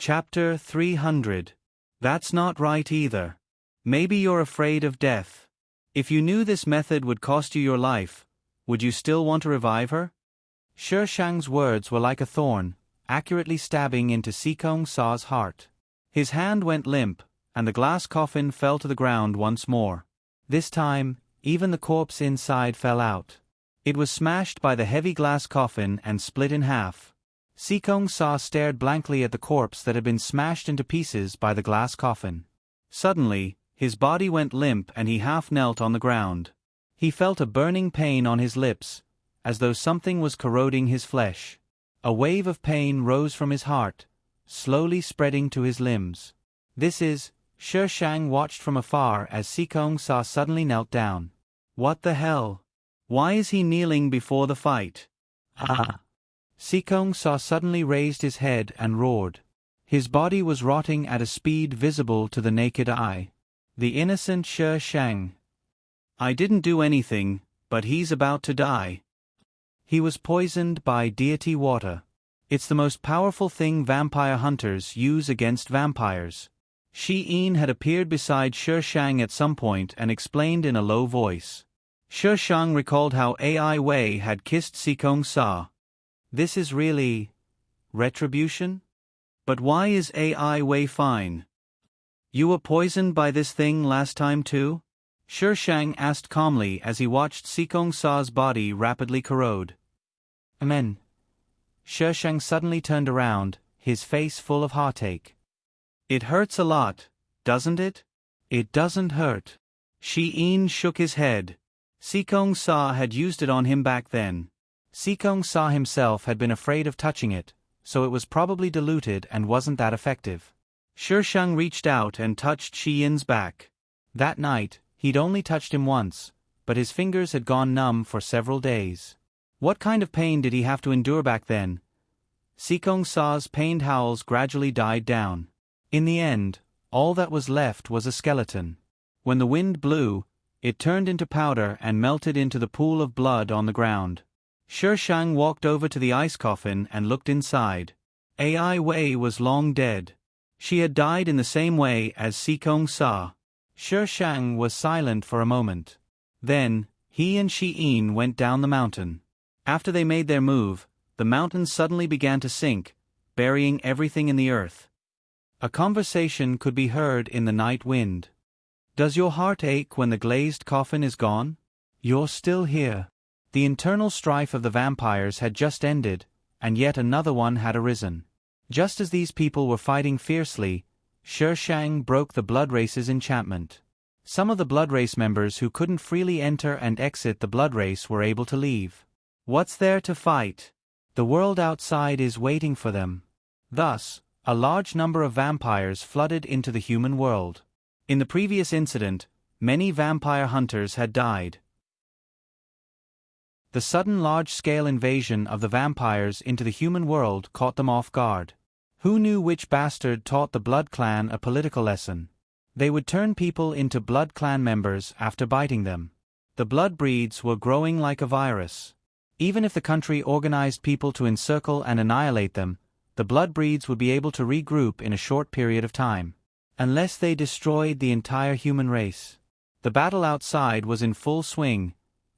Chapter 300. That's not right either. Maybe you're afraid of death. If you knew this method would cost you your life, would you still want to revive her? Shi Shang's words were like a thorn, accurately stabbing into Sikong Sa's heart. His hand went limp, and the glass coffin fell to the ground once more. This time, even the corpse inside fell out. It was smashed by the heavy glass coffin and split in half. Sikong Sa stared blankly at the corpse that had been smashed into pieces by the glass coffin. Suddenly, his body went limp and he half knelt on the ground. He felt a burning pain on his lips, as though something was corroding his flesh. A wave of pain rose from his heart, slowly spreading to his limbs. Shi Shang watched from afar as Sikong Sa suddenly knelt down. What the hell? Why is he kneeling before the fight? Ah! Sikong Sa suddenly raised his head and roared. His body was rotting at a speed visible to the naked eye. The innocent Shi Shang. I didn't do anything, but he's about to die. He was poisoned by deity water. It's the most powerful thing vampire hunters use against vampires. Shi Yin had appeared beside Shi Shang at some point and explained in a low voice. Shi Shang recalled how Ai Wei had kissed Sikong Sa. This is really retribution? But why is Ai Wei fine? You were poisoned by this thing last time too? Shi Shang asked calmly as he watched Sikong Sa's body rapidly corrode. Amen. Shi Shang suddenly turned around, his face full of heartache. It hurts a lot, doesn't it? It doesn't hurt. Shi Yin shook his head. Sikong Sa had used it on him back then. Sikong Sa himself had been afraid of touching it, so it was probably diluted and wasn't that effective. Shi Shang reached out and touched Shi Yin's back. That night, he'd only touched him once, but his fingers had gone numb for several days. What kind of pain did he have to endure back then? Sikong Sa's pained howls gradually died down. In the end, all that was left was a skeleton. When the wind blew, it turned into powder and melted into the pool of blood on the ground. Shi Shang walked over to the ice coffin and looked inside. Ai Wei was long dead. She had died in the same way as Sikong Sa. Shi Shang was silent for a moment. Then, he and Shi Yin went down the mountain. After they made their move, the mountain suddenly began to sink, burying everything in the earth. A conversation could be heard in the night wind. Does your heart ache when the glazed coffin is gone? You're still here. The internal strife of the vampires had just ended, and yet another one had arisen. Just as these people were fighting fiercely, Shi Shang broke the Blood Race's enchantment. Some of the Blood Race members who couldn't freely enter and exit the Blood Race were able to leave. What's there to fight? The world outside is waiting for them. Thus, a large number of vampires flooded into the human world. In the previous incident, many vampire hunters had died. The sudden large-scale invasion of the vampires into the human world caught them off guard. Who knew which bastard taught the Blood Clan a political lesson? They would turn people into Blood Clan members after biting them. The blood breeds were growing like a virus. Even if the country organized people to encircle and annihilate them, the blood breeds would be able to regroup in a short period of time. Unless they destroyed the entire human race. The battle outside was in full swing,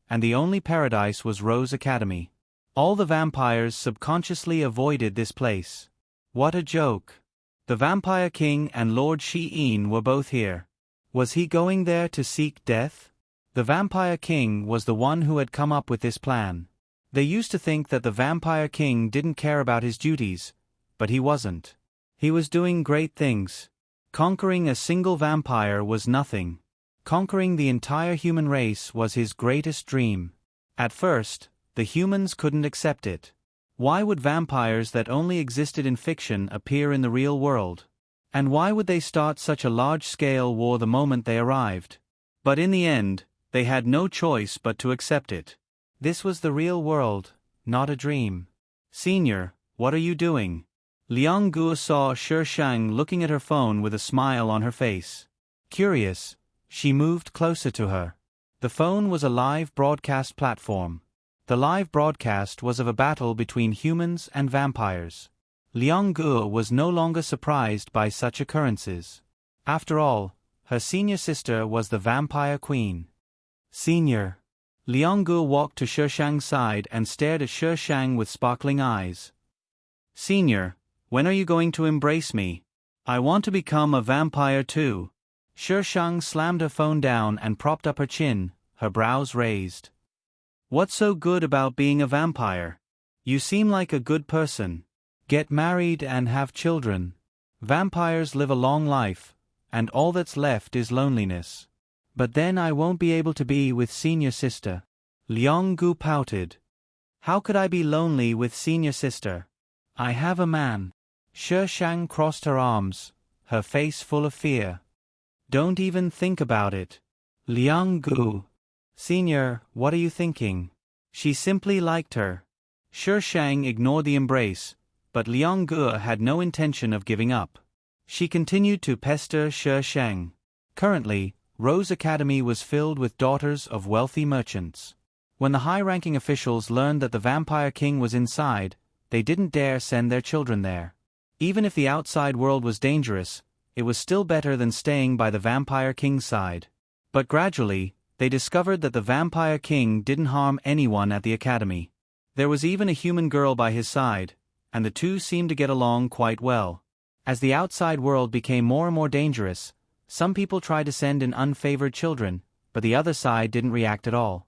and the only paradise was Rose Academy. All the vampires subconsciously avoided this place. What a joke. The Vampire King and Lord Shi Yin were both here. Was he going there to seek death? The Vampire King was the one who had come up with this plan. They used to think that the Vampire King didn't care about his duties, but he wasn't. He was doing great things. Conquering a single vampire was nothing. Conquering the entire human race was his greatest dream. At first, the humans couldn't accept it. Why would vampires that only existed in fiction appear in the real world? And why would they start such a large-scale war the moment they arrived? But in the end, they had no choice but to accept it. This was the real world, not a dream. Senior, what are you doing? Liang Guo saw Shi Shang looking at her phone with a smile on her face. Curious, she moved closer to her. The phone was a live broadcast platform. The live broadcast was of a battle between humans and vampires. Liang Ge was no longer surprised by such occurrences. After all, her senior sister was the vampire queen. Senior. Liang Ge walked to Shishang's side and stared at Shishang with sparkling eyes. Senior, when are you going to embrace me? I want to become a vampire too. Shishang slammed her phone down and propped up her chin, her brows raised. What's so good about being a vampire? You seem like a good person. Get married and have children. Vampires live a long life, and all that's left is loneliness. But then I won't be able to be with senior sister. Liang Ge pouted. How could I be lonely with senior sister? I have a man. Shishang crossed her arms, her face full of fear. Don't even think about it. Liang Ge. Senior, what are you thinking? She simply liked her. Shishang ignored the embrace, but Liang Ge had no intention of giving up. She continued to pester Shishang. Currently, Rose Academy was filled with daughters of wealthy merchants. When the high-ranking officials learned that the Vampire King was inside, they didn't dare send their children there. Even if the outside world was dangerous, it was still better than staying by the Vampire King's side. But gradually, they discovered that the Vampire King didn't harm anyone at the academy. There was even a human girl by his side, and the two seemed to get along quite well. As the outside world became more and more dangerous, some people tried to send in unfavored children, but the other side didn't react at all.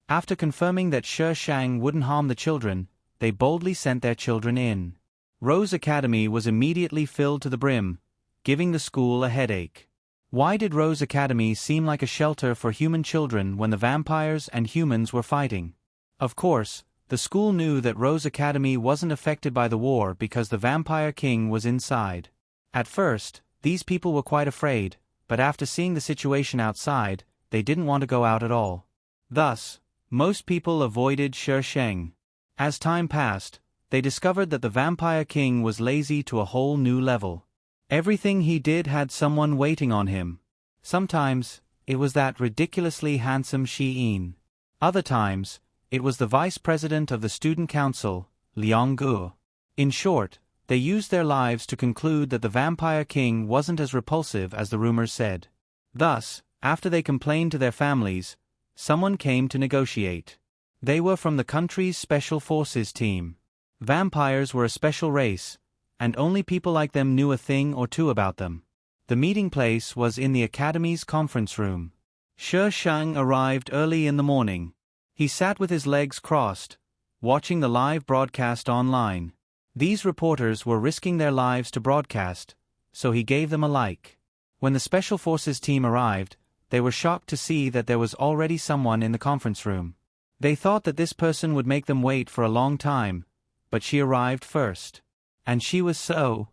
After confirming that Shishang wouldn't harm the children, they boldly sent their children in. Rose Academy was immediately filled to the brim, giving the school a headache. Why did Rose Academy seem like a shelter for human children when the vampires and humans were fighting? Of course, the school knew that Rose Academy wasn't affected by the war because the Vampire King was inside. At first, these people were quite afraid, but after seeing the situation outside, they didn't want to go out at all. Thus, most people avoided Shishang. As time passed, they discovered that the Vampire King was lazy to a whole new level. Everything he did had someone waiting on him. Sometimes, it was that ridiculously handsome Shi-in. Other times, it was the vice president of the student council, Liang Ge. In short, they used their lives to conclude that the Vampire King wasn't as repulsive as the rumors said. Thus, after they complained to their families, someone came to negotiate. They were from the country's special forces team. Vampires were a special race, and only people like them knew a thing or two about them. The meeting place was in the academy's conference room. Shishang arrived early in the morning. He sat with his legs crossed, watching the live broadcast online. These reporters were risking their lives to broadcast, so he gave them a like. When the Special Forces team arrived, they were shocked to see that there was already someone in the conference room. They thought that this person would make them wait for a long time, but she arrived first. And she was so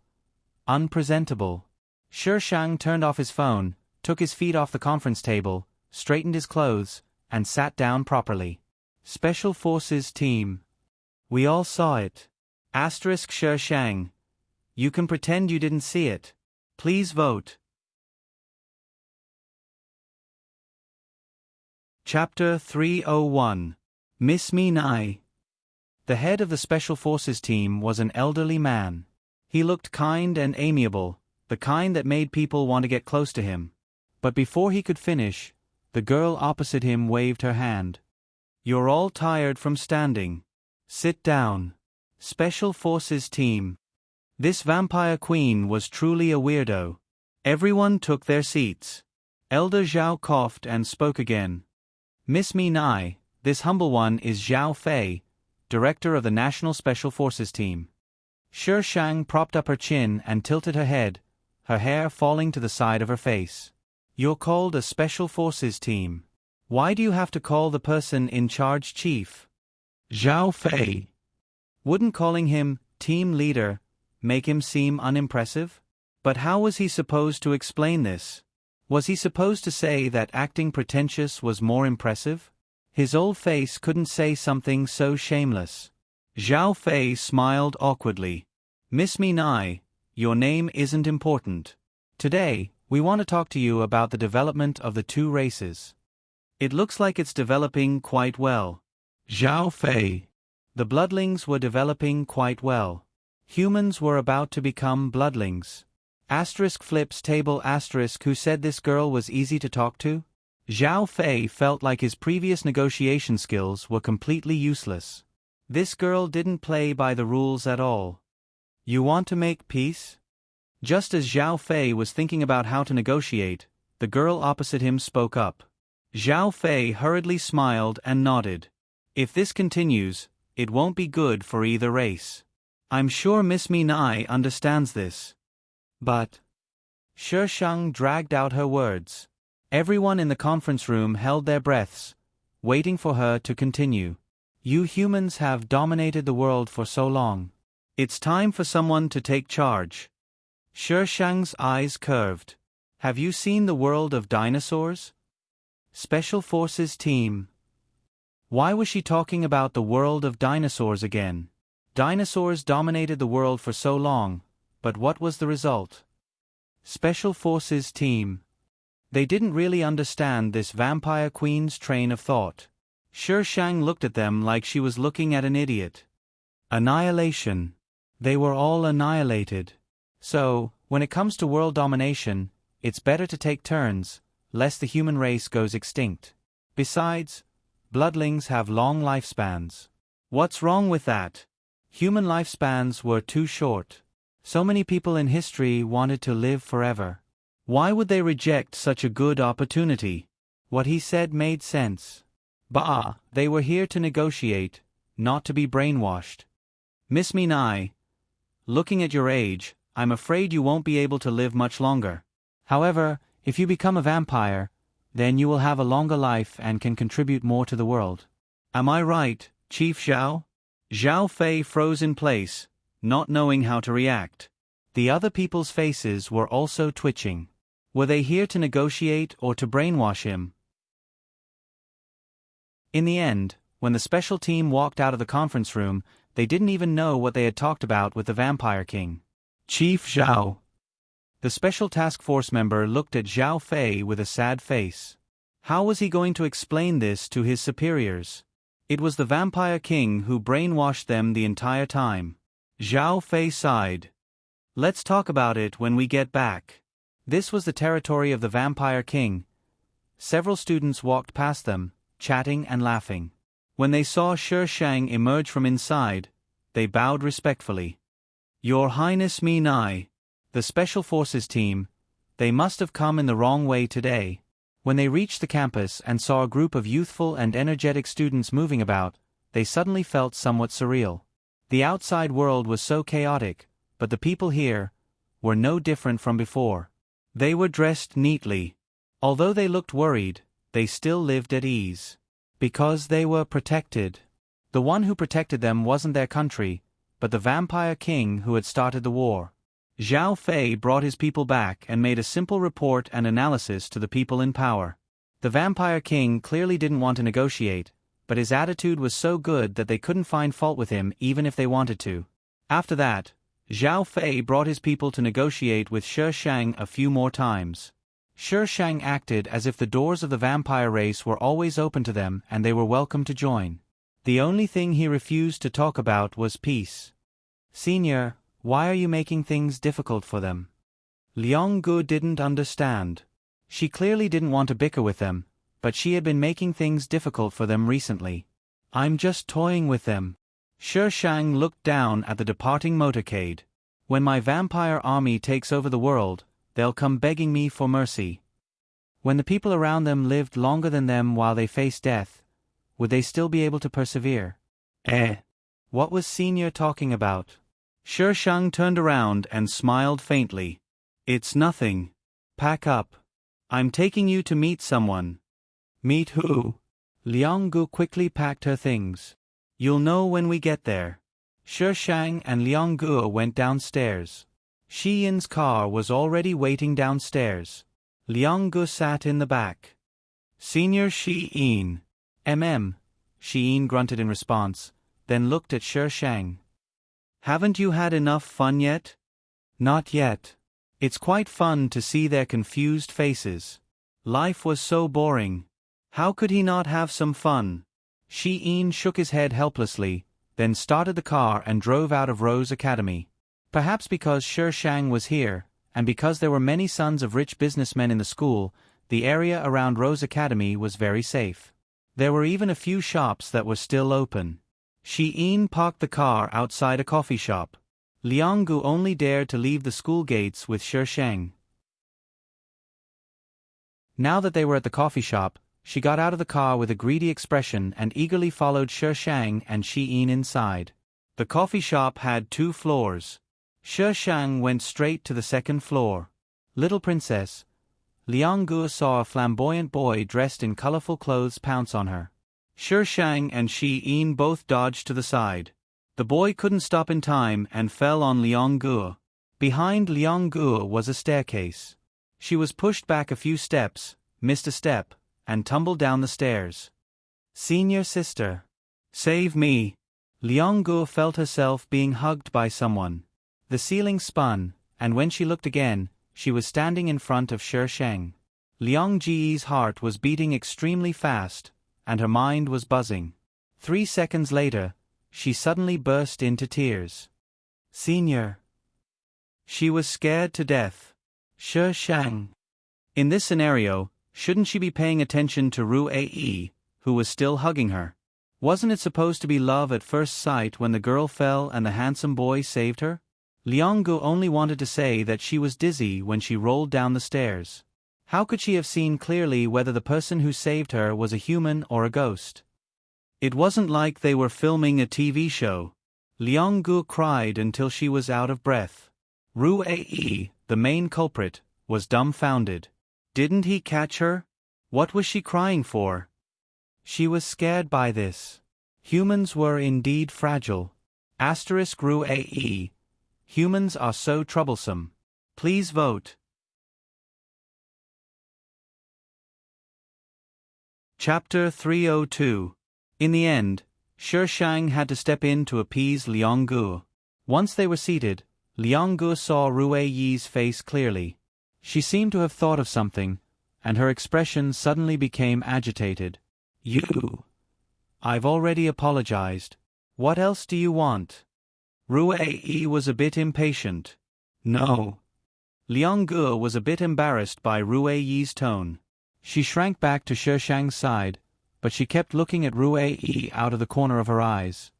unpresentable. Shishang turned off his phone, took his feet off the conference table, straightened his clothes, and sat down properly. Special Forces team. We all saw it. Asterisk Shishang. You can pretend you didn't see it. Please vote. Chapter 301. Miss Me Nai. The head of the Special Forces team was an elderly man. He looked kind and amiable, the kind that made people want to get close to him. But before he could finish, the girl opposite him waved her hand. You're all tired from standing. Sit down. Special Forces team. This vampire queen was truly a weirdo. Everyone took their seats. Elder Zhao coughed and spoke again. Miss Me Nai, this humble one is Zhao Fei, director of the National Special Forces team. Shishang propped up her chin and tilted her head, her hair falling to the side of her face. You're called a Special Forces team. Why do you have to call the person in charge chief? Zhao Fei. Wouldn't calling him team leader make him seem unimpressive? But how was he supposed to explain this? Was he supposed to say that acting pretentious was more impressive? His old face couldn't say something so shameless. Zhao Fei smiled awkwardly. Miss Me Nai, your name isn't important. Today, we want to talk to you about the development of the two races. It looks like it's developing quite well. Zhao Fei. The bloodlings were developing quite well. Humans were about to become bloodlings. Asterisk flips table asterisk. Who said this girl was easy to talk to? Zhao Fei felt like his previous negotiation skills were completely useless. This girl didn't play by the rules at all. You want to make peace? Just as Zhao Fei was thinking about how to negotiate, the girl opposite him spoke up. Zhao Fei hurriedly smiled and nodded. If this continues, it won't be good for either race. I'm sure Miss Minai understands this. But Shi Shang dragged out her words. Everyone in the conference room held their breaths, waiting for her to continue. You humans have dominated the world for so long. It's time for someone to take charge. Shi Shang's eyes curved. Have you seen the world of dinosaurs? Special Forces team. Why was she talking about the world of dinosaurs again? Dinosaurs dominated the world for so long, but what was the result? Special Forces team. They didn't really understand this vampire queen's train of thought. Shi Shang looked at them like she was looking at an idiot. Annihilation. They were all annihilated. So, when it comes to world domination, it's better to take turns, lest the human race goes extinct. Besides, bloodlings have long lifespans. What's wrong with that? Human lifespans were too short. So many people in history wanted to live forever. Why would they reject such a good opportunity? What he said made sense. Bah, they were here to negotiate, not to be brainwashed. Miss Minai, looking at your age, I'm afraid you won't be able to live much longer. However, if you become a vampire, then you will have a longer life and can contribute more to the world. Am I right, Chief Zhao? Zhao Fei froze in place, not knowing how to react. The other people's faces were also twitching. Were they here to negotiate or to brainwash him? In the end, when the special team walked out of the conference room, they didn't even know what they had talked about with the Vampire King. Chief Zhao. The special task force member looked at Zhao Fei with a sad face. How was he going to explain this to his superiors? It was the Vampire King who brainwashed them the entire time. Zhao Fei sighed. Let's talk about it when we get back. This was the territory of the Vampire King. Several students walked past them, chatting and laughing. When they saw Shi Shang emerge from inside, they bowed respectfully. Your Highness Minai, the Special Forces team, they must have come in the wrong way today. When they reached the campus and saw a group of youthful and energetic students moving about, they suddenly felt somewhat surreal. The outside world was so chaotic, but the people here were no different from before. They were dressed neatly. Although they looked worried, they still lived at ease. Because they were protected. The one who protected them wasn't their country, but the Vampire King who had started the war. Zhao Fei brought his people back and made a simple report and analysis to the people in power. The Vampire King clearly didn't want to negotiate, but his attitude was so good that they couldn't find fault with him even if they wanted to. After that, Zhao Fei brought his people to negotiate with Shi Shang a few more times. Shi Shang acted as if the doors of the vampire race were always open to them and they were welcome to join. The only thing he refused to talk about was peace. Senior, why are you making things difficult for them? Liang Gu didn't understand. She clearly didn't want to bicker with them, but she had been making things difficult for them recently. I'm just toying with them. Shi Shang looked down at the departing motorcade. When my vampire army takes over the world, they'll come begging me for mercy. When the people around them lived longer than them while they faced death, would they still be able to persevere? What was Senior talking about? Shi Shang turned around and smiled faintly. It's nothing. Pack up. I'm taking you to meet someone. Meet who? Liang Gu quickly packed her things. You'll know when we get there. Shi Shang and Liang Gu went downstairs. Shi Yin's car was already waiting downstairs. Liang Gu sat in the back. Senior Shi Yin. Shi Yin grunted in response, then looked at Shi Shang. Haven't you had enough fun yet? Not yet. It's quite fun to see their confused faces. Life was so boring. How could he not have some fun? Shi Yin shook his head helplessly, then started the car and drove out of Rose Academy. Perhaps because Shi Shang was here, and because there were many sons of rich businessmen in the school, the area around Rose Academy was very safe. There were even a few shops that were still open. Shi Yin parked the car outside a coffee shop. Liang Gu only dared to leave the school gates with Shi Shang. Now that they were at the coffee shop, she got out of the car with a greedy expression and eagerly followed Shi Shang and Shi Yin inside. The coffee shop had 2 floors. Shi Shang went straight to the 2nd floor. Little princess. Liang Gu saw a flamboyant boy dressed in colorful clothes pounce on her. Shi Shang and Shi Yin both dodged to the side. The boy couldn't stop in time and fell on Liang Gu. Behind Liang Gu was a staircase. She was pushed back a few steps, missed a step, and tumbled down the stairs. Senior sister. Save me. Liang Gu felt herself being hugged by someone. The ceiling spun, and when she looked again, she was standing in front of Shi Shang. Liang Ji's heart was beating extremely fast, and her mind was buzzing. 3 seconds later, she suddenly burst into tears. Senior. She was scared to death. Shi Shang. In this scenario, shouldn't she be paying attention to Ru Ae, who was still hugging her? Wasn't it supposed to be love at first sight when the girl fell and the handsome boy saved her? Liang Gu only wanted to say that she was dizzy when she rolled down the stairs. How could she have seen clearly whether the person who saved her was a human or a ghost? It wasn't like they were filming a TV show. Liang Gu cried until she was out of breath. Ru Ae, the main culprit, was dumbfounded. Didn't he catch her? What was she crying for? She was scared by this. Humans were indeed fragile. Asterisk Ru Ae. Humans are so troublesome. Please vote. Chapter 302. In the end, Shi Shang had to step in to appease Liang Gu. Once they were seated, Liang Gu saw Ru Ae's face clearly. She seemed to have thought of something, and her expression suddenly became agitated. You. I've already apologized. What else do you want? Ru Ae was a bit impatient. No. Liang Gu was a bit embarrassed by Ru Ae's tone. She shrank back to Shi Shang's side, but she kept looking at Ru Ae out of the corner of her eyes.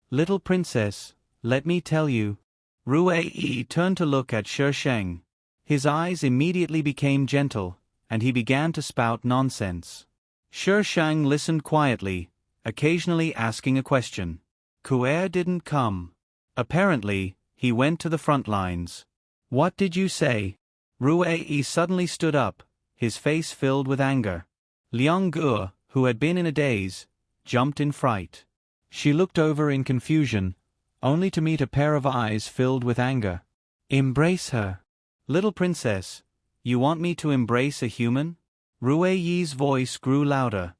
Little princess, let me tell you. Ru Ae turned to look at Shi Shang. His eyes immediately became gentle, and he began to spout nonsense. Shi Shang listened quietly, occasionally asking a question. Kuer didn't come. Apparently, he went to the front lines. What did you say? Ru Ae suddenly stood up, his face filled with anger. Liang Gu, who had been in a daze, jumped in fright. She looked over in confusion, only to meet a pair of eyes filled with anger. Embrace her. Little princess, you want me to embrace a human? Ru Ae's voice grew louder.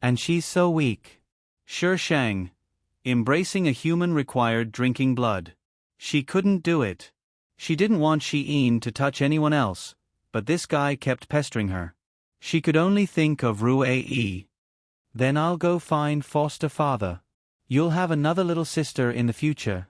And she's so weak. Shi Shang. Embracing a human required drinking blood. She couldn't do it. She didn't want Shi Yin to touch anyone else, but this guy kept pestering her. She could only think of Ru Ae. Then I'll go find foster father. You'll have another little sister in the future.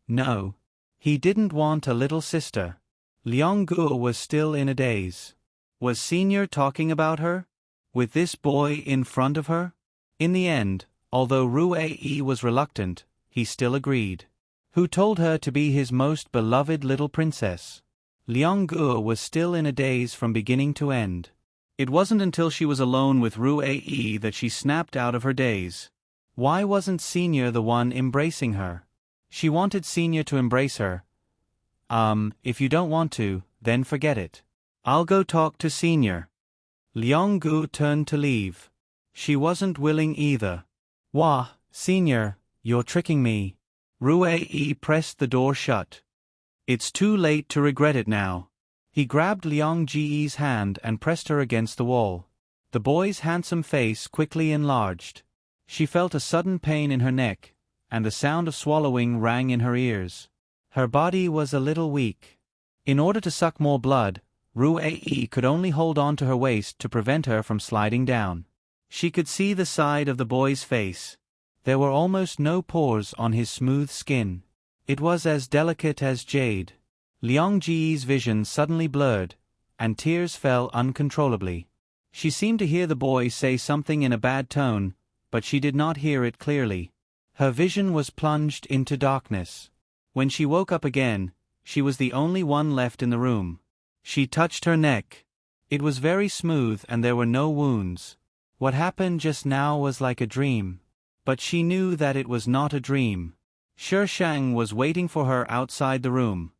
No. He didn't want a little sister. Liang Gu was still in a daze. Was Senior talking about her? With this boy in front of her? In the end, although Ru Ae was reluctant, he still agreed. Who told her to be his most beloved little princess? Liang Gu was still in a daze from beginning to end. It wasn't until she was alone with Ru Ae that she snapped out of her daze. Why wasn't Senior the one embracing her? She wanted Senior to embrace her. If you don't want to, then forget it. I'll go talk to Senior. Liang Gu turned to leave. She wasn't willing either. Wah, Senior, you're tricking me. Ru Ae pressed the door shut. It's too late to regret it now. He grabbed Liang Ji's hand and pressed her against the wall. The boy's handsome face quickly enlarged. She felt a sudden pain in her neck, and the sound of swallowing rang in her ears. Her body was a little weak. In order to suck more blood, Ru Ae could only hold on to her waist to prevent her from sliding down. She could see the side of the boy's face. There were almost no pores on his smooth skin. It was as delicate as jade. Liang Ji's vision suddenly blurred, and tears fell uncontrollably. She seemed to hear the boy say something in a bad tone, but she did not hear it clearly. Her vision was plunged into darkness. When she woke up again, she was the only one left in the room. She touched her neck. It was very smooth and there were no wounds. What happened just now was like a dream. But she knew that it was not a dream. Shi Shang was waiting for her outside the room.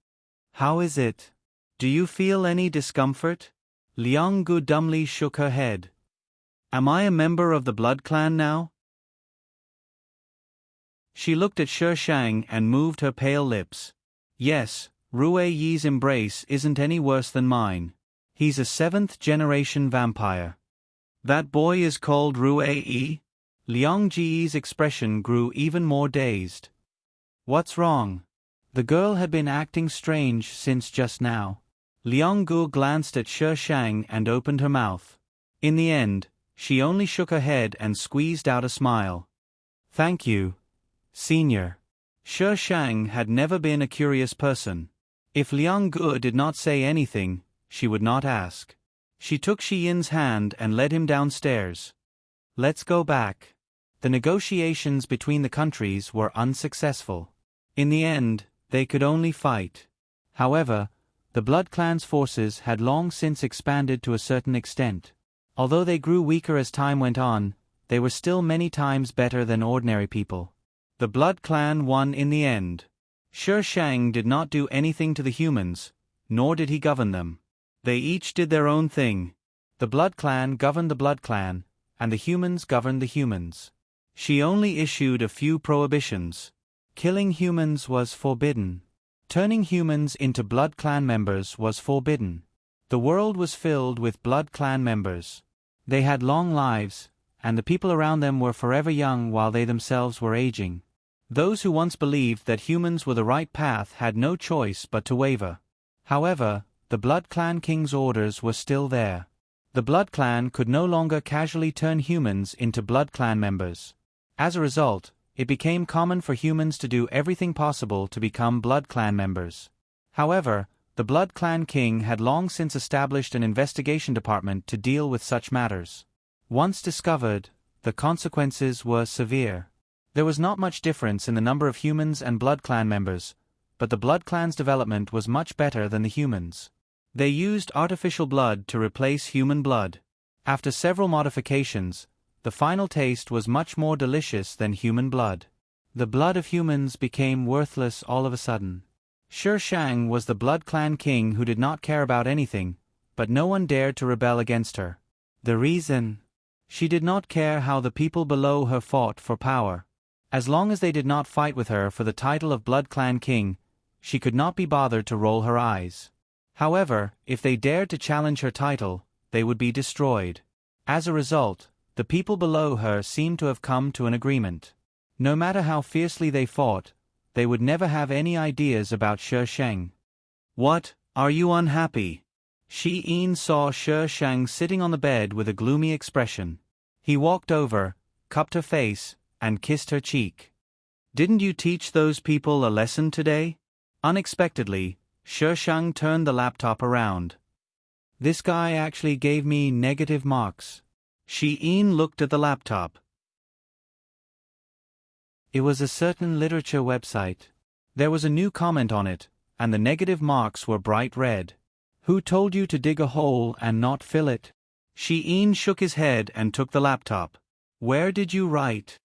"How is it? Do you feel any discomfort?" Liang Gu dumbly shook her head. "Am I a member of the blood clan now?" She looked at Shi Shang and moved her pale lips. "Yes, Rue Yi's embrace isn't any worse than mine. He's a 7th-generation vampire." "That boy is called Rue Yi?" Liang Ji's expression grew even more dazed. "What's wrong?" The girl had been acting strange since just now. Liang Gu glanced at Shi Shang and opened her mouth. In the end, she only shook her head and squeezed out a smile. "Thank you, Senior." Shi Shang had never been a curious person. If Liang Gu did not say anything, she would not ask. She took Shi Yin's hand and led him downstairs. "Let's go back." The negotiations between the countries were unsuccessful. In the end, they could only fight. However, the Blood Clan's forces had long since expanded to a certain extent. Although they grew weaker as time went on, they were still many times better than ordinary people. The Blood Clan won in the end. Shi Shang did not do anything to the humans, nor did he govern them. They each did their own thing. The Blood Clan governed the Blood Clan, and the humans governed the humans. She only issued a few prohibitions. Killing humans was forbidden. Turning humans into Blood Clan members was forbidden. The world was filled with Blood Clan members. They had long lives, and the people around them were forever young while they themselves were aging. Those who once believed that humans were the right path had no choice but to waver. However, the Blood Clan King's orders were still there. The Blood Clan could no longer casually turn humans into Blood Clan members. As a result, it became common for humans to do everything possible to become Blood Clan members. However, the Blood Clan King had long since established an investigation department to deal with such matters. Once discovered, the consequences were severe. There was not much difference in the number of humans and Blood Clan members, but the Blood Clan's development was much better than the humans. They used artificial blood to replace human blood. After several modifications, the final taste was much more delicious than human blood. The blood of humans became worthless all of a sudden. Shi Shang was the Blood Clan King who did not care about anything, but no one dared to rebel against her. The reason? She did not care how the people below her fought for power. As long as they did not fight with her for the title of Blood Clan King, she could not be bothered to roll her eyes. However, if they dared to challenge her title, they would be destroyed. As a result, the people below her seemed to have come to an agreement. No matter how fiercely they fought, they would never have any ideas about Shi Shang. "What, are you unhappy?" Shi Yin saw Shi Shang sitting on the bed with a gloomy expression. He walked over, cupped her face, and kissed her cheek. "Didn't you teach those people a lesson today?" Unexpectedly, Shi Shang turned the laptop around. "This guy actually gave me negative marks." Shi Yin looked at the laptop. It was a certain literature website. There was a new comment on it, and the negative marks were bright red. "Who told you to dig a hole and not fill it?" Shi Yin shook his head and took the laptop. "Where did you write?"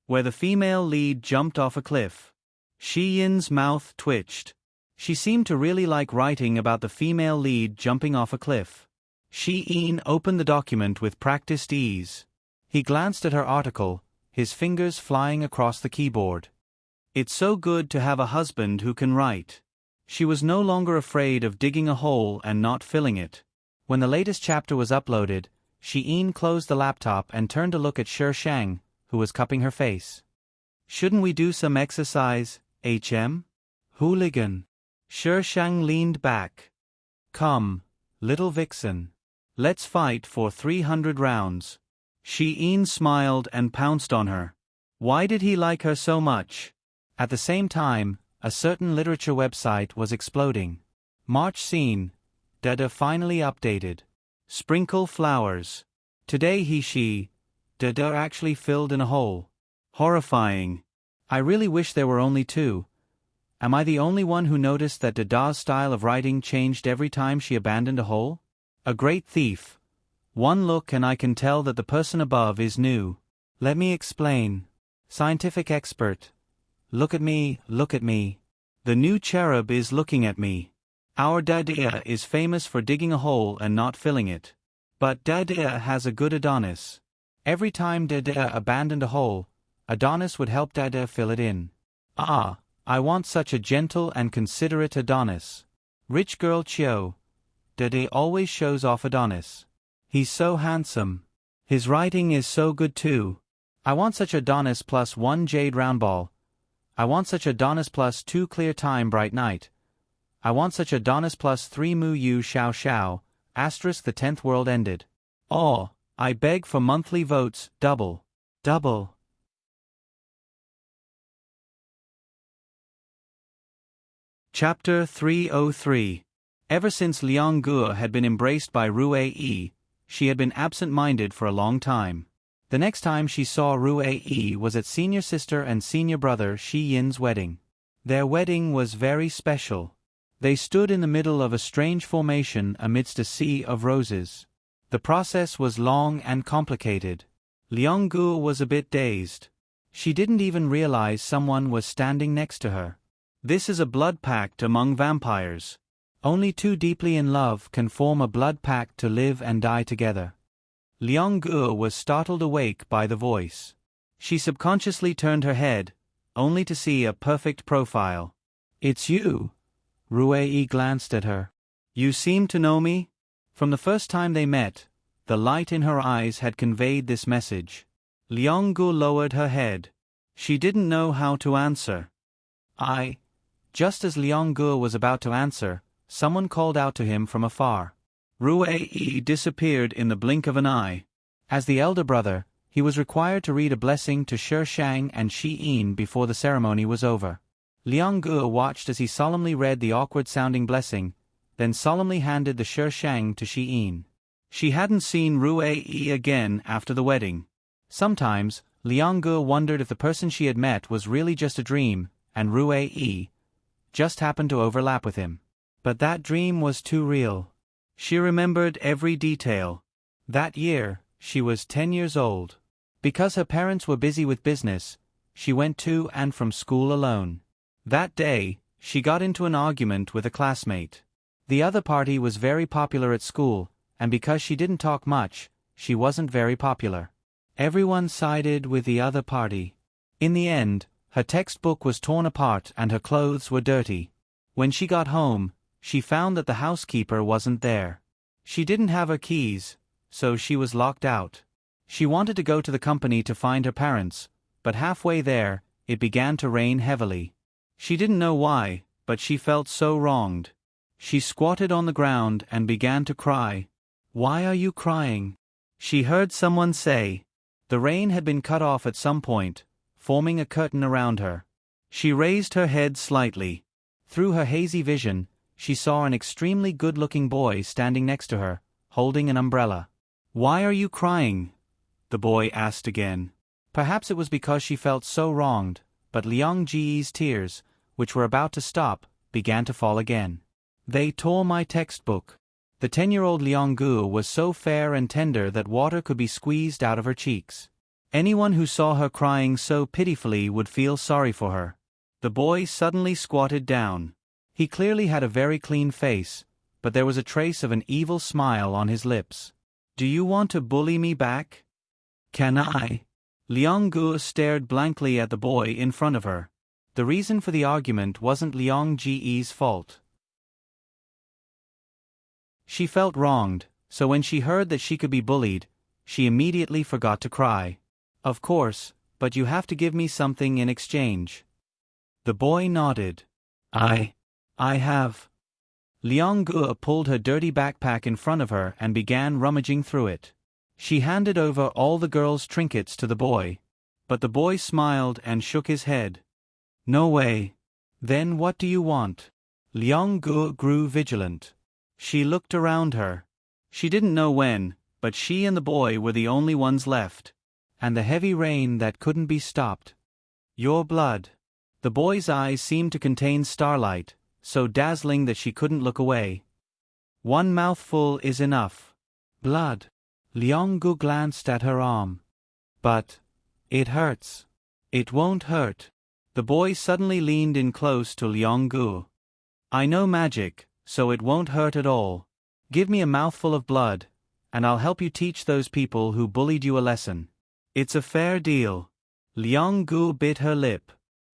"Where the female lead jumped off a cliff." Shi Yin's mouth twitched. She seemed to really like writing about the female lead jumping off a cliff. Shi Yin opened the document with practiced ease. He glanced at her article, his fingers flying across the keyboard. "It's so good to have a husband who can write." She was no longer afraid of digging a hole and not filling it. When the latest chapter was uploaded, Shi Yin closed the laptop and turned to look at Shi Shang, who was cupping her face. "Shouldn't we do some exercise, HM?" "Hooligan." Shi Shang leaned back. "Come, little vixen. Let's fight for 300 rounds." Shi Yin smiled and pounced on her. Why did he like her so much? At the same time, a certain literature website was exploding. March scene. Dada finally updated. Sprinkle flowers. Today she. Dada actually filled in a hole. Horrifying. I really wish there were only two. Am I the only one who noticed that Dada's style of writing changed every time she abandoned a hole? A great thief. One look and I can tell that the person above is new. Let me explain. Scientific expert. Look at me, look at me. The new cherub is looking at me. Our Dada is famous for digging a hole and not filling it. But Dada has a good Adonis. Every time Dada abandoned a hole, Adonis would help Dada fill it in. Ah, I want such a gentle and considerate Adonis. Rich girl Chio. Dada always shows off Adonis. He's so handsome. His writing is so good too. I want such Adonis plus 1 jade round ball. I want such Adonis plus 2 clear time bright night. I want such Adonis plus 3 mu yu xiao xiao, asterisk the 10th world ended. Oh, I beg for monthly votes, double. Double. Chapter 303. Ever since Liang Guo had been embraced by Rue Yi, she had been absent-minded for a long time. The next time she saw Rue Yi was at senior sister and senior brother Shi Yin's wedding. Their wedding was very special. They stood in the middle of a strange formation amidst a sea of roses. The process was long and complicated. Liang Guo was a bit dazed. She didn't even realize someone was standing next to her. This is a blood pact among vampires. Only two deeply in love can form a blood pact to live and die together. Liang Guo was startled awake by the voice. She subconsciously turned her head, only to see a perfect profile. It's you. Rue Yi glanced at her. You seem to know me? From the first time they met, the light in her eyes had conveyed this message. Liang Guo lowered her head. She didn't know how to answer. Just as Liang Guo was about to answer, someone called out to him from afar. Rue Yi disappeared in the blink of an eye. As the elder brother, he was required to read a blessing to Shi Shang and Shi Yin before the ceremony was over. Liang Guo watched as he solemnly read the awkward-sounding blessing, then solemnly handed the Shi Shang to Shi Yin. She hadn't seen Rue Yi again after the wedding. Sometimes, Liang Guo wondered if the person she had met was really just a dream, and Rue Yi just happened to overlap with him. But that dream was too real. She remembered every detail. That year, she was 10 years old. Because her parents were busy with business, she went to and from school alone. That day, she got into an argument with a classmate. The other party was very popular at school, and because she didn't talk much, she wasn't very popular. Everyone sided with the other party. In the end, her textbook was torn apart and her clothes were dirty. When she got home, she found that the housekeeper wasn't there. She didn't have her keys, so she was locked out. She wanted to go to the company to find her parents, but halfway there, it began to rain heavily. She didn't know why, but she felt so wronged. She squatted on the ground and began to cry. Why are you crying? She heard someone say. The rain had been cut off at some point, forming a curtain around her. She raised her head slightly. Through her hazy vision, she saw an extremely good-looking boy standing next to her, holding an umbrella. Why are you crying? The boy asked again. Perhaps it was because she felt so wronged, but Liang Ji's tears, which were about to stop, began to fall again. They tore my textbook. The 10-year-old Liang Guo was so fair and tender that water could be squeezed out of her cheeks. Anyone who saw her crying so pitifully would feel sorry for her. The boy suddenly squatted down. He clearly had a very clean face, but there was a trace of an evil smile on his lips. Do you want to bully me back? Can I? Liang Guo stared blankly at the boy in front of her. The reason for the argument wasn't Liang Ji's fault. She felt wronged, so when she heard that she could be bullied, she immediately forgot to cry. Of course, but you have to give me something in exchange. The boy nodded. I have. Liang Guo pulled her dirty backpack in front of her and began rummaging through it. She handed over all the girl's trinkets to the boy. But the boy smiled and shook his head. No way. Then what do you want? Liang-gu grew vigilant. She looked around her. She didn't know when, but she and the boy were the only ones left. And the heavy rain that couldn't be stopped. Your blood. The boy's eyes seemed to contain starlight, so dazzling that she couldn't look away. One mouthful is enough. Blood. Liang-gu glanced at her arm. But it hurts. It won't hurt. The boy suddenly leaned in close to Liang-gu. I know magic, so it won't hurt at all. Give me a mouthful of blood, and I'll help you teach those people who bullied you a lesson. It's a fair deal. Liang-gu bit her lip.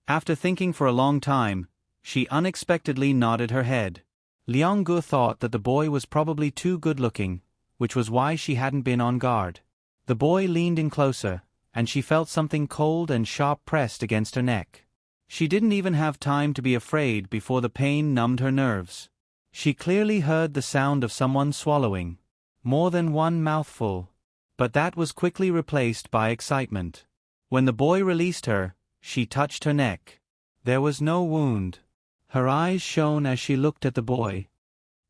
After thinking for a long time, she unexpectedly nodded her head. Liang-gu thought that the boy was probably too good-looking, which was why she hadn't been on guard. The boy leaned in closer, and she felt something cold and sharp pressed against her neck. She didn't even have time to be afraid before the pain numbed her nerves. She clearly heard the sound of someone swallowing. More than one mouthful. But that was quickly replaced by excitement. When the boy released her, she touched her neck. There was no wound. Her eyes shone as she looked at the boy.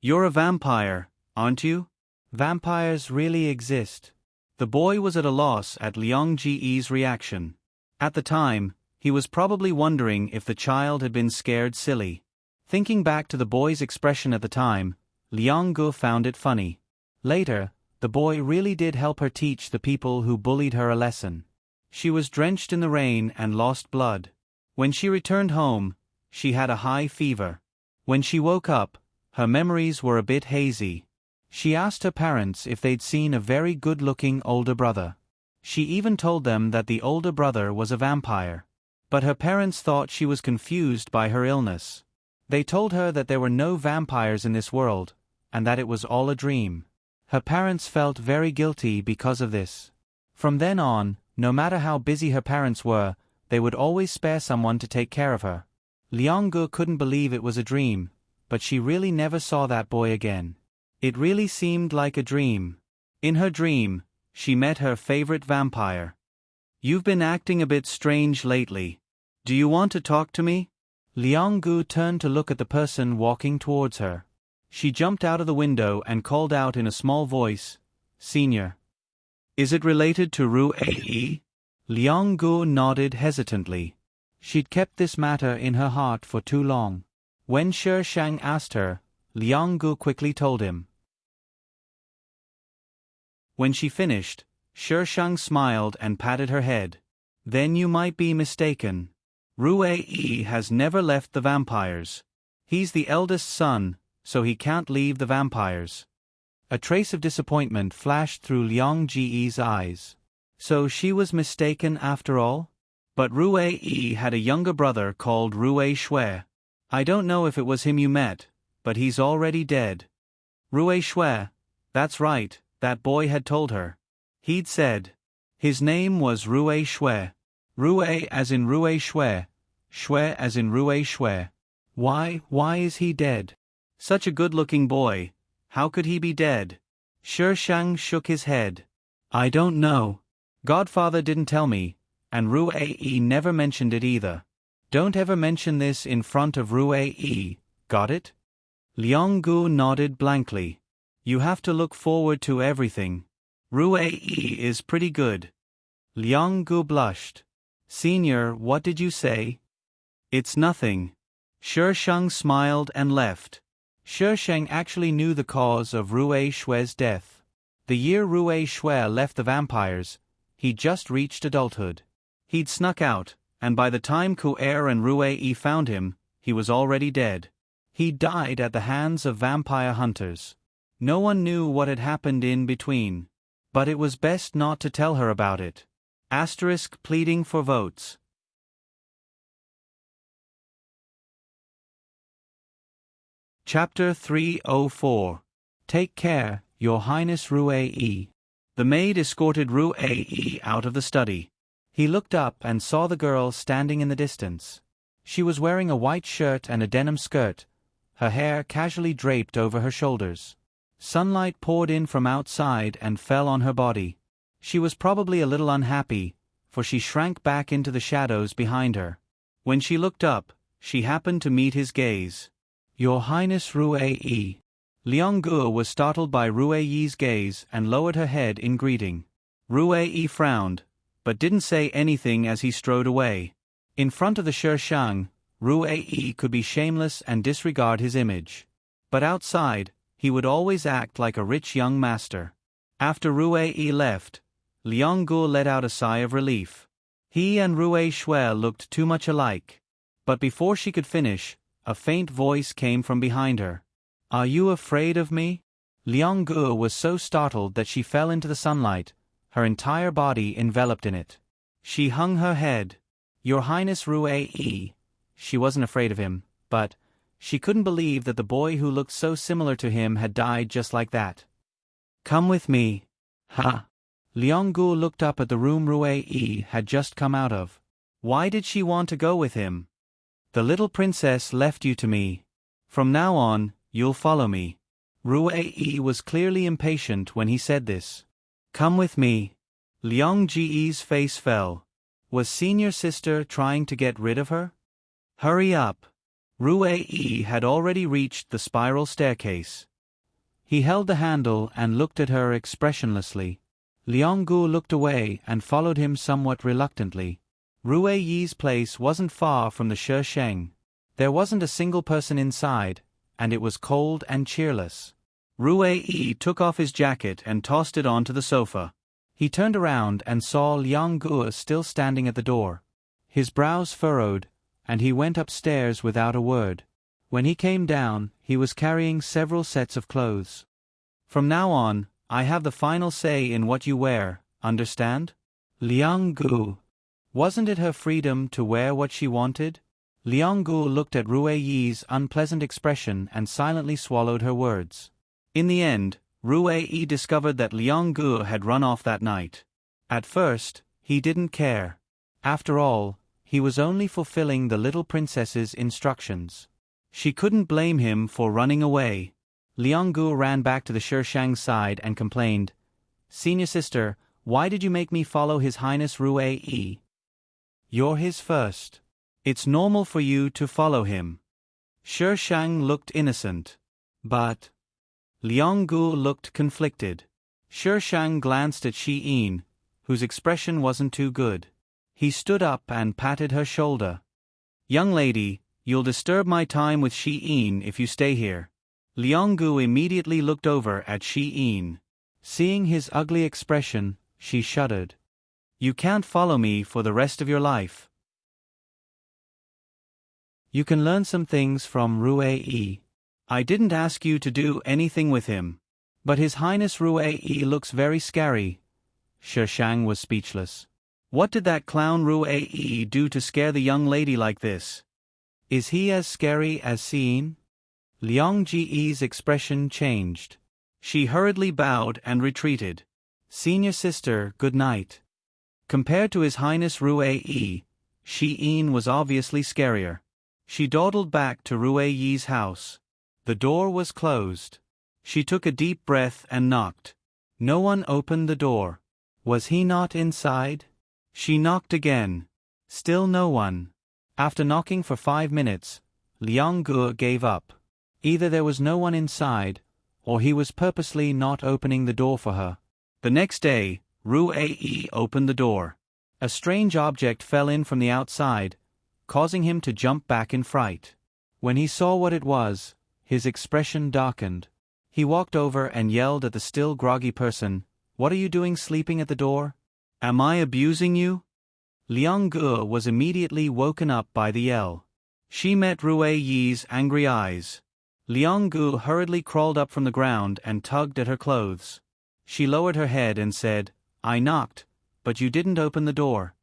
You're a vampire, aren't you? Vampires really exist. The boy was at a loss at Liang Ji's reaction. At the time, he was probably wondering if the child had been scared silly. Thinking back to the boy's expression at the time, Liang-gu found it funny. Later, the boy really did help her teach the people who bullied her a lesson. She was drenched in the rain and lost blood. When she returned home, she had a high fever. When she woke up, her memories were a bit hazy. She asked her parents if they'd seen a very good-looking older brother. She even told them that the older brother was a vampire. But her parents thought she was confused by her illness. They told her that there were no vampires in this world, and that it was all a dream. Her parents felt very guilty because of this. From then on, no matter how busy her parents were, they would always spare someone to take care of her. Liang-gu couldn't believe it was a dream, but she really never saw that boy again. It really seemed like a dream. In her dream, she met her favorite vampire. You've been acting a bit strange lately. Do you want to talk to me? Liang-gu turned to look at the person walking towards her. She jumped out of the window and called out in a small voice, Senior. Is it related to Ru-Ae? Liang-gu nodded hesitantly. She'd kept this matter in her heart for too long. When Shi Shang asked her, Liang-gu quickly told him. When she finished, Shi Shang smiled and patted her head. Then you might be mistaken. Ru-Ae has never left the vampires. He's the eldest son, so he can't leave the vampires. A trace of disappointment flashed through Liang Ji's eyes. So she was mistaken after all? But Ru-Ae had a younger brother called Rue Shui. I don't know if it was him you met, but he's already dead. Rue Shui, that's right, that boy had told her. He'd said. His name was Rue Shui. Rue as in Rue Shui. Shui as in Rue Shui. Why is he dead? Such a good-looking boy. How could he be dead? Shi Shang shook his head. I don't know. Godfather didn't tell me, and Ru-Ae never mentioned it either. Don't ever mention this in front of Ru-Ae, got it? Liang-gu nodded blankly. You have to look forward to everything. Ru-Ae is pretty good. Liang-gu blushed. Senior, what did you say? It's nothing. Shi Shang smiled and left. Shi Shang actually knew the cause of Rue Shui's death. The year Rue Shui left the vampires, he'd just reached adulthood. He'd snuck out, and by the time Ku-Er and Rue found him, he was already dead. He'd died at the hands of vampire hunters. No one knew what had happened in between. But it was best not to tell her about it. Asterisk pleading for votes. Chapter 304. Take care, Your Highness Rue-Ae. The maid escorted Rue-Ae out of the study. He looked up and saw the girl standing in the distance. She was wearing a white shirt and a denim skirt, her hair casually draped over her shoulders. Sunlight poured in from outside and fell on her body. She was probably a little unhappy, for she shrank back into the shadows behind her. When she looked up, she happened to meet his gaze. "Your Highness Rui-yi." Liang-gu was startled by Rui-yi's gaze and lowered her head in greeting. Rui-yi frowned, but didn't say anything as he strode away. In front of the Shishang, Rui-yi could be shameless and disregard his image. But outside, he would always act like a rich young master. After Rui-yi left, Liang-gu let out a sigh of relief. He and Rui-shui looked too much alike. But before she could finish, a faint voice came from behind her. "Are you afraid of me?" Liang-gu was so startled that she fell into the sunlight, her entire body enveloped in it. She hung her head. "Your Highness Rui-yi." She wasn't afraid of him, but she couldn't believe that the boy who looked so similar to him had died just like that. "Come with me." "Ha!" Liang-gu looked up at the room Rui-yi had just come out of. Why did she want to go with him? "The little princess left you to me. From now on, you'll follow me." Rui-yi was clearly impatient when he said this. "Come with me." Liang Ji's face fell. Was senior sister trying to get rid of her? "Hurry up." Rui-yi had already reached the spiral staircase. He held the handle and looked at her expressionlessly. Liang-gu looked away and followed him somewhat reluctantly. Rui-yi's place wasn't far from the Shishang. There wasn't a single person inside, and it was cold and cheerless. Rui-yi took off his jacket and tossed it onto the sofa. He turned around and saw Liang-gu still standing at the door. His brows furrowed, and he went upstairs without a word. When he came down, he was carrying several sets of clothes. "From now on, I have the final say in what you wear, understand?" Liang-gu. Wasn't it her freedom to wear what she wanted? Liang-gu looked at Rui-yi's unpleasant expression and silently swallowed her words. In the end, Rui-yi discovered that Liang-gu had run off that night. At first, he didn't care. After all, he was only fulfilling the little princess's instructions. She couldn't blame him for running away. Liang-gu ran back to the Shishang's side and complained, "Senior sister, why did you make me follow His Highness Rui-yi? You're his first. It's normal for you to follow him." Shishang looked innocent. But Liang-gu looked conflicted. Shishang glanced at Shi-in, whose expression wasn't too good. He stood up and patted her shoulder. "Young lady, you'll disturb my time with Shi-in if you stay here." Liang-gu immediately looked over at Shi-in. Seeing his ugly expression, she shuddered. "You can't follow me for the rest of your life." You can learn some things from Rui-yi. I didn't ask you to do anything with him. But His Highness Rui-yi looks very scary. Shishang was speechless. What did that clown Rui-yi do to scare the young lady like this? Is he as scary as Xin? Liang Ji's expression changed. She hurriedly bowed and retreated. "Senior sister, good night." Compared to His Highness Rui-yi, Shi-in was obviously scarier. She dawdled back to Rui-yi's house. The door was closed. She took a deep breath and knocked. No one opened the door. Was he not inside? She knocked again. Still no one. After knocking for 5 minutes, Liang-gu gave up. Either there was no one inside, or he was purposely not opening the door for her. The next day, Rui-yi opened the door. A strange object fell in from the outside, causing him to jump back in fright. When he saw what it was, his expression darkened. He walked over and yelled at the still groggy person, "What are you doing sleeping at the door? Am I abusing you?" Liang-gu was immediately woken up by the yell. She met Rui-yi's angry eyes. Liang-gu hurriedly crawled up from the ground and tugged at her clothes. She lowered her head and said, "I knocked, but you didn't open the door."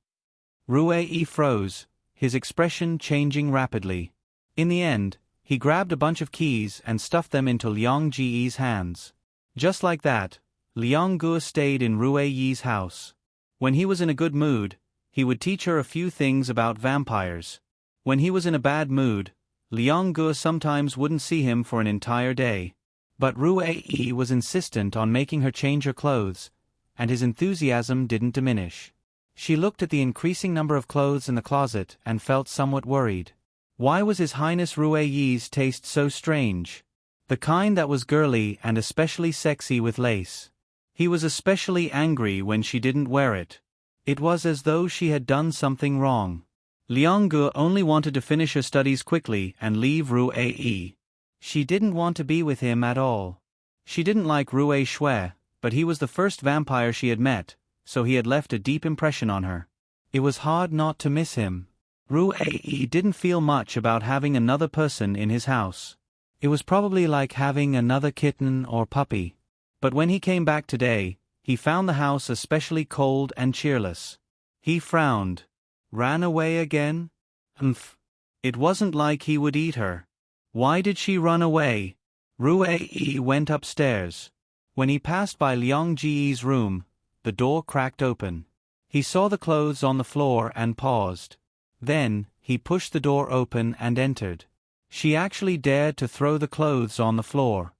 Rui-yi froze, his expression changing rapidly. In the end, he grabbed a bunch of keys and stuffed them into Liang Ji's hands. Just like that, Liang-gu stayed in Rui-yi's house. When he was in a good mood, he would teach her a few things about vampires. When he was in a bad mood, Liang-gu sometimes wouldn't see him for an entire day. But Rui-yi was insistent on making her change her clothes, and his enthusiasm didn't diminish. She looked at the increasing number of clothes in the closet and felt somewhat worried. Why was His Highness Rue Yi's taste so strange? The kind that was girly and especially sexy with lace. He was especially angry when she didn't wear it. It was as though she had done something wrong. Liang Ge only wanted to finish her studies quickly and leave Rue Yi. She didn't want to be with him at all. She didn't like Rue Shui, but he was the first vampire she had met, so he had left a deep impression on her. It was hard not to miss him. Rue Yi didn't feel much about having another person in his house. It was probably like having another kitten or puppy. But when he came back today, he found the house especially cold and cheerless. He frowned. Ran away again? Humph. It wasn't like he would eat her. Why did she run away? Rue Yi went upstairs. When he passed by Liang Ji's room, the door cracked open. He saw the clothes on the floor and paused. Then, he pushed the door open and entered. She actually dared to throw the clothes on the floor.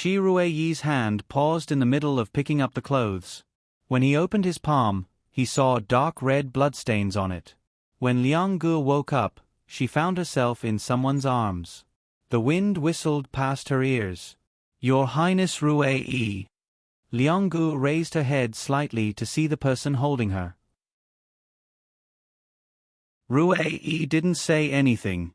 Rue Yi's hand paused in the middle of picking up the clothes. When he opened his palm, he saw dark red bloodstains on it. When Liang Ge woke up, she found herself in someone's arms. The wind whistled past her ears. Your Highness Rue Yi. Liang Ge raised her head slightly to see the person holding her. Rue Yi didn't say anything.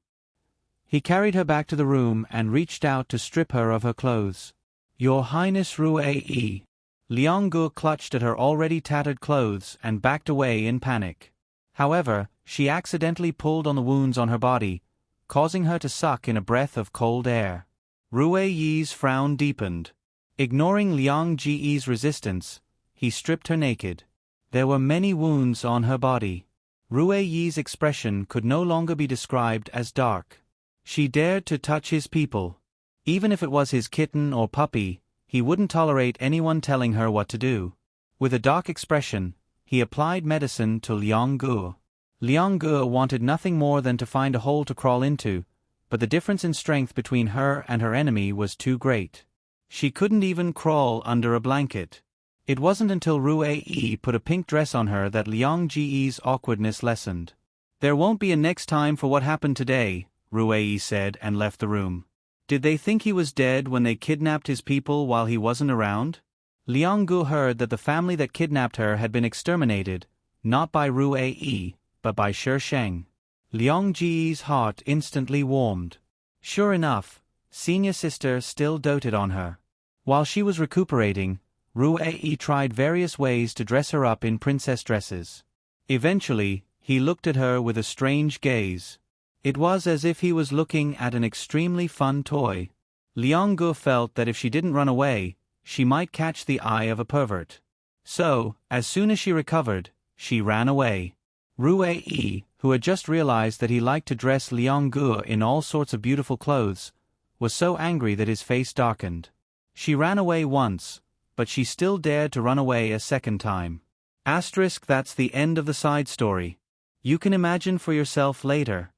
He carried her back to the room and reached out to strip her of her clothes. Your Highness Rue Yi. Liang Ge clutched at her already tattered clothes and backed away in panic. However, she accidentally pulled on the wounds on her body, causing her to suck in a breath of cold air. Rue Yi's frown deepened. Ignoring Liang Ji's resistance, he stripped her naked. There were many wounds on her body. Rue Yi's expression could no longer be described as dark. She dared to touch his people. Even if it was his kitten or puppy, he wouldn't tolerate anyone telling her what to do. With a dark expression, he applied medicine to Liang Ge. Liang Ge wanted nothing more than to find a hole to crawl into, but the difference in strength between her and her enemy was too great. She couldn't even crawl under a blanket. It wasn't until Rue Yi put a pink dress on her that Liang Ji's awkwardness lessened. There won't be a next time for what happened today, Rue Yi said and left the room. Did they think he was dead when they kidnapped his people while he wasn't around? Liang Ge heard that the family that kidnapped her had been exterminated, not by Rue Yi, but by Shi Sheng. Liang Ji's heart instantly warmed. Sure enough, senior sister still doted on her. While she was recuperating, Rue Yi tried various ways to dress her up in princess dresses. Eventually, he looked at her with a strange gaze. It was as if he was looking at an extremely fun toy. Liang Ge felt that if she didn't run away, she might catch the eye of a pervert. So, as soon as she recovered, she ran away. Rue Yi, who had just realized that he liked to dress Liang Ge in all sorts of beautiful clothes, was so angry that his face darkened. She ran away once, but she still dared to run away a second time. That's the end of the side story. You can imagine for yourself later.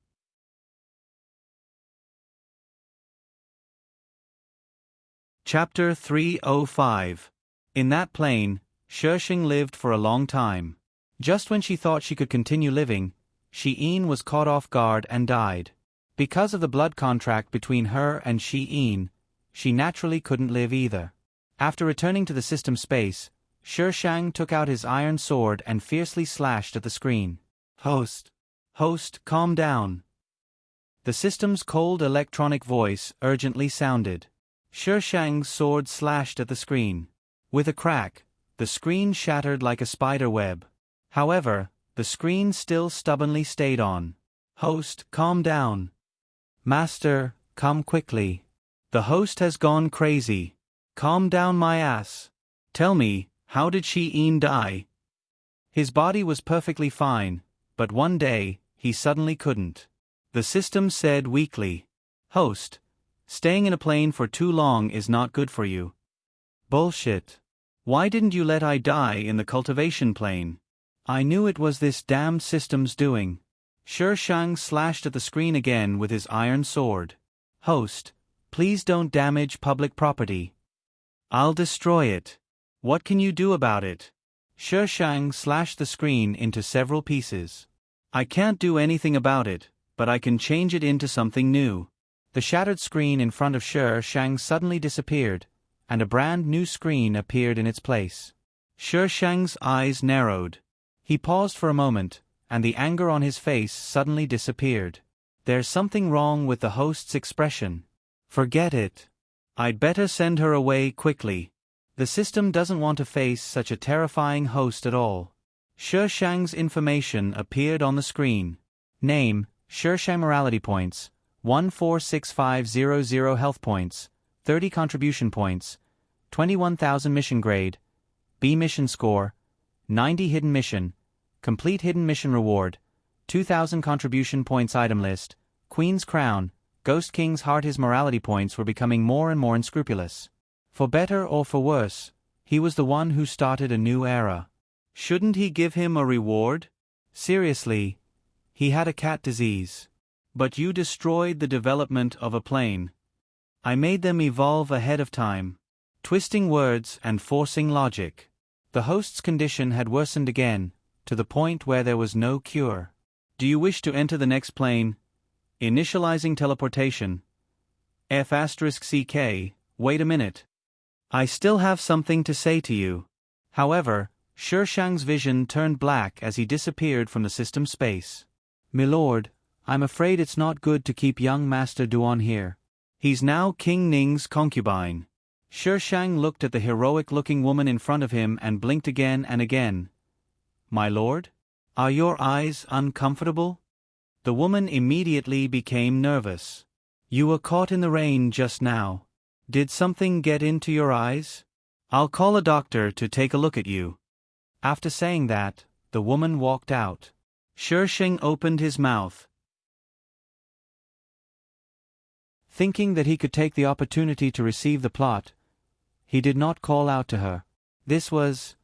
Chapter 305. In that plane, Shi Sheng lived for a long time. Just when she thought she could continue living, Shi-In was caught off guard and died. Because of the blood contract between her and Shi-In, she naturally couldn't live either. After returning to the system space, Shi Sheng took out his iron sword and fiercely slashed at the screen. Host, calm down. The system's cold electronic voice urgently sounded. Shi Sheng's sword slashed at the screen. With a crack, the screen shattered like a spider web. However, the screen still stubbornly stayed on. Host, calm down. Master, come quickly. The host has gone crazy. Calm down my ass. Tell me, how did Shi-In die? His body was perfectly fine, but one day, he suddenly couldn't. The system said weakly. Host, staying in a plane for too long is not good for you. Bullshit. Why didn't you let I die in the cultivation plane? I knew it was this damned system's doing. Shi Sheng slashed at the screen again with his iron sword. Host, please don't damage public property. I'll destroy it. What can you do about it? Shi Shang slashed the screen into several pieces. I can't do anything about it, but I can change it into something new. The shattered screen in front of Shi Shang suddenly disappeared, and a brand new screen appeared in its place. Shi Shang's eyes narrowed. He paused for a moment, and the anger on his face suddenly disappeared. There's something wrong with the host's expression. Forget it. I'd better send her away quickly. The system doesn't want to face such a terrifying host at all. Shi Shang's information appeared on the screen. Name, Shi Shang morality points, 146500 health points, 30 contribution points, 21,000 mission grade, B mission score, 90 hidden mission, complete hidden mission reward, 2,000 contribution points item list, Queen's crown, Ghost King's heart. His morality points were becoming more and more unscrupulous. For better or for worse, he was the one who started a new era. Shouldn't he give him a reward? Seriously, he had a cat disease. But you destroyed the development of a plane. I made them evolve ahead of time. Twisting words and forcing logic. The host's condition had worsened again, to the point where there was no cure. Do you wish to enter the next plane? Initializing teleportation. F*CK, wait a minute. I still have something to say to you. However, Shi Shang's vision turned black as he disappeared from the system space. Milord, I'm afraid it's not good to keep young Master Duan here. He's now King Ning's concubine. Shi Shang looked at the heroic-looking woman in front of him and blinked again and again. My lord? Are your eyes uncomfortable? The woman immediately became nervous. You were caught in the rain just now. Did something get into your eyes? I'll call a doctor to take a look at you. After saying that, the woman walked out. Shi Shang opened his mouth, thinking that he could take the opportunity to receive the plot. He did not call out to her. This was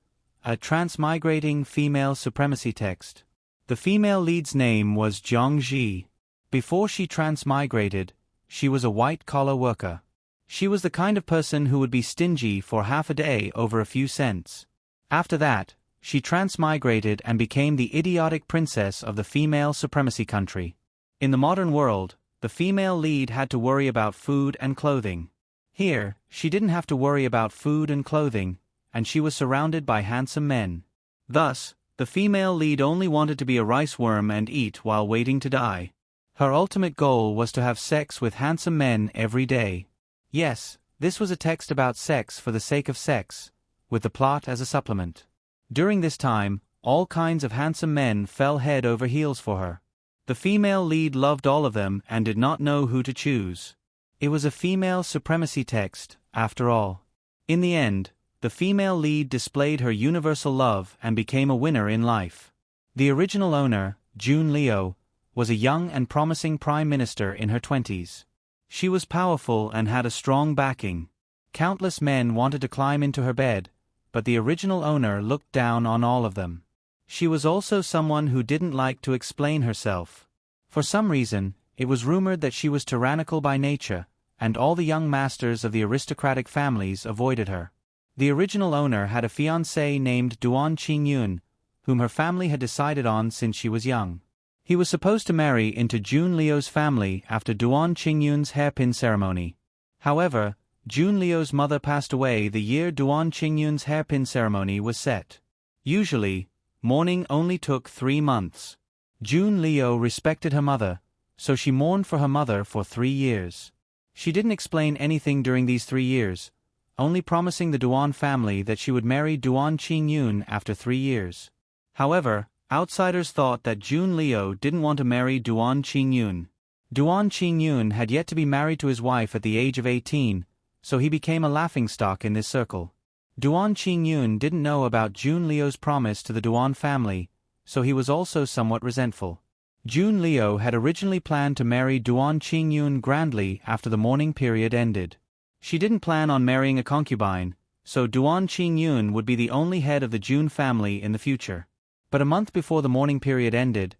a transmigrating female supremacy text. The female lead's name was Zhang Ji. Before she transmigrated, she was a white-collar worker. She was the kind of person who would be stingy for half a day over a few cents. After that, she transmigrated and became the idiotic princess of the female supremacy country. In the modern world, the female lead had to worry about food and clothing. Here, she didn't have to worry about food and clothing, and she was surrounded by handsome men. Thus, the female lead only wanted to be a rice worm and eat while waiting to die. Her ultimate goal was to have sex with handsome men every day. Yes, this was a text about sex for the sake of sex, with the plot as a supplement. During this time, all kinds of handsome men fell head over heels for her. The female lead loved all of them and did not know who to choose. It was a female supremacy text, after all. In the end, the female lead displayed her universal love and became a winner in life. The original owner, Jun Liu, was a young and promising prime minister in her 20s. She was powerful and had a strong backing. Countless men wanted to climb into her bed, but the original owner looked down on all of them. She was also someone who didn't like to explain herself. For some reason, it was rumored that she was tyrannical by nature, and all the young masters of the aristocratic families avoided her. The original owner had a fiancé named Duan Qingyun, whom her family had decided on since she was young. He was supposed to marry into Jun Liu's family after Duan Qingyun's hairpin ceremony. However, Jun Liu's mother passed away the year Duan Qingyun's hairpin ceremony was set. Usually, mourning only took 3 months. Jun Liu respected her mother, so she mourned for her mother for 3 years. She didn't explain anything during these 3 years, only promising the Duan family that she would marry Duan Qingyun after 3 years. However, outsiders thought that Jun Liu didn't want to marry Duan Qingyun. Duan Qingyun had yet to be married to his wife at the age of 18, so he became a laughingstock in this circle. Duan Qingyun didn't know about Jun Liu's promise to the Duan family, so he was also somewhat resentful. Jun Liu had originally planned to marry Duan Qingyun grandly after the mourning period ended. She didn't plan on marrying a concubine, so Duan Qingyun would be the only head of the Jun family in the future. But a month before the mourning period ended,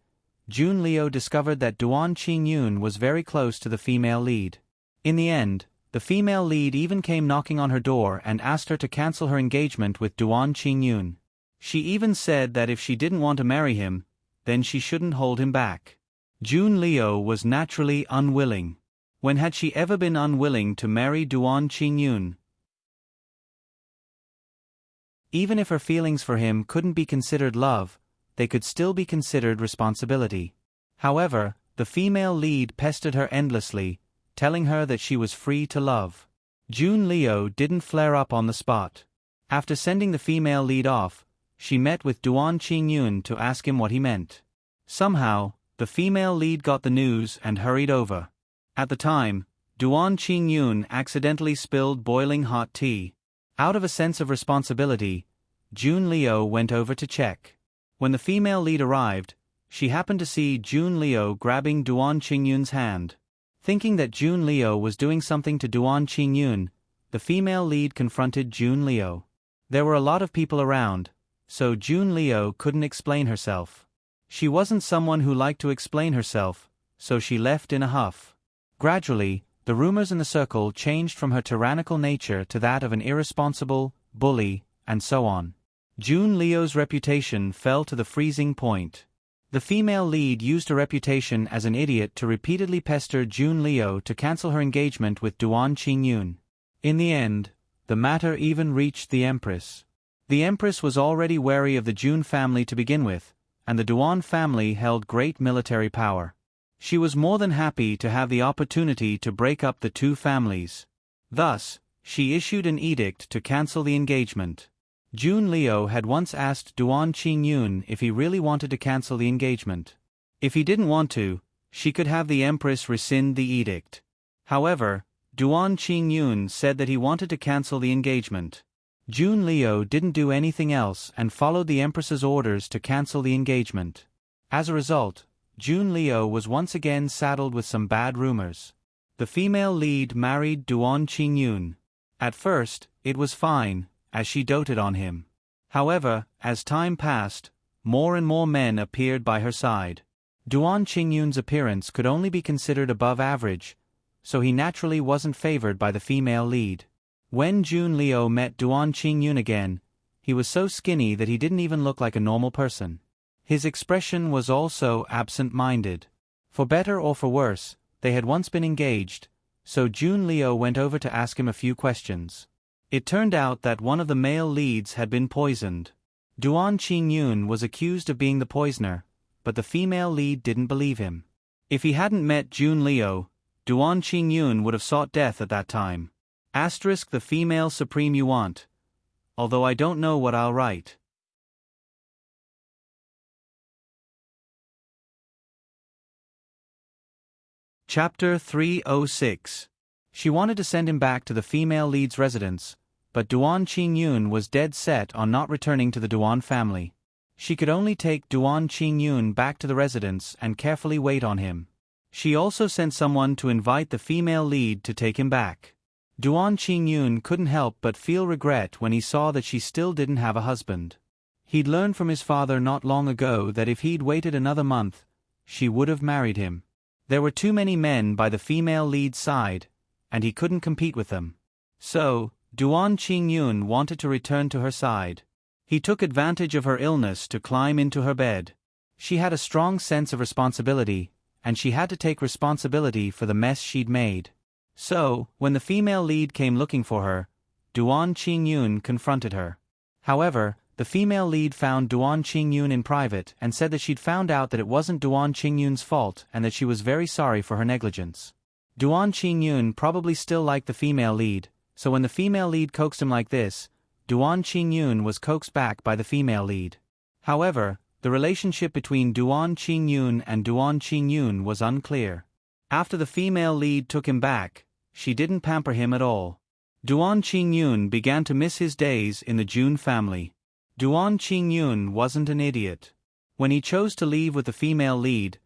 Jun Liu discovered that Duan Qingyun was very close to the female lead. In the end, the female lead even came knocking on her door and asked her to cancel her engagement with Duan Qingyun. She even said that if she didn't want to marry him, then she shouldn't hold him back. June Leo was naturally unwilling. When had she ever been unwilling to marry Duan Qingyun? Even if her feelings for him couldn't be considered love, they could still be considered responsibility. However, the female lead pestered her endlessly, telling her that she was free to love. June Leo didn't flare up on the spot. After sending the female lead off, she met with Duan Qingyun to ask him what he meant. Somehow, the female lead got the news and hurried over. At the time, Duan Qingyun accidentally spilled boiling hot tea. Out of a sense of responsibility, June Leo went over to check. When the female lead arrived, she happened to see June Leo grabbing Duan Qingyun's hand. Thinking that June Leo was doing something to Duan Qingyun, the female lead confronted June Leo. There were a lot of people around, so June Leo couldn't explain herself. She wasn't someone who liked to explain herself, so she left in a huff. Gradually, the rumors in the circle changed from her tyrannical nature to that of an irresponsible, bully, and so on. June Leo's reputation fell to the freezing point. The female lead used her reputation as an idiot to repeatedly pester June Leo to cancel her engagement with Duan Qingyun. In the end, the matter even reached the Empress. The Empress was already wary of the June family to begin with, and the Duan family held great military power. She was more than happy to have the opportunity to break up the two families. Thus, she issued an edict to cancel the engagement. June Leo had once asked Duan Qingyun if he really wanted to cancel the engagement. If he didn't want to, she could have the Empress rescind the edict. However, Duan Qingyun said that he wanted to cancel the engagement. June Leo didn't do anything else and followed the Empress's orders to cancel the engagement. As a result, June Leo was once again saddled with some bad rumors. The female lead married Duan Qingyun. At first, it was fine, as she doted on him. However, as time passed, more and more men appeared by her side. Duan Qingyun's appearance could only be considered above average, so he naturally wasn't favored by the female lead. When June Leo met Duan Qingyun again, he was so skinny that he didn't even look like a normal person. His expression was also absent-minded. For better or for worse, they had once been engaged, so June Leo went over to ask him a few questions. It turned out that one of the male leads had been poisoned. Duan Qingyun was accused of being the poisoner, but the female lead didn't believe him. If he hadn't met June Leo, Duan Qingyun would have sought death at that time. Asterisk the female supreme you want. Although I don't know what I'll write. Chapter 306. She wanted to send him back to the female lead's residence, but Duan Qingyun was dead set on not returning to the Duan family. She could only take Duan Qingyun back to the residence and carefully wait on him. She also sent someone to invite the female lead to take him back. Duan Qingyun couldn't help but feel regret when he saw that she still didn't have a husband. He'd learned from his father not long ago that if he'd waited another month, she would have married him. There were too many men by the female lead's side, and he couldn't compete with them. So, Duan Qingyun wanted to return to her side. He took advantage of her illness to climb into her bed. She had a strong sense of responsibility, and she had to take responsibility for the mess she'd made. So, when the female lead came looking for her, Duan Qingyun confronted her. However, the female lead found Duan Qingyun in private and said that she'd found out that it wasn't Duan Qingyun's fault and that she was very sorry for her negligence. Duan Qingyun probably still liked the female lead, so when the female lead coaxed him like this, Duan Qingyun was coaxed back by the female lead. However, the relationship between Duan Qingyun and Duan Qingyun was unclear. After the female lead took him back, she didn't pamper him at all. Duan Qingyun began to miss his days in the June family. Duan Qingyun wasn't an idiot. When he chose to leave with the female lead,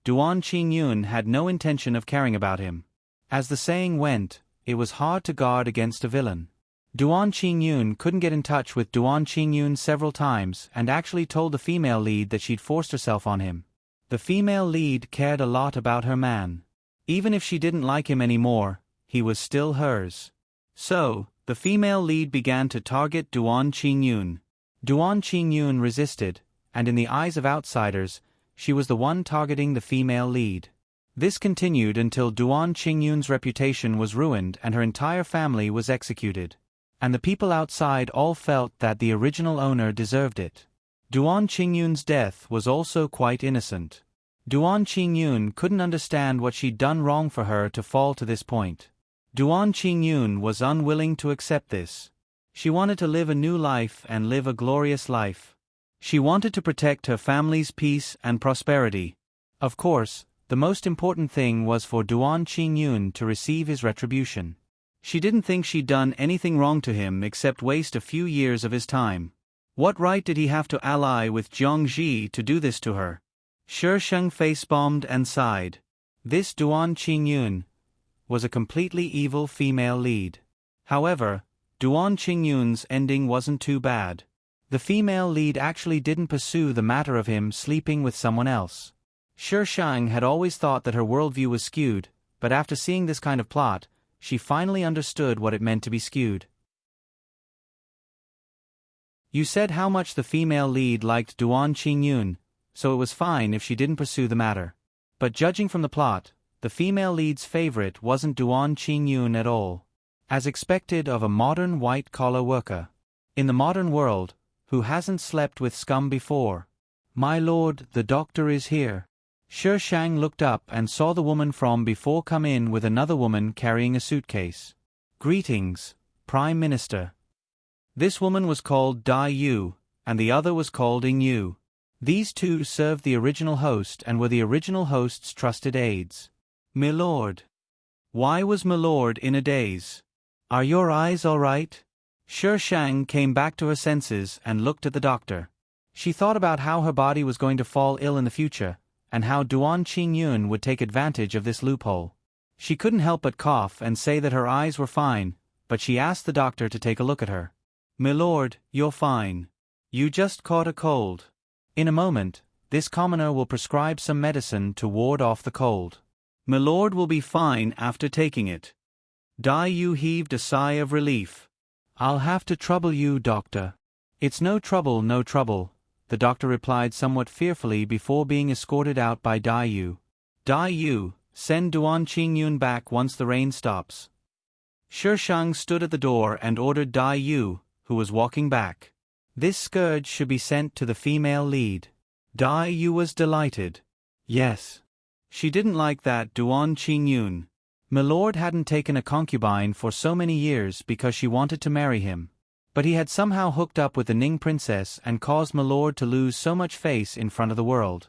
Duan Qingyun had no intention of caring about him. As the saying went, it was hard to guard against a villain. Duan Qingyun couldn't get in touch with Duan Qingyun several times and actually told the female lead that she'd forced herself on him. The female lead cared a lot about her man. Even if she didn't like him anymore, he was still hers. So, the female lead began to target Duan Qingyun. Duan Qingyun resisted, and in the eyes of outsiders, she was the one targeting the female lead. This continued until Duan Qingyun's reputation was ruined and her entire family was executed. And the people outside all felt that the original owner deserved it. Duan Qingyun's death was also quite innocent. Duan Qingyun couldn't understand what she'd done wrong for her to fall to this point. Duan Qingyun was unwilling to accept this. She wanted to live a new life and live a glorious life. She wanted to protect her family's peace and prosperity. Of course, the most important thing was for Duan Qingyun to receive his retribution. She didn't think she'd done anything wrong to him except waste a few years of his time. What right did he have to ally with Jiangji to do this to her? Shi Sheng face-bombed and sighed. This Duan Qingyun was a completely evil female lead. However, Duan Qingyun's ending wasn't too bad. The female lead actually didn't pursue the matter of him sleeping with someone else. Shi Sheng had always thought that her worldview was skewed, but after seeing this kind of plot, she finally understood what it meant to be skewed. You said how much the female lead liked Duan Qingyun, so it was fine if she didn't pursue the matter. But judging from the plot, the female lead's favorite wasn't Duan Qingyun at all. As expected of a modern white-collar worker. In the modern world, who hasn't slept with scum before? My lord, the doctor is here. Shi Sheng looked up and saw the woman from before come in with another woman carrying a suitcase. Greetings, Prime Minister. This woman was called Dai Yu, and the other was called Ing Yu. These two served the original host and were the original host's trusted aides. Milord. Why was Milord in a daze? Are your eyes all right? Shi Sheng came back to her senses and looked at the doctor. She thought about how her body was going to fall ill in the future, and how Duan Qingyun would take advantage of this loophole. She couldn't help but cough and say that her eyes were fine, but she asked the doctor to take a look at her. Milord, you're fine. You just caught a cold. In a moment, this commoner will prescribe some medicine to ward off the cold. Milord will be fine after taking it. Dai Yu heaved a sigh of relief. I'll have to trouble you, doctor. It's no trouble, no trouble, the doctor replied somewhat fearfully before being escorted out by Dai Yu. Dai Yu, send Duan Qingyun back once the rain stops. Shi Sheng stood at the door and ordered Dai Yu, who was walking back. This scourge should be sent to the female lead. Dai Yu was delighted. Yes. She didn't like that Duan Qingyun. Milord hadn't taken a concubine for so many years because she wanted to marry him. But he had somehow hooked up with the Ning princess and caused Milord to lose so much face in front of the world.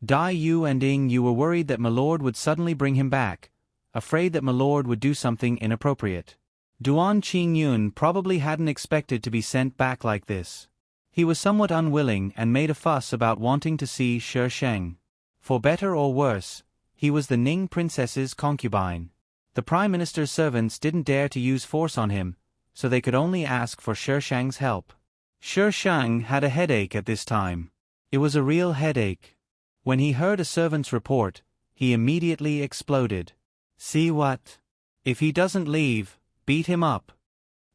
Dai Yu and Ing Yu were worried that Milord would suddenly bring him back, afraid that Milord would do something inappropriate. Duan Qingyun probably hadn't expected to be sent back like this. He was somewhat unwilling and made a fuss about wanting to see Shi Sheng. For better or worse, he was the Ning princess's concubine. The Prime Minister's servants didn't dare to use force on him, so they could only ask for Shi Sheng's help. Shi Sheng had a headache at this time. It was a real headache. When he heard a servant's report, he immediately exploded. See what? If he doesn't leave, beat him up.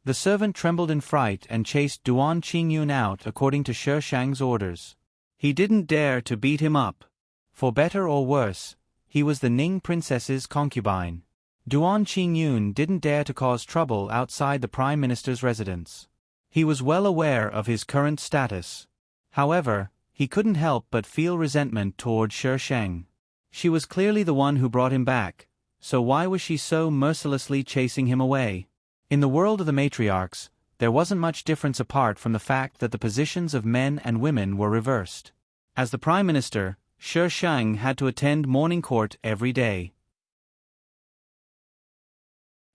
The servant trembled in fright and chased Duan Qingyun out according to Shi Sheng's orders. He didn't dare to beat him up. For better or worse, he was the Ning princess's concubine. Duan Qingyun didn't dare to cause trouble outside the Prime Minister's residence. He was well aware of his current status. However, he couldn't help but feel resentment toward Shi Sheng. She was clearly the one who brought him back, so why was she so mercilessly chasing him away? In the world of the matriarchs, there wasn't much difference apart from the fact that the positions of men and women were reversed. As the Prime Minister, Shi Sheng had to attend morning court every day.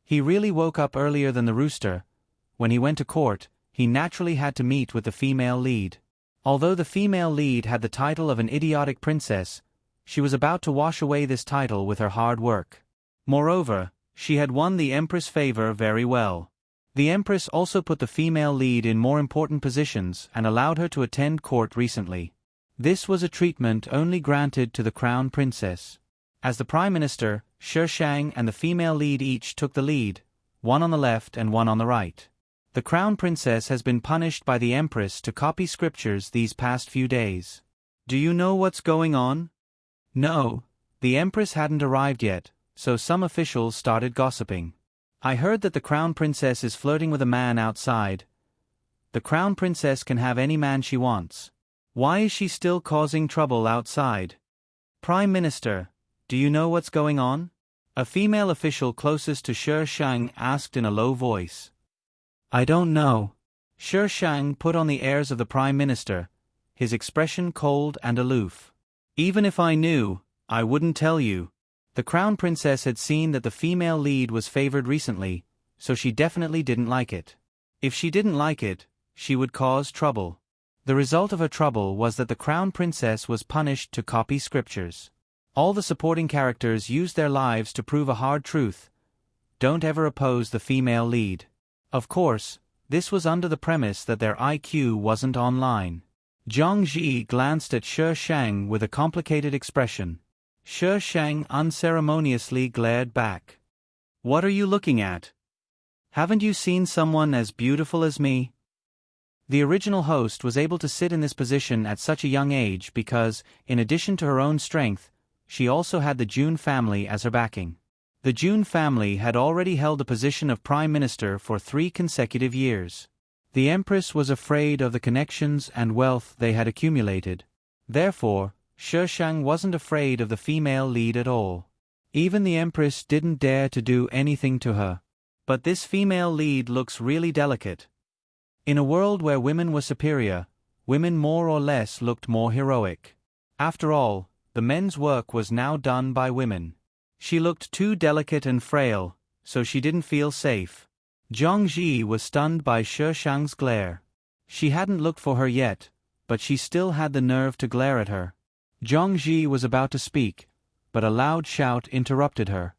He really woke up earlier than the rooster. When he went to court, he naturally had to meet with the female lead. Although the female lead had the title of an idiotic princess, she was about to wash away this title with her hard work. Moreover, she had won the Empress' favor very well. The Empress also put the female lead in more important positions and allowed her to attend court recently. This was a treatment only granted to the Crown Princess. As the Prime Minister, Shi Sheng and the female lead each took the lead, one on the left and one on the right. The crown princess has been punished by the empress to copy scriptures these past few days. Do you know what's going on? No, the empress hadn't arrived yet, so some officials started gossiping. I heard that the crown princess is flirting with a man outside. The crown princess can have any man she wants. Why is she still causing trouble outside? Prime Minister, do you know what's going on? A female official closest to Shi Shang asked in a low voice. I don't know. Shi Shang put on the airs of the Prime Minister, his expression cold and aloof. Even if I knew, I wouldn't tell you. The crown princess had seen that the female lead was favored recently, so she definitely didn't like it. If she didn't like it, she would cause trouble. The result of her trouble was that the crown princess was punished to copy scriptures. All the supporting characters used their lives to prove a hard truth. Don't ever oppose the female lead. Of course, this was under the premise that their IQ wasn't online. Zhang Ji glanced at Shi Shang with a complicated expression. Shi Shang unceremoniously glared back. What are you looking at? Haven't you seen someone as beautiful as me? The original host was able to sit in this position at such a young age because, in addition to her own strength, she also had the Jun family as her backing. The Jun family had already held the position of Prime Minister for 3 consecutive years. The Empress was afraid of the connections and wealth they had accumulated. Therefore, Shi Shang wasn't afraid of the female lead at all. Even the Empress didn't dare to do anything to her. But this female lead looks really delicate. In a world where women were superior, women more or less looked more heroic. After all, the men's work was now done by women. She looked too delicate and frail, so she didn't feel safe. Zhang Ji was stunned by Shi Shang's glare. She hadn't looked for her yet, but she still had the nerve to glare at her. Zhang Ji was about to speak, but a loud shout interrupted her.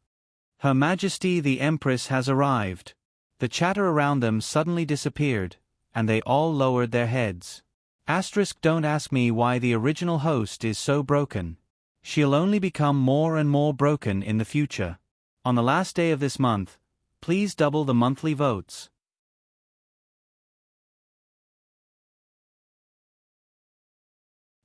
Her Majesty the Empress has arrived. The chatter around them suddenly disappeared, and they all lowered their heads. Don't ask me why the original host is so broken. She'll only become more and more broken in the future. On the last day of this month, please double the monthly votes.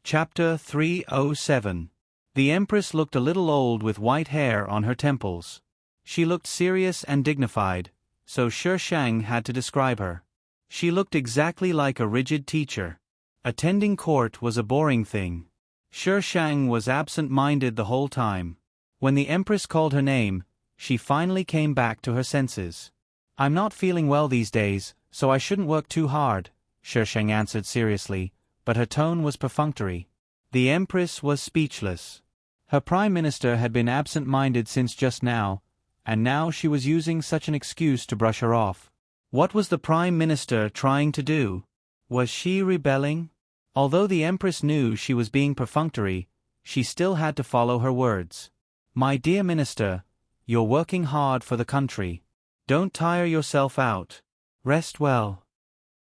Chapter 307. The Empress looked a little old with white hair on her temples. She looked serious and dignified, so Shi Shang had to describe her. She looked exactly like a rigid teacher. Attending court was a boring thing. Shi Shang was absent-minded the whole time. When the Empress called her name, she finally came back to her senses. I'm not feeling well these days, so I shouldn't work too hard, Shi Shang answered seriously, but her tone was perfunctory. The Empress was speechless. Her Prime Minister had been absent-minded since just now, and now she was using such an excuse to brush her off. What was the Prime Minister trying to do? Was she rebelling? Although the Empress knew she was being perfunctory, she still had to follow her words. My dear Minister, you're working hard for the country. Don't tire yourself out. Rest well.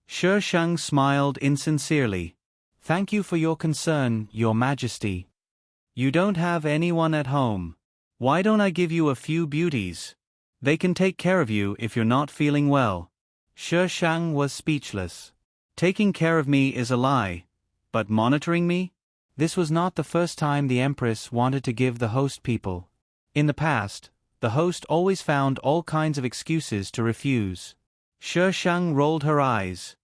Shi Shang smiled insincerely. Thank you for your concern, Your Majesty. You don't have anyone at home. Why don't I give you a few beauties? They can take care of you if you're not feeling well. Shi Shang was speechless. Taking care of me is a lie. But monitoring me? This was not the first time the Empress wanted to give the host people. In the past, the host always found all kinds of excuses to refuse. Shi Shang rolled her eyes.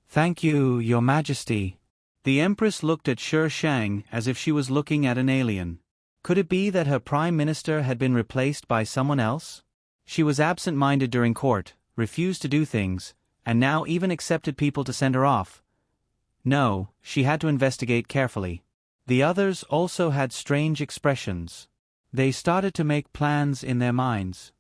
Thank you, Your Majesty. The Empress looked at Shi Shang as if she was looking at an alien. Could it be that her Prime Minister had been replaced by someone else? She was absent-minded during court, refused to do things, and now even accepted people to send her off. No, she had to investigate carefully. The others also had strange expressions. They started to make plans in their minds.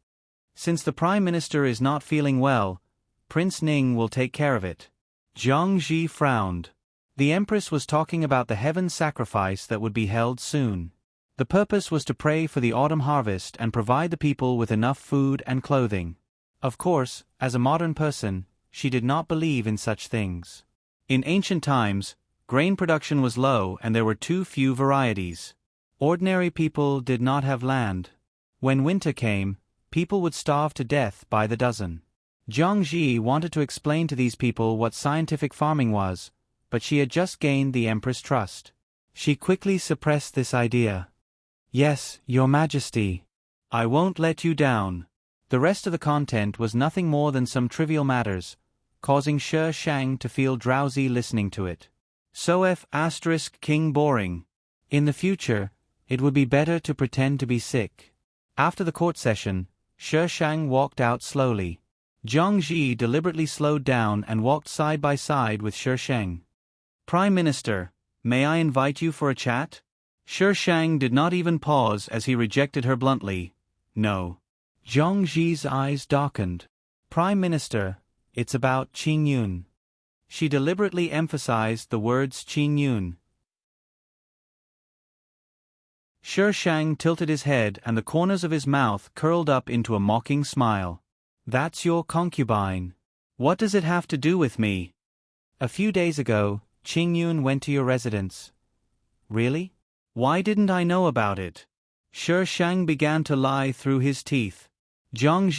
Since the Prime Minister is not feeling well, Prince Ning will take care of it. Zhang Ji frowned. The Empress was talking about the heaven sacrifice that would be held soon. The purpose was to pray for the autumn harvest and provide the people with enough food and clothing. Of course, as a modern person, she did not believe in such things. In ancient times, grain production was low and there were too few varieties. Ordinary people did not have land. When winter came, people would starve to death by the dozen. Jiang Ji wanted to explain to these people what scientific farming was, but she had just gained the Emperor's trust. She quickly suppressed this idea. Yes, Your Majesty. I won't let you down. The rest of the content was nothing more than some trivial matters, causing Shi Shang to feel drowsy listening to it. So King boring. In the future, it would be better to pretend to be sick. After the court session, Shi Shang walked out slowly. Jiang Ji deliberately slowed down and walked side by side with Shi Shang. Prime Minister, may I invite you for a chat? Shi Shang did not even pause as he rejected her bluntly. No. Jiang Ji's eyes darkened. Prime Minister, it's about Qing Yun. She deliberately emphasized the words Qing Yun. Shi Shang tilted his head and the corners of his mouth curled up into a mocking smile. That's your concubine. What does it have to do with me? A few days ago, Qing Yun went to your residence. Really? Why didn't I know about it? Shi Shang began to lie through his teeth. Jiang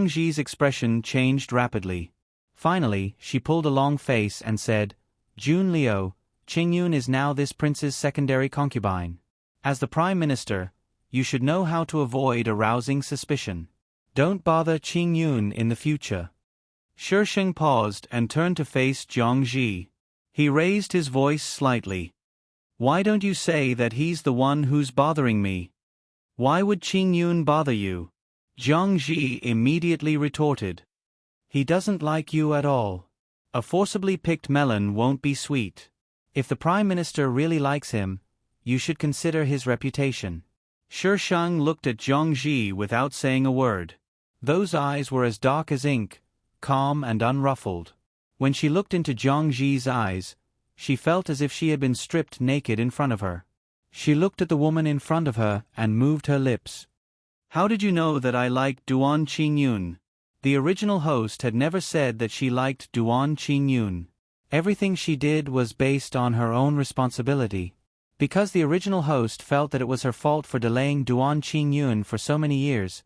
Ji's expression changed rapidly. Finally, she pulled a long face and said, Jun Liu, Qing Yun is now this prince's secondary concubine. As the Prime Minister, you should know how to avoid arousing suspicion. Don't bother Qing Yun in the future. Shi Shang paused and turned to face Jiang Ji. He raised his voice slightly. Why don't you say that he's the one who's bothering me? Why would Qing Yun bother you? Jiang Ji immediately retorted. He doesn't like you at all. A forcibly picked melon won't be sweet. If the Prime Minister really likes him, you should consider his reputation. Shi Shang looked at Jiang Ji without saying a word. Those eyes were as dark as ink, calm and unruffled. When she looked into Jiang Ji's eyes, she felt as if she had been stripped naked in front of her. She looked at the woman in front of her and moved her lips. How did you know that I liked Duan Qing Yun? The original host had never said that she liked Duan Qing Yun. Everything she did was based on her own responsibility. Because the original host felt that it was her fault for delaying Duan Qing Yun for so many years,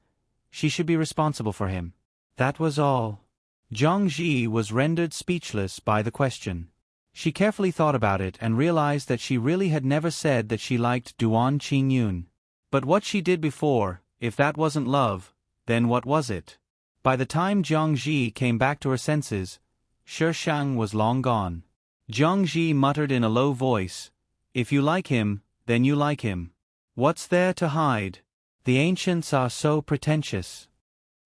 she should be responsible for him. That was all. Jiang Ji was rendered speechless by the question. She carefully thought about it and realized that she really had never said that she liked Duan Qing Yun. But what she did before, if that wasn't love, then what was it? By the time Jiang Ji came back to her senses, Shi Shang was long gone. Jiang Ji muttered in a low voice, If you like him, then you like him. What's there to hide? The ancients are so pretentious.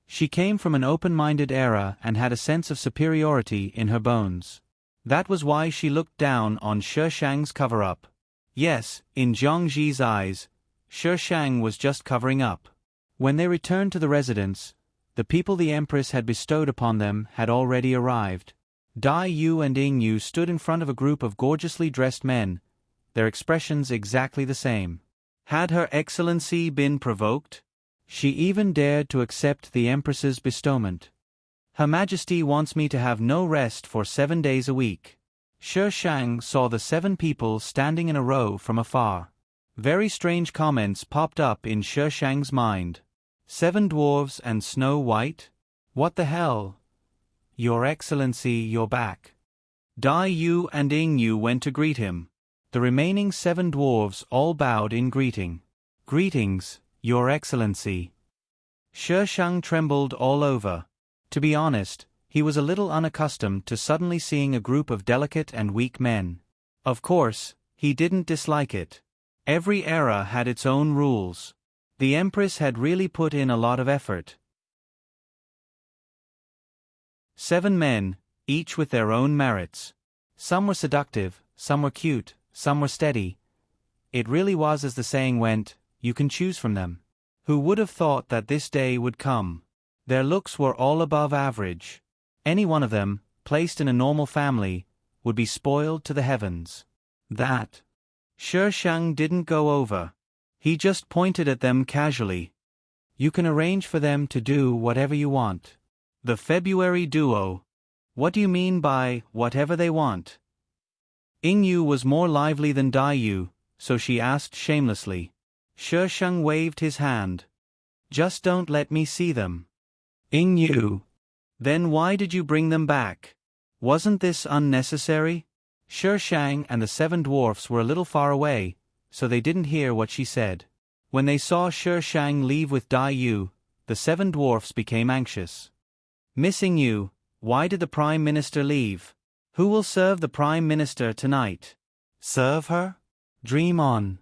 She came from an open-minded era and had a sense of superiority in her bones. That was why she looked down on Shi Shang's cover-up. Yes, in Jiang Ji's eyes, Shi Shang was just covering up. When they returned to the residence, the people the Empress had bestowed upon them had already arrived. Dai Yu and Ying Yu stood in front of a group of gorgeously dressed men, their expressions exactly the same. Had Her Excellency been provoked? She even dared to accept the Empress's bestowment. Her Majesty wants me to have no rest for 7 days a week. Shi Shang saw the 7 people standing in a row from afar. Very strange comments popped up in Shi Shang's mind. 7 dwarves and Snow White? What the hell? Your Excellency, you're back. Dai Yu and Ying Yu went to greet him. The remaining 7 dwarves all bowed in greeting. Greetings, Your Excellency. Shi Shang trembled all over. To be honest, he was a little unaccustomed to suddenly seeing a group of delicate and weak men. Of course, he didn't dislike it. Every era had its own rules. The Empress had really put in a lot of effort. 7 men, each with their own merits. Some were seductive, some were cute, some were steady. It really was, as the saying went, you can choose from them. Who would have thought that this day would come? Their looks were all above average. Any one of them, placed in a normal family, would be spoiled to the heavens. That Shi Shang didn't go over. He just pointed at them casually. You can arrange for them to do whatever you want. The February duo. What do you mean by whatever they want? Ying Yu was more lively than Dai Yu, so she asked shamelessly. Shi Shang waved his hand. Just don't let me see them. Ying Yu, Then why did you bring them back? Wasn't this unnecessary? Sher Shang and the 7 dwarfs were a little far away, so they didn't hear what she said. When they saw Sher Shang leave with Dai Yu, the 7 dwarfs became anxious. Missing you, why did the Prime Minister leave? Who will serve the Prime Minister tonight? Serve her? Dream on.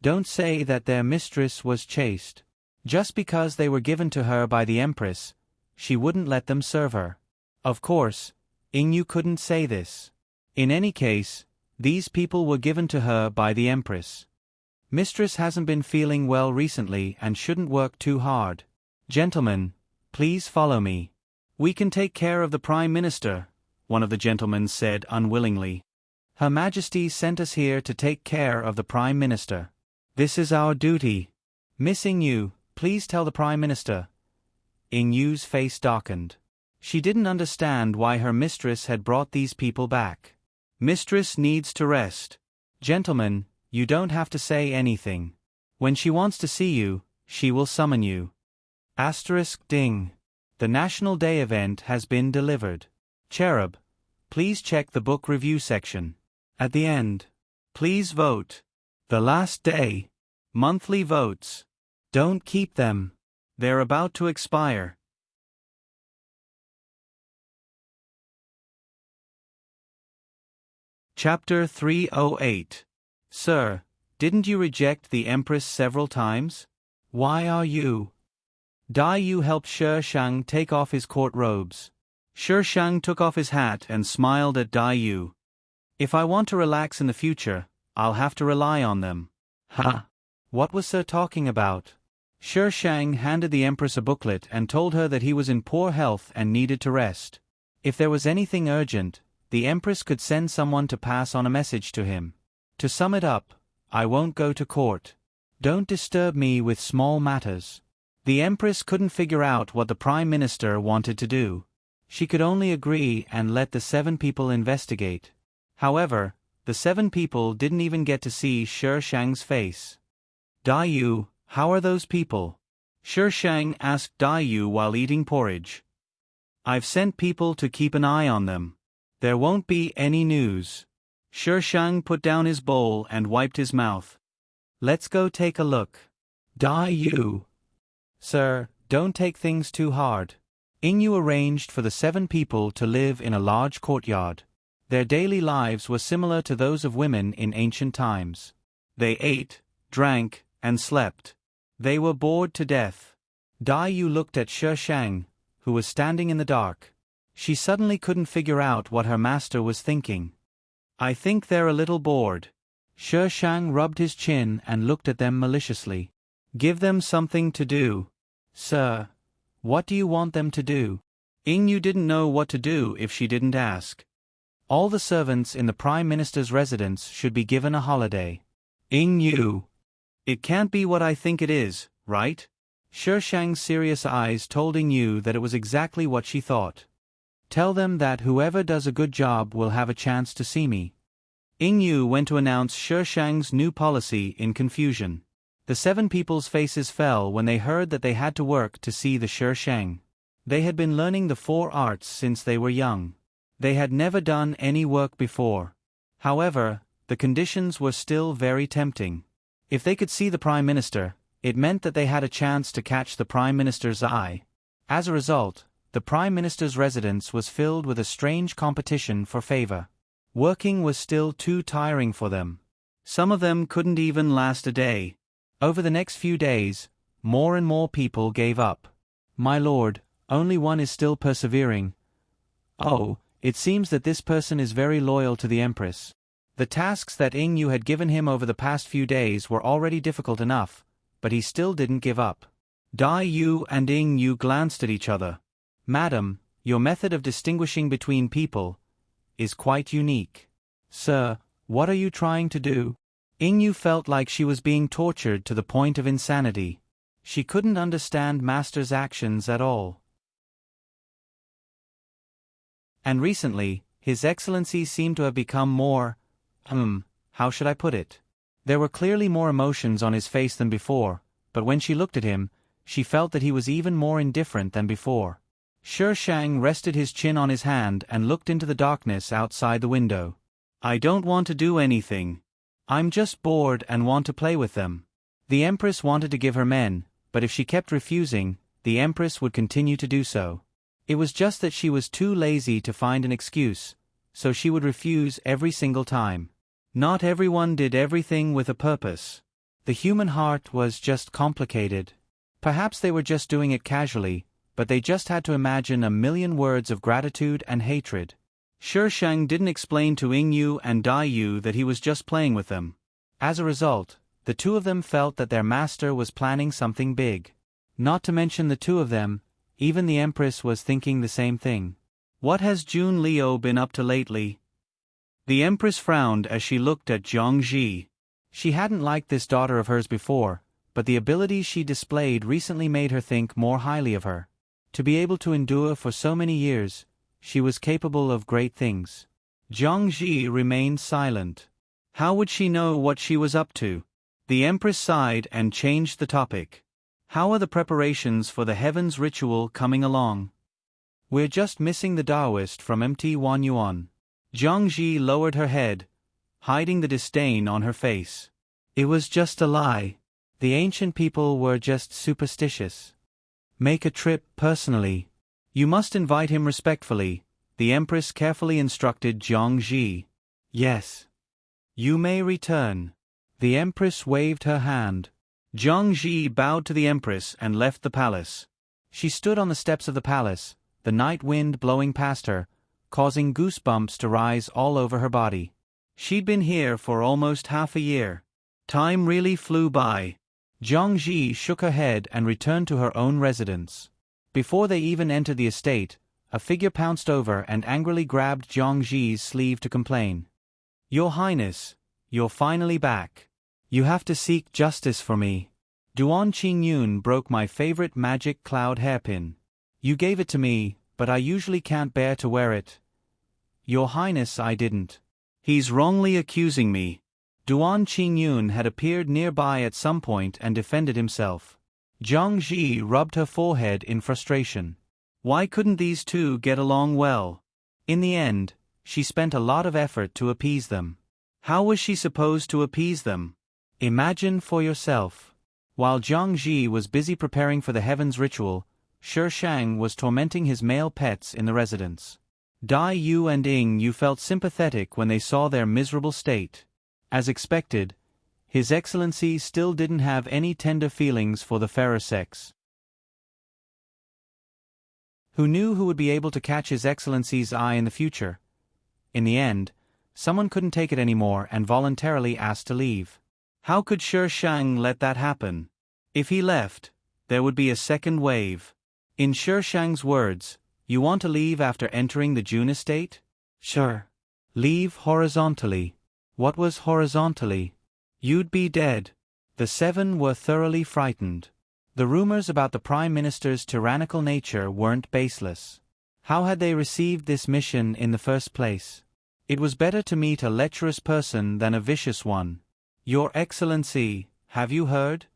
Don't say that their mistress was chaste. Just because they were given to her by the Empress, she wouldn't let them serve her. Of course, Yingyu couldn't say this. In any case, these people were given to her by the Empress. Mistress hasn't been feeling well recently and shouldn't work too hard. Gentlemen, please follow me. We can take care of the Prime Minister, one of the gentlemen said unwillingly. Her Majesty sent us here to take care of the Prime Minister. This is our duty. Miss Yingyu, please tell the Prime Minister. Yingyu's face darkened. She didn't understand why her mistress had brought these people back. Mistress needs to rest. Gentlemen, you don't have to say anything. When she wants to see you, she will summon you. Ding. The National Day event has been delivered. Cherub, please check the book review section. At the end, please vote. The last day. Monthly votes. Don't keep them. They're about to expire. Chapter 308. Sir, didn't you reject the Empress several times? Why are you? Dai Yu helped Sher Shang take off his court robes. Sher Shang took off his hat and smiled at Dai Yu. If I want to relax in the future, I'll have to rely on them. Ha! What was Sir talking about? Sher Shang handed the Empress a booklet and told her that he was in poor health and needed to rest. If there was anything urgent, the Empress could send someone to pass on a message to him. To sum it up, I won't go to court. Don't disturb me with small matters. The Empress couldn't figure out what the Prime Minister wanted to do. She could only agree and let the 7 people investigate. However, the 7 people didn't even get to see Sher Shang's face. Dai Yu, how are those people? Sher Shang asked Dai Yu while eating porridge. I've sent people to keep an eye on them. There won't be any news. Sher Shang put down his bowl and wiped his mouth. Let's go take a look. Dai Yu. Sir, don't take things too hard. Yingyu arranged for the 7 people to live in a large courtyard. Their daily lives were similar to those of women in ancient times. They ate, drank, and slept. They were bored to death. Dai Yu looked at Sher Shang, who was standing in the dark. She suddenly couldn't figure out what her master was thinking. I think they're a little bored. Sher Shang rubbed his chin and looked at them maliciously. Give them something to do. Sir, what do you want them to do? Yingyu didn't know what to do if she didn't ask. All the servants in the Prime Minister's residence should be given a holiday. Yingyu. It can't be what I think it is, right? Sher Shang's serious eyes told Yingyu that it was exactly what she thought. Tell them that whoever does a good job will have a chance to see me. Yingyu went to announce Sher Shang's new policy in confusion. The 7 people's faces fell when they heard that they had to work to see the Sher Shang. They had been learning the 4 arts since they were young. They had never done any work before. However, the conditions were still very tempting. If they could see the Prime Minister, it meant that they had a chance to catch the Prime Minister's eye. As a result, the Prime Minister's residence was filled with a strange competition for favor. Working was still too tiring for them. Some of them couldn't even last a day. Over the next few days, more and more people gave up. My lord, only one is still persevering. Oh, it seems that this person is very loyal to the Empress. The tasks that Yingyu had given him over the past few days were already difficult enough, but he still didn't give up. Dai Yu and Yingyu glanced at each other. Madam, your method of distinguishing between people is quite unique. Sir, what are you trying to do? Yingyu felt like she was being tortured to the point of insanity. She couldn't understand Master's actions at all. And recently, His Excellency seemed to have become more, how should I put it? There were clearly more emotions on his face than before, but when she looked at him, she felt that he was even more indifferent than before. Sher Shang rested his chin on his hand and looked into the darkness outside the window. I don't want to do anything. I'm just bored and want to play with them. The Empress wanted to give her men, but if she kept refusing, the Empress would continue to do so. It was just that she was too lazy to find an excuse, so she would refuse every single time. Not everyone did everything with a purpose. The human heart was just complicated. Perhaps they were just doing it casually, but they just had to imagine a million words of gratitude and hatred. Sher Shang didn't explain to Ying Yu and Dai Yu that he was just playing with them. As a result, the two of them felt that their master was planning something big. Not to mention the two of them, even the Empress was thinking the same thing. What has Jun Liu been up to lately? The Empress frowned as she looked at Zhang Ji. She hadn't liked this daughter of hers before, but the abilities she displayed recently made her think more highly of her. To be able to endure for so many years, she was capable of great things. Zhang Ji remained silent. How would she know what she was up to? The Empress sighed and changed the topic. How are the preparations for the Heavens ritual coming along? We're just missing the Taoist from Mt. Wanyuan. Zhang Ji lowered her head, hiding the disdain on her face. It was just a lie. The ancient people were just superstitious. Make a trip personally. You must invite him respectfully, the Empress carefully instructed Zhang Ji. Yes. You may return. The Empress waved her hand. Zhang Ji bowed to the Empress and left the palace. She stood on the steps of the palace, the night wind blowing past her, causing goosebumps to rise all over her body. She'd been here for almost half a year. Time really flew by. Zhang Ji shook her head and returned to her own residence. Before they even entered the estate, a figure pounced over and angrily grabbed Zhang Ji's sleeve to complain. Your Highness, you're finally back. You have to seek justice for me. Duan Qingyun broke my favorite magic cloud hairpin. You gave it to me, but I usually can't bear to wear it. Your Highness, I didn't. He's wrongly accusing me. Duan Qingyun had appeared nearby at some point and defended himself. Zhang Ji rubbed her forehead in frustration. Why couldn't these two get along well? In the end, she spent a lot of effort to appease them. How was she supposed to appease them? Imagine for yourself. While Zhang Ji was busy preparing for the Heavens ritual, Sher Shang was tormenting his male pets in the residence. Dai Yu and Ying Yu felt sympathetic when they saw their miserable state. As expected, His Excellency still didn't have any tender feelings for the fairer sex. Who knew who would be able to catch His Excellency's eye in the future? In the end, someone couldn't take it anymore and voluntarily asked to leave. How could Sher Shang let that happen? If he left, there would be a second wave. In Sher Shang's words, you want to leave after entering the June estate? Sure. Leave horizontally. What was horizontally? You'd be dead. The seven were thoroughly frightened. The rumors about the Prime Minister's tyrannical nature weren't baseless. How had they received this mission in the first place? It was better to meet a lecherous person than a vicious one. Your Excellency, have you heard?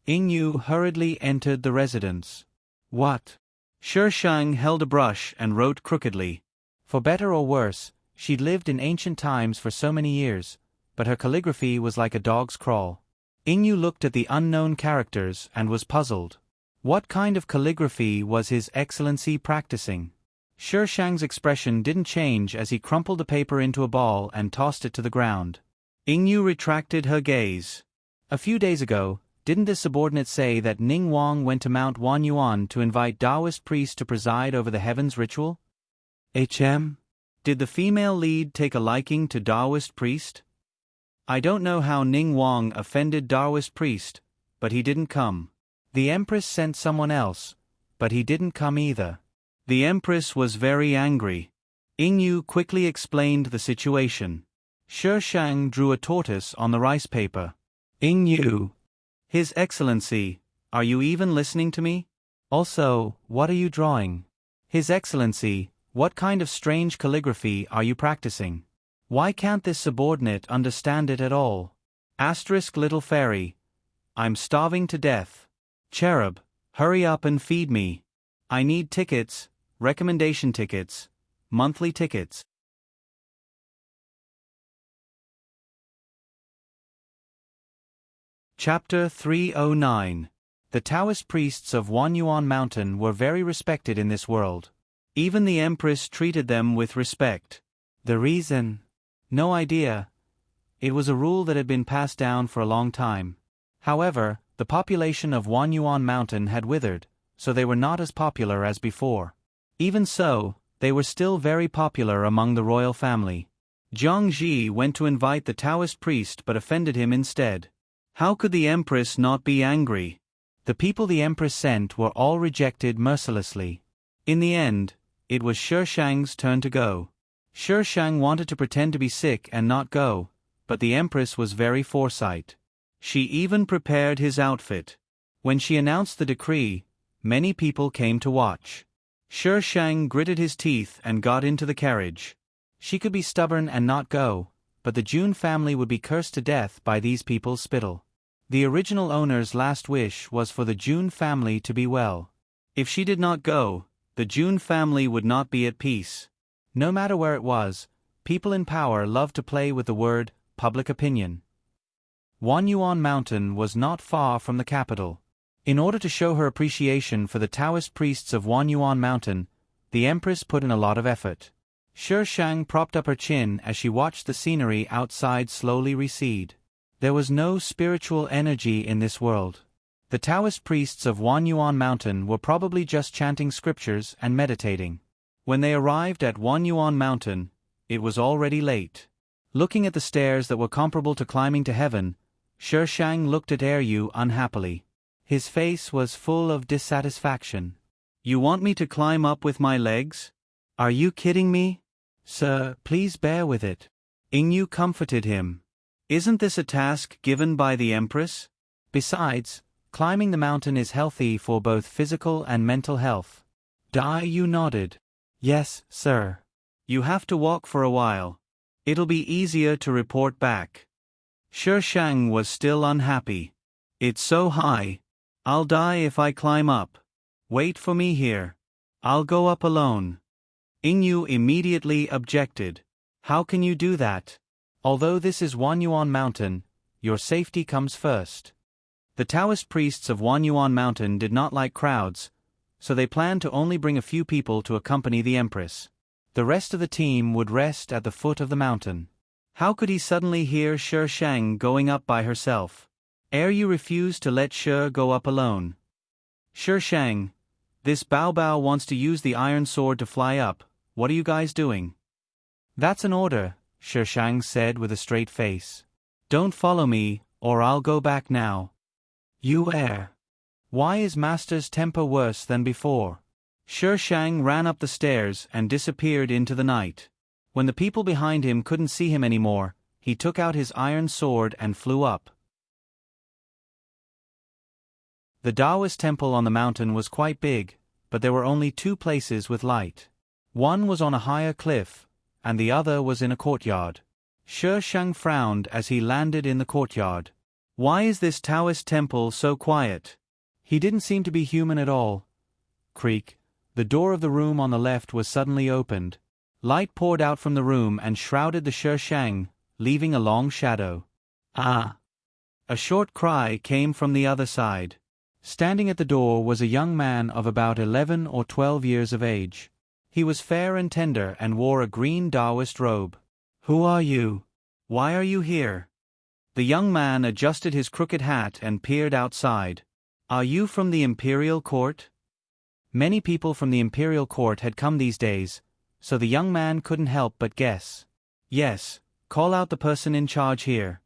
Ying Yu hurriedly entered the residence. What? Sher Shang held a brush and wrote crookedly. For better or worse, she'd lived in ancient times for so many years, but her calligraphy was like a dog's crawl. Ying Yu looked at the unknown characters and was puzzled. What kind of calligraphy was His Excellency practicing? Sher Shang's expression didn't change as he crumpled the paper into a ball and tossed it to the ground. Ying Yu retracted her gaze. A few days ago, didn't this subordinate say that Ning Wang went to Mount Wanyuan to invite Taoist priests to preside over the Heavens ritual? Did the female lead take a liking to Taoist priest? I don't know how Ning Wang offended Taoist priest, but he didn't come. The Empress sent someone else, but he didn't come either. The Empress was very angry. Ying Yu quickly explained the situation. Sher Shang drew a tortoise on the rice paper. Ying Yu. His Excellency, are you even listening to me? Also, what are you drawing? His Excellency, what kind of strange calligraphy are you practicing? Why can't this subordinate understand it at all? Asterisk little fairy. I'm starving to death. Cherub, hurry up and feed me. I need tickets, recommendation tickets, monthly tickets. Chapter 309. The Taoist priests of Wanyuan Mountain were very respected in this world. Even the Empress treated them with respect. The reason? No idea. It was a rule that had been passed down for a long time. However, the population of Wanyuan Mountain had withered, so they were not as popular as before. Even so, they were still very popular among the royal family. Jiang Ji went to invite the Taoist priest but offended him instead. How could the Empress not be angry? The people the Empress sent were all rejected mercilessly. In the end, it was Shi Shang's turn to go. Shi Shang wanted to pretend to be sick and not go, but the Empress was very foresight. She even prepared his outfit. When she announced the decree, many people came to watch. Shi Shang gritted his teeth and got into the carriage. She could be stubborn and not go, but the Jun family would be cursed to death by these people's spittle. The original owner's last wish was for the Jun family to be well. If she did not go, the Jun family would not be at peace. No matter where it was, people in power loved to play with the word public opinion. Wanyuan Mountain was not far from the capital. In order to show her appreciation for the Taoist priests of Wanyuan Mountain, the Empress put in a lot of effort. Shi Shang propped up her chin as she watched the scenery outside slowly recede. There was no spiritual energy in this world. The Taoist priests of Wanyuan Mountain were probably just chanting scriptures and meditating. When they arrived at Wanyuan Mountain, it was already late. Looking at the stairs that were comparable to climbing to heaven, Shi Shang looked at Yu unhappily. His face was full of dissatisfaction. You want me to climb up with my legs? Are you kidding me? Sir, please bear with it. Yu comforted him. Isn't this a task given by the Empress? Besides, climbing the mountain is healthy for both physical and mental health. Yu nodded. Yes, sir. You have to walk for a while. It'll be easier to report back. Shi Shang was still unhappy. It's so high. I'll die if I climb up. Wait for me here. I'll go up alone. Yu immediately objected. How can you do that? Although this is Wanyuan Mountain, your safety comes first. The Taoist priests of Wanyuan Mountain did not like crowds, so they planned to only bring a few people to accompany the Empress. The rest of the team would rest at the foot of the mountain. How could he suddenly hear Shi Shang going up by herself? Yu refused to let Shi go up alone. Shi Shang, this Bao Bao wants to use the iron sword to fly up. What are you guys doing? That's an order, Shi Shang said with a straight face. Don't follow me, or I'll go back now. You err. Why is Master's temper worse than before? Shi Shang ran up the stairs and disappeared into the night. When the people behind him couldn't see him anymore, he took out his iron sword and flew up. The Taoist temple on the mountain was quite big, but there were only two places with light. One was on a higher cliff, and the other was in a courtyard. Shi Shang frowned as he landed in the courtyard. Why is this Taoist temple so quiet? He didn't seem to be human at all. Creak. The door of the room on the left was suddenly opened. Light poured out from the room and shrouded the Shi Shang, leaving a long shadow. Ah! A short cry came from the other side. Standing at the door was a young man of about 11 or 12 years of age. He was fair and tender and wore a green Taoist robe. Who are you? Why are you here? The young man adjusted his crooked hat and peered outside. Are you from the imperial court? Many people from the imperial court had come these days, so the young man couldn't help but guess. Yes, call out the person in charge here.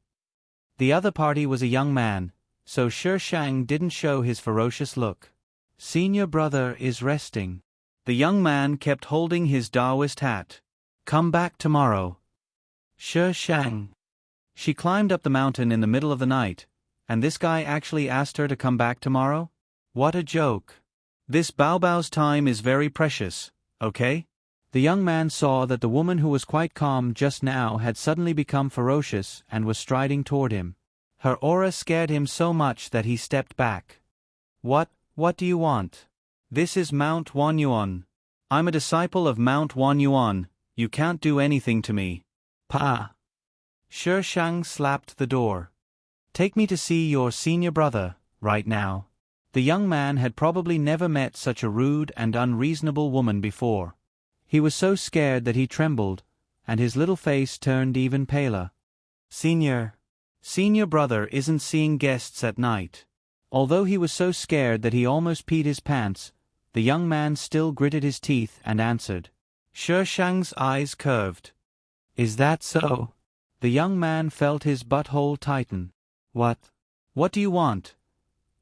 The other party was a young man, so Shi Shang didn't show his ferocious look. Senior brother is resting. The young man kept holding his Taoist hat. Come back tomorrow. Shi Shang. She climbed up the mountain in the middle of the night, and this guy actually asked her to come back tomorrow? What a joke. This Bao Bao's time is very precious, okay? The young man saw that the woman who was quite calm just now had suddenly become ferocious and was striding toward him. Her aura scared him so much that he stepped back. What do you want? This is Mount Wanyuan. I'm a disciple of Mount Wanyuan, you can't do anything to me. Pa. Shi Shang slapped the door. Take me to see your senior brother, right now. The young man had probably never met such a rude and unreasonable woman before. He was so scared that he trembled, and his little face turned even paler. Senior brother isn't seeing guests at night. Although he was so scared that he almost peed his pants, the young man still gritted his teeth and answered. Shi Shang's eyes curved. Is that so? The young man felt his butthole tighten. What do you want?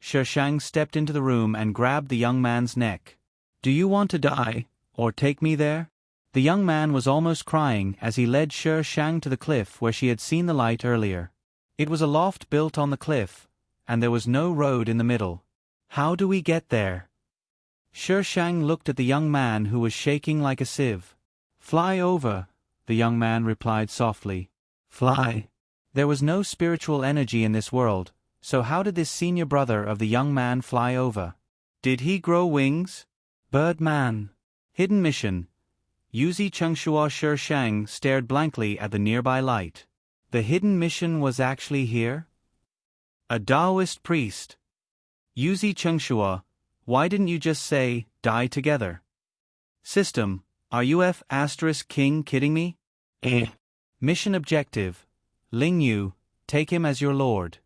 Shi Shang stepped into the room and grabbed the young man's neck. Do you want to die, or take me there? The young man was almost crying as he led Shi Shang to the cliff where she had seen the light earlier. It was a loft built on the cliff, and there was no road in the middle. How do we get there? Shi Shang looked at the young man who was shaking like a sieve. Fly over, the young man replied softly. Fly. There was no spiritual energy in this world, so how did this senior brother of the young man fly over? Did he grow wings? Birdman. Hidden mission. Yuzi Chengshua Shi Shang stared blankly at the nearby light. The hidden mission was actually here? A Taoist priest. Yuzi Chengshua, why didn't you just say, die together? System, are you F***king kidding me? Mission objective. Ling Yu, take him as your lord.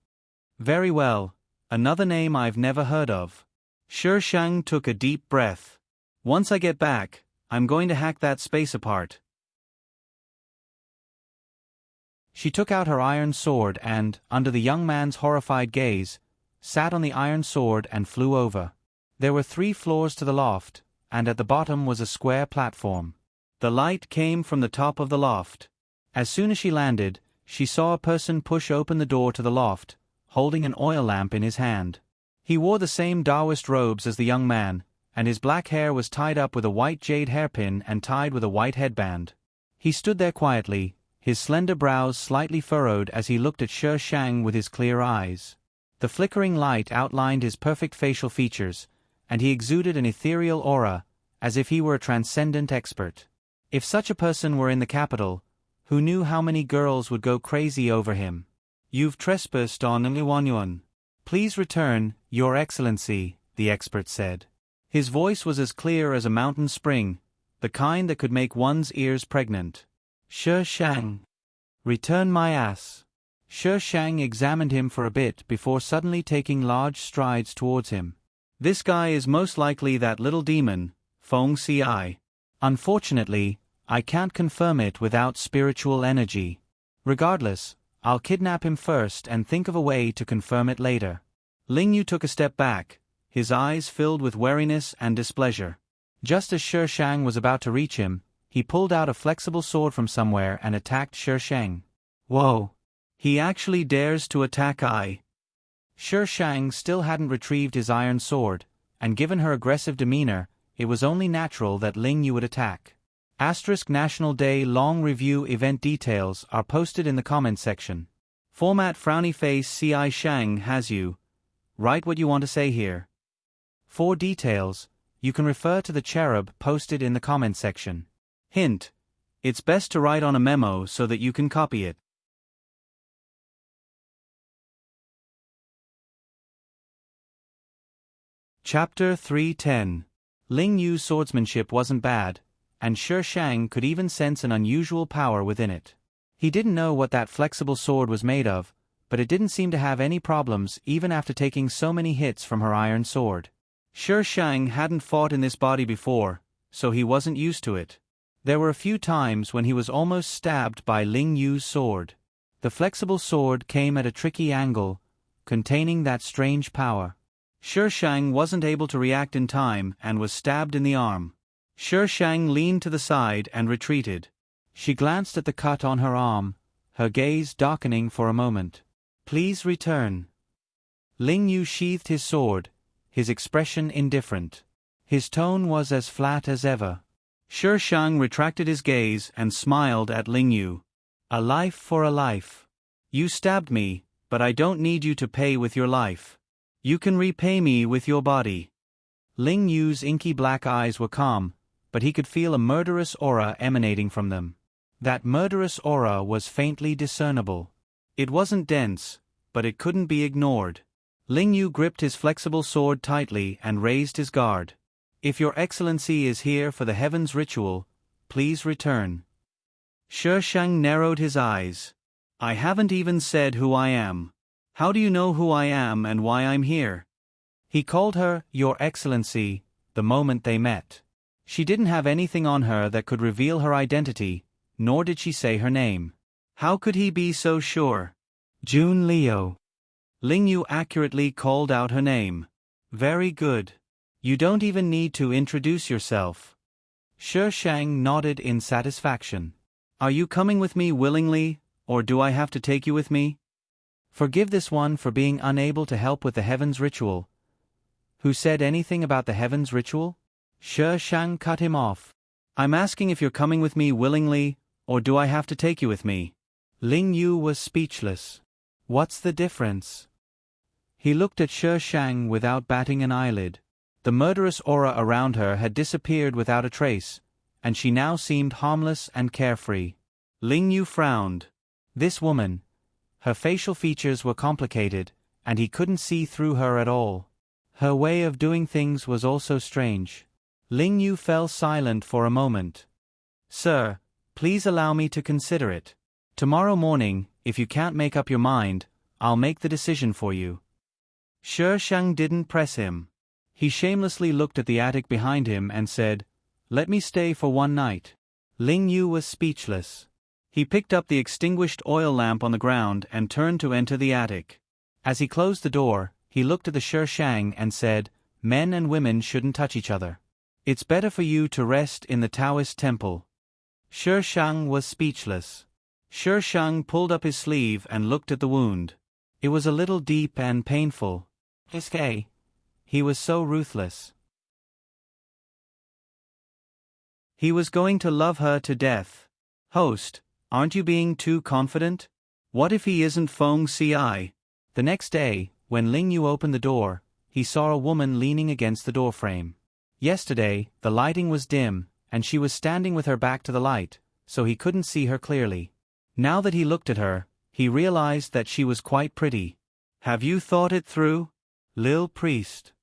Very well, another name I've never heard of. Shi Shang took a deep breath. Once I get back, I'm going to hack that space apart. She took out her iron sword and, under the young man's horrified gaze, sat on the iron sword and flew over. There were 3 floors to the loft, and at the bottom was a square platform. The light came from the top of the loft. As soon as she landed, she saw a person push open the door to the loft, holding an oil lamp in his hand. He wore the same Taoist robes as the young man, and his black hair was tied up with a white jade hairpin and tied with a white headband. He stood there quietly, his slender brows slightly furrowed as he looked at Shi Shang with his clear eyes. The flickering light outlined his perfect facial features, and he exuded an ethereal aura, as if he were a transcendent expert. If such a person were in the capital, who knew how many girls would go crazy over him? You've trespassed on Wanyuan. Please return, Your Excellency, the expert said. His voice was as clear as a mountain spring, the kind that could make one's ears pregnant. Shi Shang. Return my ass. Shi Shang examined him for a bit before suddenly taking large strides towards him. This guy is most likely that little demon, Feng Ci. Unfortunately, I can't confirm it without spiritual energy. Regardless, I'll kidnap him first and think of a way to confirm it later. Ling Yu took a step back, his eyes filled with wariness and displeasure. Just as Shi Shang was about to reach him, he pulled out a flexible sword from somewhere and attacked Shi Shang. Whoa! He actually dares to attack I. Shi Shang still hadn't retrieved his iron sword, and given her aggressive demeanor, it was only natural that Ling Yu would attack. National Day Long Review event details are posted in the comment section. Format frowny face Ci Shang has you. Write what you want to say here. For details, you can refer to the cherub posted in the comment section. Hint: it's best to write on a memo so that you can copy it. Chapter 310. Ling Yu's swordsmanship wasn't bad, and Shi Shang could even sense an unusual power within it. He didn't know what that flexible sword was made of, but it didn't seem to have any problems even after taking so many hits from her iron sword. Shi Shang hadn't fought in this body before, so he wasn't used to it. There were a few times when he was almost stabbed by Ling Yu's sword. The flexible sword came at a tricky angle, containing that strange power. Shi Shang wasn't able to react in time and was stabbed in the arm. Shi Shang leaned to the side and retreated. She glanced at the cut on her arm, her gaze darkening for a moment. Please return. Ling Yu sheathed his sword, his expression indifferent. His tone was as flat as ever. Shi Shang retracted his gaze and smiled at Ling Yu. A life for a life. You stabbed me, but I don't need you to pay with your life. You can repay me with your body. Ling Yu's inky black eyes were calm, but he could feel a murderous aura emanating from them. That murderous aura was faintly discernible. It wasn't dense, but it couldn't be ignored. Ling Yu gripped his flexible sword tightly and raised his guard. If Your Excellency is here for the heavens ritual, please return. Shi Shang narrowed his eyes. I haven't even said who I am. How do you know who I am and why I'm here? He called her Your Excellency the moment they met. She didn't have anything on her that could reveal her identity, nor did she say her name. How could he be so sure? Jun Liu. Ling Yu accurately called out her name. Very good. You don't even need to introduce yourself. Shi Shang nodded in satisfaction. Are you coming with me willingly, or do I have to take you with me? Forgive this one for being unable to help with the heavens ritual. Who said anything about the heavens ritual? Shi Shang cut him off. I'm asking if you're coming with me willingly, or do I have to take you with me? Ling Yu was speechless. What's the difference? He looked at Shi Shang without batting an eyelid. The murderous aura around her had disappeared without a trace, and she now seemed harmless and carefree. Ling Yu frowned. This woman. Her facial features were complicated, and he couldn't see through her at all. Her way of doing things was also strange. Ling Yu fell silent for a moment. Sir, please allow me to consider it. Tomorrow morning, if you can't make up your mind, I'll make the decision for you. Shi Shang didn't press him. He shamelessly looked at the attic behind him and said, Let me stay for one night. Ling Yu was speechless. He picked up the extinguished oil lamp on the ground and turned to enter the attic. As he closed the door, he looked at the Shi Shang and said, Men and women shouldn't touch each other. It's better for you to rest in the Taoist temple. Shi Shang was speechless. Shi Shang pulled up his sleeve and looked at the wound. It was a little deep and painful. He was so ruthless. He was going to love her to death. Host, aren't you being too confident? What if he isn't Feng Ci? The next day, when Ling Yu opened the door, he saw a woman leaning against the doorframe. Yesterday, the lighting was dim, and she was standing with her back to the light, so he couldn't see her clearly. Now that he looked at her, he realized that she was quite pretty. Have you thought it through? Lil Priest.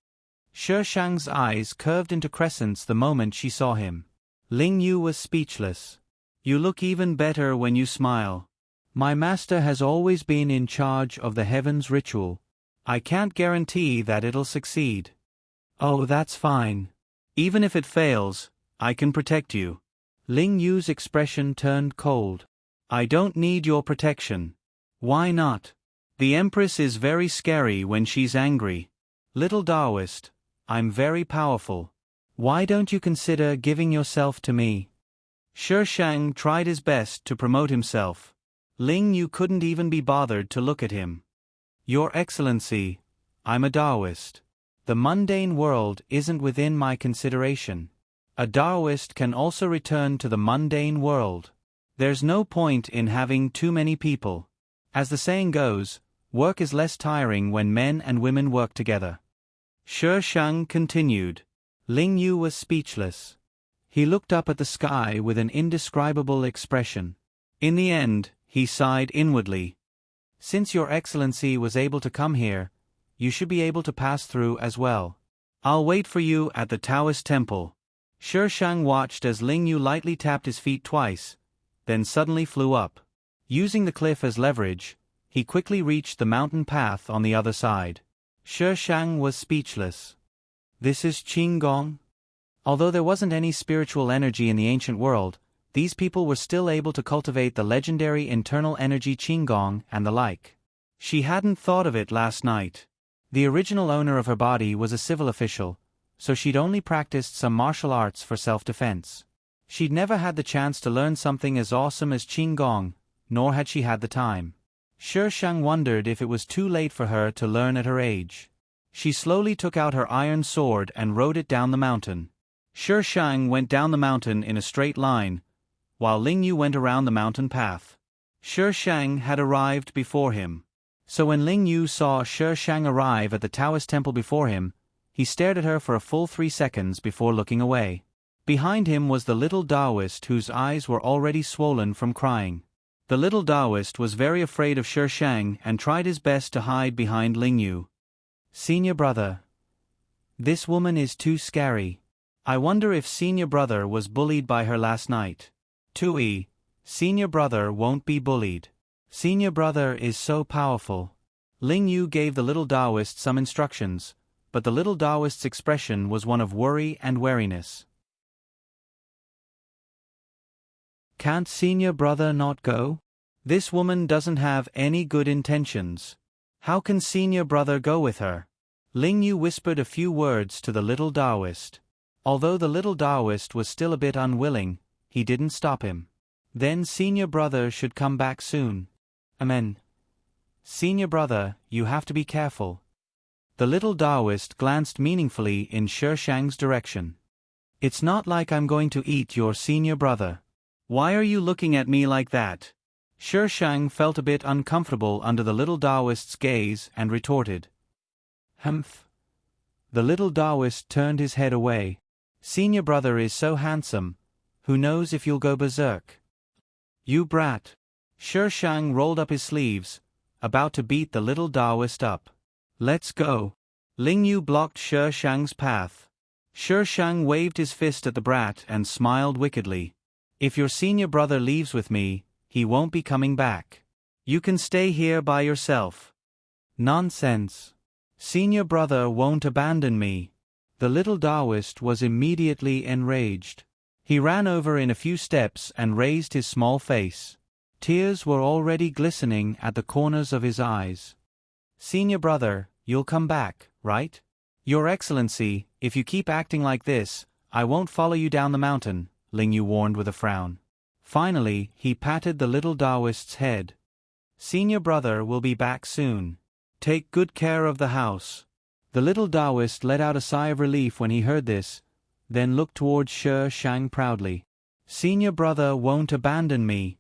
Shi Shang's eyes curved into crescents the moment she saw him. Ling Yu was speechless. You look even better when you smile. My master has always been in charge of the heavens ritual. I can't guarantee that it'll succeed. Oh, that's fine. Even if it fails, I can protect you. Ling Yu's expression turned cold. I don't need your protection. Why not? The Empress is very scary when she's angry. Little Taoist, I'm very powerful. Why don't you consider giving yourself to me? Shi Shang tried his best to promote himself. Ling Yu couldn't even be bothered to look at him. Your Excellency, I'm a Taoist. The mundane world isn't within my consideration. A Taoist can also return to the mundane world. There's no point in having too many people. As the saying goes, work is less tiring when men and women work together. Shi Shang continued. Ling Yu was speechless. He looked up at the sky with an indescribable expression. In the end, he sighed inwardly. Since Your Excellency was able to come here, you should be able to pass through as well. I'll wait for you at the Taoist temple. Shi Shang watched as Ling Yu lightly tapped his feet twice, then suddenly flew up. Using the cliff as leverage, he quickly reached the mountain path on the other side. Shi Shang was speechless. This is Qinggong? Although there wasn't any spiritual energy in the ancient world, these people were still able to cultivate the legendary internal energy Qinggong and the like. She hadn't thought of it last night. The original owner of her body was a civil official, so she'd only practiced some martial arts for self-defense. She'd never had the chance to learn something as awesome as Qinggong, nor had she had the time. Shi Shang wondered if it was too late for her to learn at her age. She slowly took out her iron sword and rode it down the mountain. Shi Shang went down the mountain in a straight line, while Ling Yu went around the mountain path. Shi Shang had arrived before him. So when Ling Yu saw Shi Shang arrive at the Taoist temple before him, He stared at her for a full 3 seconds before looking away. Behind him was the little Taoist whose eyes were already swollen from crying. The little Taoist was very afraid of Shi Shang and tried his best to hide behind Ling Yu. Senior brother. This woman is too scary. I wonder if senior brother was bullied by her last night. Tui, senior brother won't be bullied. Senior brother is so powerful. Ling Yu gave the little Taoist some instructions, but the little Taoist's expression was one of worry and wariness. Can't senior brother not go? This woman doesn't have any good intentions. How can senior brother go with her? Ling Yu whispered a few words to the little Taoist. Although the little Taoist was still a bit unwilling, he didn't stop him. Then senior brother should come back soon. Amen. Senior brother, you have to be careful. The little Taoist glanced meaningfully in Shi Shang's direction. It's not like I'm going to eat your senior brother. Why are you looking at me like that? Shi Shang felt a bit uncomfortable under the little Taoist's gaze and retorted. Humph. The little Taoist turned his head away. Senior brother is so handsome. Who knows if you'll go berserk? You brat. Shi Shang rolled up his sleeves, about to beat the little Taoist up. Let's go. Ling Yu blocked Shi Shang's path. Shi Shang waved his fist at the brat and smiled wickedly. If your senior brother leaves with me, he won't be coming back. You can stay here by yourself. Nonsense. Senior brother won't abandon me. The little Taoist was immediately enraged. He ran over in a few steps and raised his small face. Tears were already glistening at the corners of his eyes. Senior brother, you'll come back, right? Your Excellency, if you keep acting like this, I won't follow you down the mountain, Ling Yu warned with a frown. Finally, he patted the little Taoist's head. Senior brother will be back soon. Take good care of the house. The little Taoist let out a sigh of relief when he heard this, then looked towards Shi Shang proudly. Senior brother won't abandon me.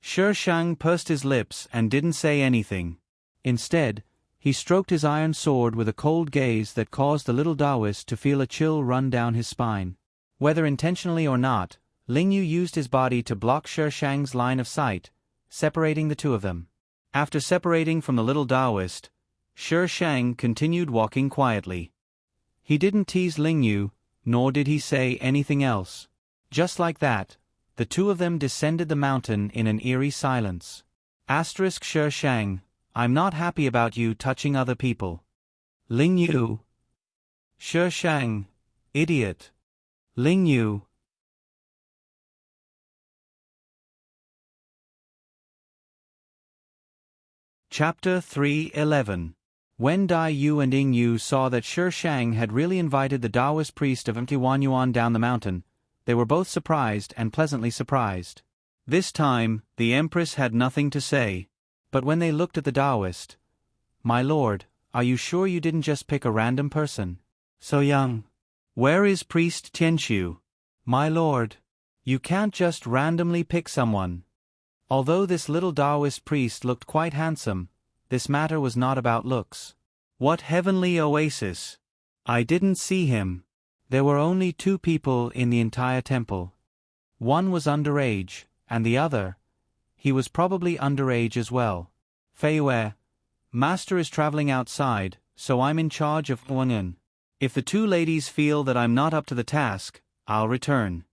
Shi Shang pursed his lips and didn't say anything. Instead, he stroked his iron sword with a cold gaze that caused the little Taoist to feel a chill run down his spine. Whether intentionally or not, Ling Yu used his body to block Shi Shang's line of sight, separating the two of them. After separating from the little Taoist, Shi Shang continued walking quietly. He didn't tease Ling Yu, nor did he say anything else. Just like that, the two of them descended the mountain in an eerie silence. Shi Shang, I'm not happy about you touching other people. Ling Yu. Shi Shang, idiot. Ling Yu. Chapter 3:11. When Dai Yu and Ying Yu saw that Shi Shang had really invited the Taoist priest of Mtiwanyuan down the mountain, they were both surprised and pleasantly surprised. This time, the Empress had nothing to say. But when they looked at the Taoist, My lord, are you sure you didn't just pick a random person? So young. Where is Priest Tianxiu? My lord, you can't just randomly pick someone. Although this little Taoist priest looked quite handsome, this matter was not about looks. What heavenly oasis! I didn't see him. There were only 2 people in the entire temple. One was underage, and the other, he was probably underage as well. Fei Yue, Master is traveling outside, so I'm in charge of Wanyan. If the 2 ladies feel that I'm not up to the task, I'll return.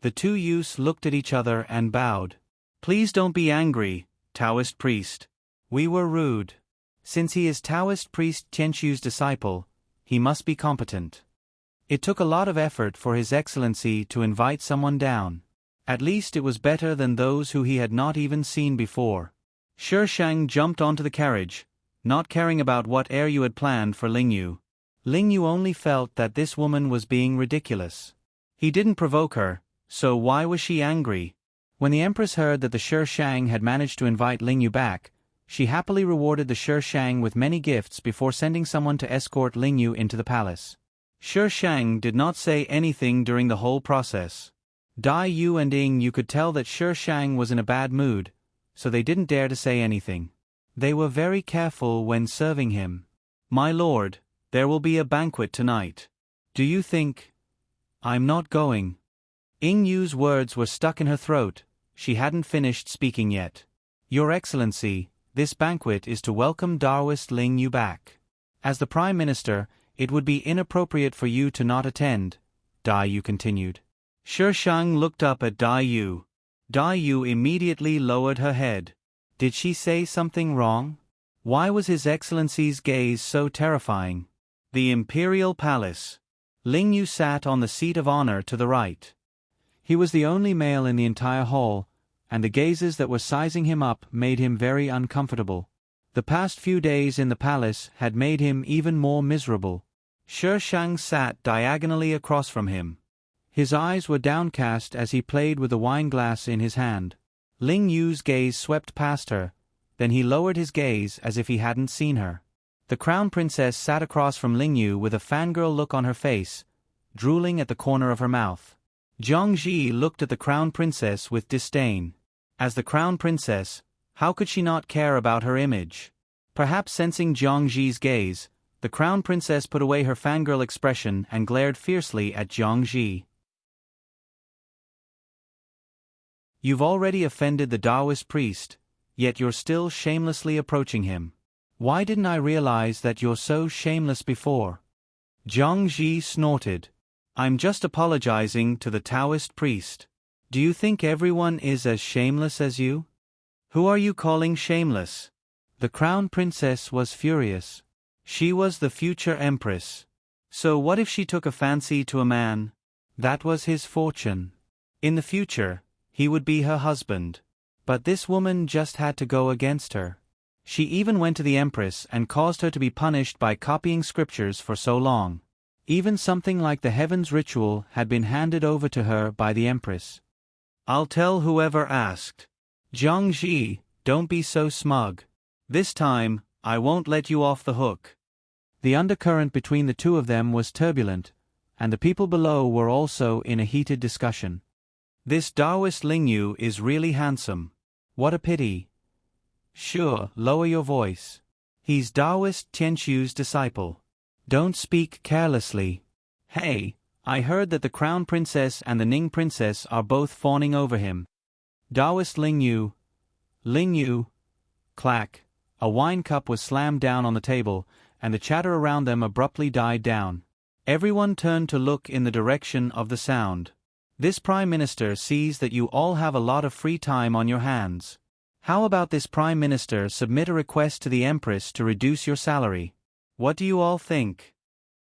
The 2 youths looked at each other and bowed. Please don't be angry, Taoist priest. We were rude. Since he is Taoist priest Tianxiu's disciple, he must be competent. It took a lot of effort for His Excellency to invite someone down. At least it was better than those who he had not even seen before. Shi Shang jumped onto the carriage, not caring about what you had planned for Ling Yu. Ling Yu only felt that this woman was being ridiculous. He didn't provoke her, so why was she angry? When the Empress heard that the Shi Shang had managed to invite Ling Yu back, she happily rewarded the Shi Shang with many gifts before sending someone to escort Ling Yu into the palace. Shi Shang did not say anything during the whole process. Dai Yu and Ying Yu could tell that Shi Shang was in a bad mood, so they didn't dare to say anything. They were very careful when serving him. My lord, There will be a banquet tonight. Do you think... I'm not going. Ing Yu's words were stuck in her throat. She hadn't finished speaking yet. Your Excellency, this banquet is to welcome Daoist Ling Yu back. As the Prime Minister, it would be inappropriate for you to not attend, Dai Yu continued. Shi Shang looked up at Dai Yu. Dai Yu immediately lowered her head. Did she say something wrong? Why was His Excellency's gaze so terrifying? The Imperial Palace. Ling Yu sat on the seat of honor to the right. He was the only male in the entire hall, and the gazes that were sizing him up made him very uncomfortable. The past few days in the palace had made him even more miserable. Shi Shang sat diagonally across from him. His eyes were downcast as he played with the wine glass in his hand. Ling Yu's gaze swept past her, then he lowered his gaze as if he hadn't seen her. The Crown Princess sat across from Ling Yu with a fangirl look on her face, drooling at the corner of her mouth. Zhang Ji looked at the Crown Princess with disdain. As the Crown Princess, how could she not care about her image? Perhaps sensing Zhang Ji's gaze, the Crown Princess put away her fangirl expression and glared fiercely at Zhang Ji. You've already offended the Taoist priest, yet you're still shamelessly approaching him. Why didn't I realize that you're so shameless before? Zhang Ji snorted. I'm just apologizing to the Taoist priest. Do you think everyone is as shameless as you? Who are you calling shameless? The Crown Princess was furious. She was the future Empress. So what if she took a fancy to a man? That was his fortune. In the future, he would be her husband. But this woman just had to go against her. She even went to the Empress and caused her to be punished by copying scriptures for so long. Even something like the Heavens ritual had been handed over to her by the Empress. I'll tell whoever asked. Zhang Ji, don't be so smug. This time, I won't let you off the hook. The undercurrent between the two of them was turbulent, and the people below were also in a heated discussion. This Taoist Ling Yu is really handsome. What a pity. Sure, lower your voice. He's Taoist Tianqiu's disciple. Don't speak carelessly. Hey, I heard that the Crown Princess and the Ning Princess are both fawning over him. Taoist Ling Yu. Ling Yu. Clack. A wine cup was slammed down on the table, and the chatter around them abruptly died down. Everyone turned to look in the direction of the sound. This Prime Minister sees that you all have a lot of free time on your hands. How about this Prime Minister submit a request to the Empress to reduce your salary? What do you all think?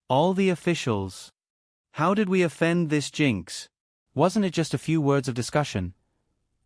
All the officials. How did we offend this jinx? Wasn't it just a few words of discussion?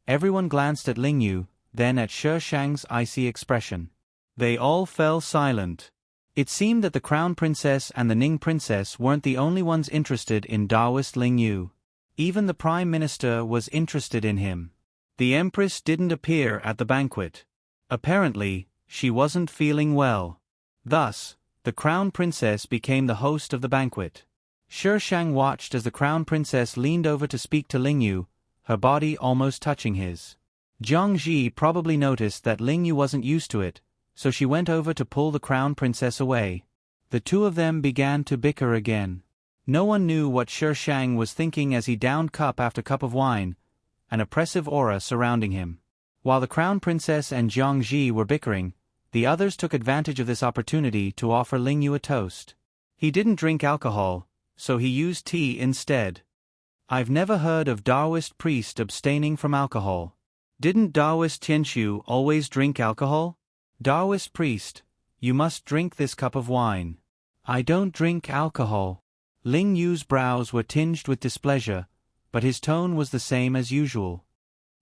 Everyone glanced at Ling Yu, then at Shi Shang's icy expression. They all fell silent. It seemed that the Crown Princess and the Ning Princess weren't the only ones interested in Taoist Ling Yu. Even the Prime Minister was interested in him. The Empress didn't appear at the banquet. Apparently, she wasn't feeling well. Thus, the Crown Princess became the host of the banquet. Shi Shang watched as the Crown Princess leaned over to speak to Ling Yu, her body almost touching his. Zhang Ji probably noticed that Ling Yu wasn't used to it, so she went over to pull the Crown Princess away. The two of them began to bicker again. No one knew what Shi Shang was thinking as he downed cup after cup of wine, an oppressive aura surrounding him. While the Crown Princess and Zhang Ji were bickering, the others took advantage of this opportunity to offer Ling Yu a toast. He didn't drink alcohol, so he used tea instead. I've never heard of Taoist priest abstaining from alcohol. Didn't Taoist Tianqiu always drink alcohol? Taoist priest, you must drink this cup of wine. I don't drink alcohol. Ling Yu's brows were tinged with displeasure, but his tone was the same as usual.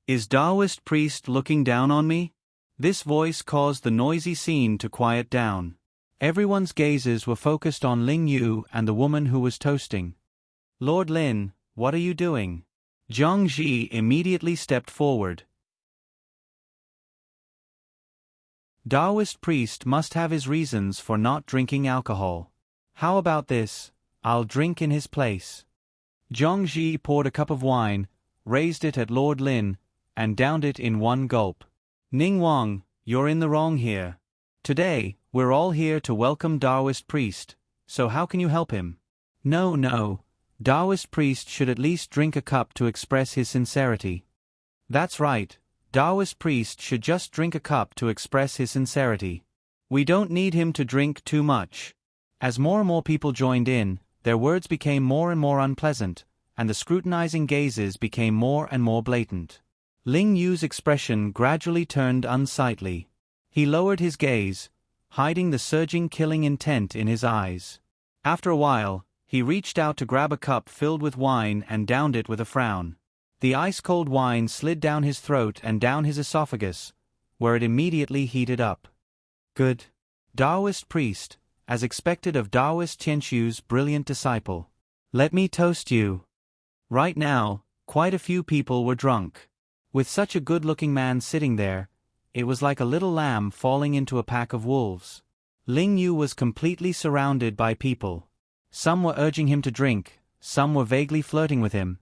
Is Taoist priest looking down on me? This voice caused the noisy scene to quiet down. Everyone's gazes were focused on Ling Yu and the woman who was toasting. Lord Lin, what are you doing? Zhang Ji immediately stepped forward. Taoist priest must have his reasons for not drinking alcohol. How about this? I'll drink in his place. Zhang Ji poured a cup of wine, raised it at Lord Lin, and downed it in one gulp. Ning Wang, you're in the wrong here. Today, we're all here to welcome Taoist priest, so how can you help him? No, no. Taoist priest should at least drink a cup to express his sincerity. That's right. Taoist priest should just drink a cup to express his sincerity. We don't need him to drink too much. As more and more people joined in, their words became more and more unpleasant, and the scrutinizing gazes became more and more blatant. Ling Yu's expression gradually turned unsightly. He lowered his gaze, hiding the surging killing intent in his eyes. After a while, he reached out to grab a cup filled with wine and downed it with a frown. The ice-cold wine slid down his throat and down his esophagus, where it immediately heated up. Good. Taoist priest, as expected of Taoist Qianxu's brilliant disciple. Let me toast you. Right now, quite a few people were drunk. With such a good-looking man sitting there, it was like a little lamb falling into a pack of wolves. Ling Yu was completely surrounded by people. Some were urging him to drink, some were vaguely flirting with him.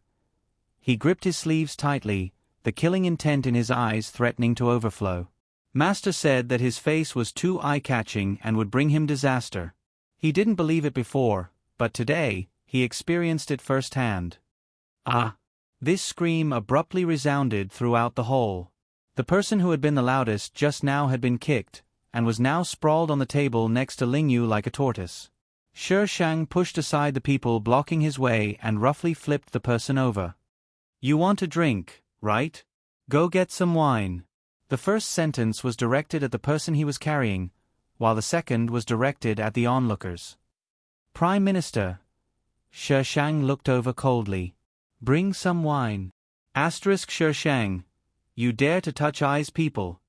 He gripped his sleeves tightly, the killing intent in his eyes threatening to overflow. Master said that his face was too eye-catching and would bring him disaster. He didn't believe it before, but today, he experienced it firsthand. Ah! This scream abruptly resounded throughout the hall. The person who had been the loudest just now had been kicked, and was now sprawled on the table next to Ling Yu like a tortoise. Shi Shang pushed aside the people blocking his way and roughly flipped the person over. You want a drink, right? Go get some wine. The first sentence was directed at the person he was carrying, while the second was directed at the onlookers. Prime Minister. Shi Shang looked over coldly. Bring some wine. Shi Shang. You dare to touch I's people.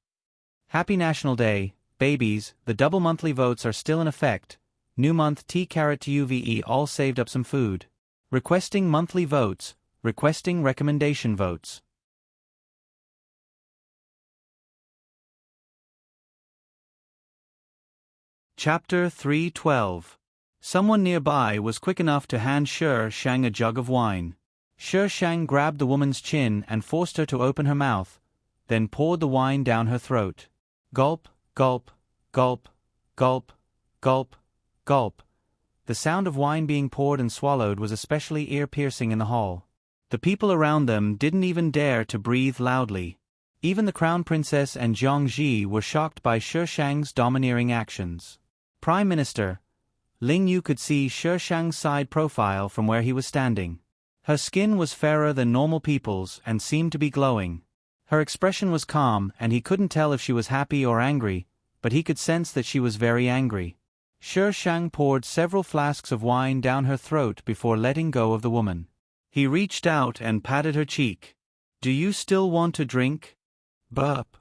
Happy National Day, babies, the double monthly votes are still in effect. New month T-UVE all saved up some food. Requesting monthly votes, requesting recommendation votes. Chapter 312. Someone nearby was quick enough to hand Shi Shang a jug of wine. Shi Shang grabbed the woman's chin and forced her to open her mouth, then poured the wine down her throat. Gulp, gulp, gulp, gulp, gulp, gulp. The sound of wine being poured and swallowed was especially ear-piercing in the hall. The people around them didn't even dare to breathe loudly. Even the Crown Princess and Zhang Ji were shocked by Shi Shang's domineering actions. Prime Minister. Ling Yu could see Shi Shang's side profile from where he was standing. Her skin was fairer than normal people's and seemed to be glowing. Her expression was calm and he couldn't tell if she was happy or angry, but he could sense that she was very angry. Shi Shang poured several flasks of wine down her throat before letting go of the woman. He reached out and patted her cheek. Do you still want to drink? Burp.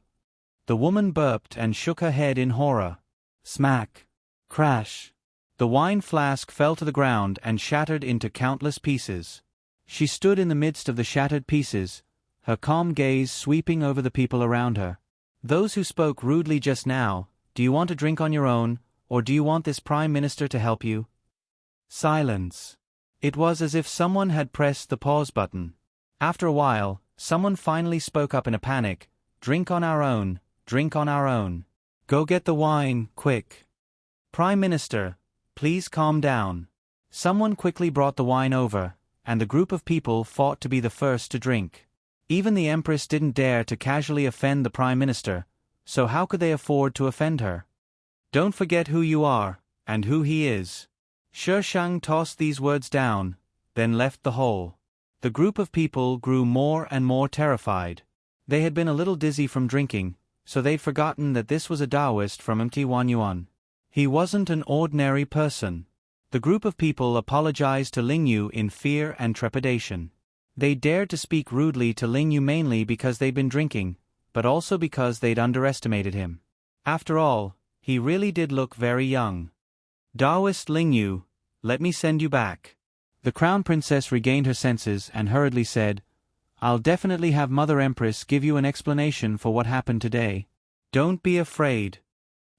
The woman burped and shook her head in horror. Smack. Crash. The wine flask fell to the ground and shattered into countless pieces. She stood in the midst of the shattered pieces, her calm gaze sweeping over the people around her. Those who spoke rudely just now, do you want to drink on your own, or do you want this Prime Minister to help you? Silence. It was as if someone had pressed the pause button. After a while, someone finally spoke up in a panic. Drink on our own, drink on our own. Go get the wine, quick. Prime Minister, please calm down. Someone quickly brought the wine over, and the group of people fought to be the first to drink. Even the Empress didn't dare to casually offend the Prime Minister, so how could they afford to offend her? Don't forget who you are, and who he is. Shi Shang tossed these words down, then left the hall. The group of people grew more and more terrified. They had been a little dizzy from drinking, so they'd forgotten that this was a Taoist from Mt Wanyuan. He wasn't an ordinary person. The group of people apologized to Ling Yu in fear and trepidation. They dared to speak rudely to Ling Yu mainly because they'd been drinking, but also because they'd underestimated him. After all, he really did look very young. Taoist Ling Yu, let me send you back. The Crown Princess regained her senses and hurriedly said, I'll definitely have Mother Empress give you an explanation for what happened today. Don't be afraid.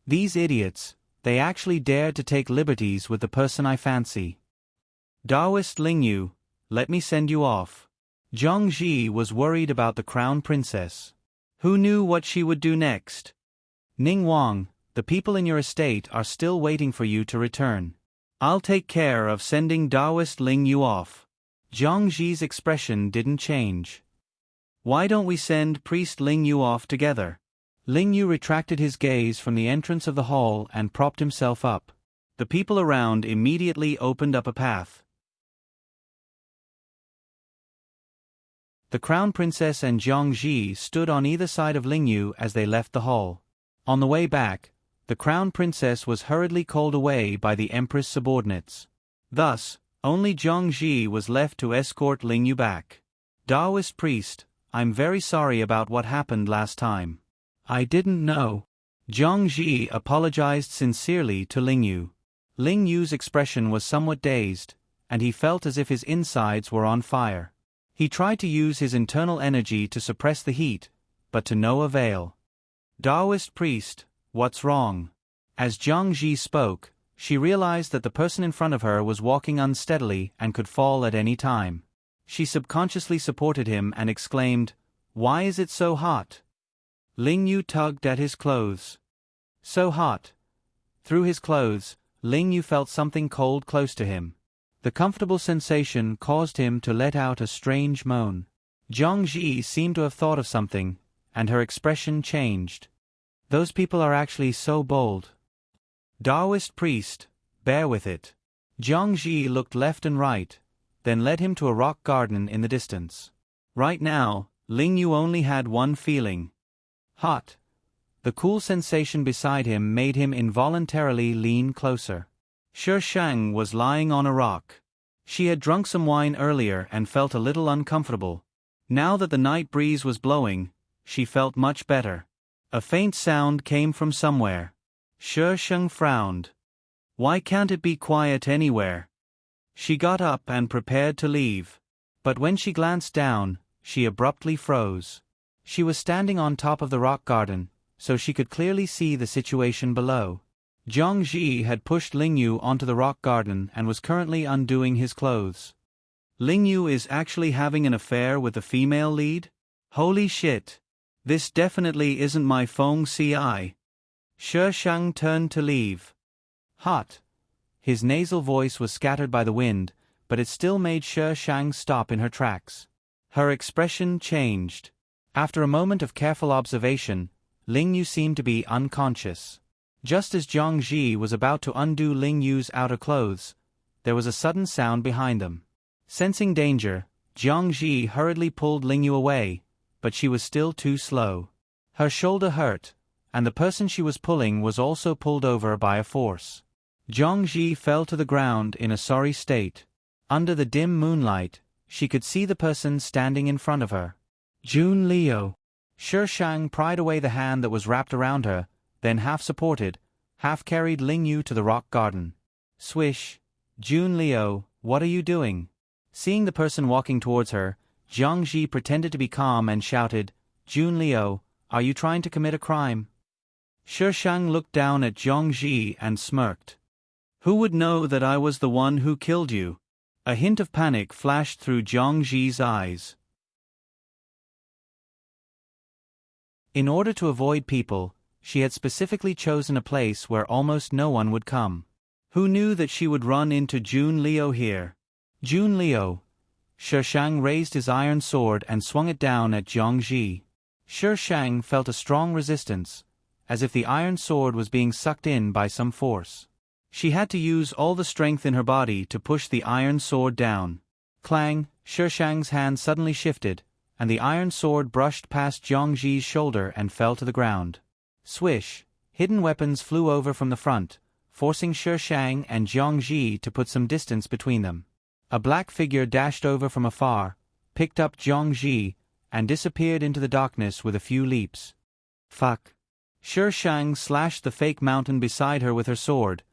These idiots, they actually dared to take liberties with the person I fancy. Taoist Ling Yu, let me send you off. Zhang Ji was worried about the Crown Princess. Who knew what she would do next? Ning Wang, the people in your estate are still waiting for you to return. I'll take care of sending Taoist Ling Yu off. Zhang Ji's expression didn't change. Why don't we send priest Ling Yu off together? Ling Yu retracted his gaze from the entrance of the hall and propped himself up. The people around immediately opened up a path. The Crown Princess and Zhang Ji stood on either side of Ling Yu as they left the hall. On the way back, the Crown Princess was hurriedly called away by the Empress' subordinates. Thus, only Zhang Ji was left to escort Ling Yu back. Taoist priest, I'm very sorry about what happened last time. I didn't know. Zhang Ji apologized sincerely to Ling Yu. Ling Yu's expression was somewhat dazed, and he felt as if his insides were on fire. He tried to use his internal energy to suppress the heat, but to no avail. Taoist priest, what's wrong? As Zhang Ji spoke, she realized that the person in front of her was walking unsteadily and could fall at any time. She subconsciously supported him and exclaimed, "Why is it so hot?" Ling Yu tugged at his clothes. So hot. Through his clothes, Ling Yu felt something cold close to him. The comfortable sensation caused him to let out a strange moan. Zhang Ji seemed to have thought of something, and her expression changed. Those people are actually so bold. Taoist priest, bear with it. Zhang Ji looked left and right, then led him to a rock garden in the distance. Right now, Ling Yu only had one feeling. Hot. The cool sensation beside him made him involuntarily lean closer. Shi Shang was lying on a rock. She had drunk some wine earlier and felt a little uncomfortable. Now that the night breeze was blowing, she felt much better. A faint sound came from somewhere. Shi Shang frowned. Why can't it be quiet anywhere? She got up and prepared to leave. But when she glanced down, she abruptly froze. She was standing on top of the rock garden, so she could clearly see the situation below. Zhang Ji had pushed Ling Yu onto the rock garden and was currently undoing his clothes. Ling Yu is actually having an affair with the female lead? Holy shit. This definitely isn't my Feng Ci. Shi Shang turned to leave. Hot. His nasal voice was scattered by the wind, but it still made Shi Shang stop in her tracks. Her expression changed. After a moment of careful observation, Ling Yu seemed to be unconscious. Just as Zhang Ji was about to undo Ling Yu's outer clothes, there was a sudden sound behind them. Sensing danger, Zhang Ji hurriedly pulled Ling Yu away, but she was still too slow. Her shoulder hurt, and the person she was pulling was also pulled over by a force. Zhang Ji fell to the ground in a sorry state. Under the dim moonlight, she could see the person standing in front of her. Jun Liu. Shi Shang pried away the hand that was wrapped around her, then half-supported, half-carried Ling Yu to the rock garden. Swish. Jun Liu, what are you doing? Seeing the person walking towards her, Zhang Ji pretended to be calm and shouted, Jun Liu, are you trying to commit a crime? Shi Shang looked down at Zhang Ji and smirked. Who would know that I was the one who killed you? A hint of panic flashed through Zhang Ji's eyes. In order to avoid people, she had specifically chosen a place where almost no one would come. Who knew that she would run into Jun Liu here? Jun Liu. Shi Shang raised his iron sword and swung it down at Zhang Ji. Shi Shang felt a strong resistance, as if the iron sword was being sucked in by some force. She had to use all the strength in her body to push the iron sword down. Clang, Shi Shang's hand suddenly shifted, and the iron sword brushed past Zhang Ji's shoulder and fell to the ground. Swish, hidden weapons flew over from the front, forcing Shi Shang and Zhang Ji to put some distance between them. A black figure dashed over from afar, picked up Zhang Ji, and disappeared into the darkness with a few leaps. Fuck. Shi Shang slashed the fake mountain beside her with her sword,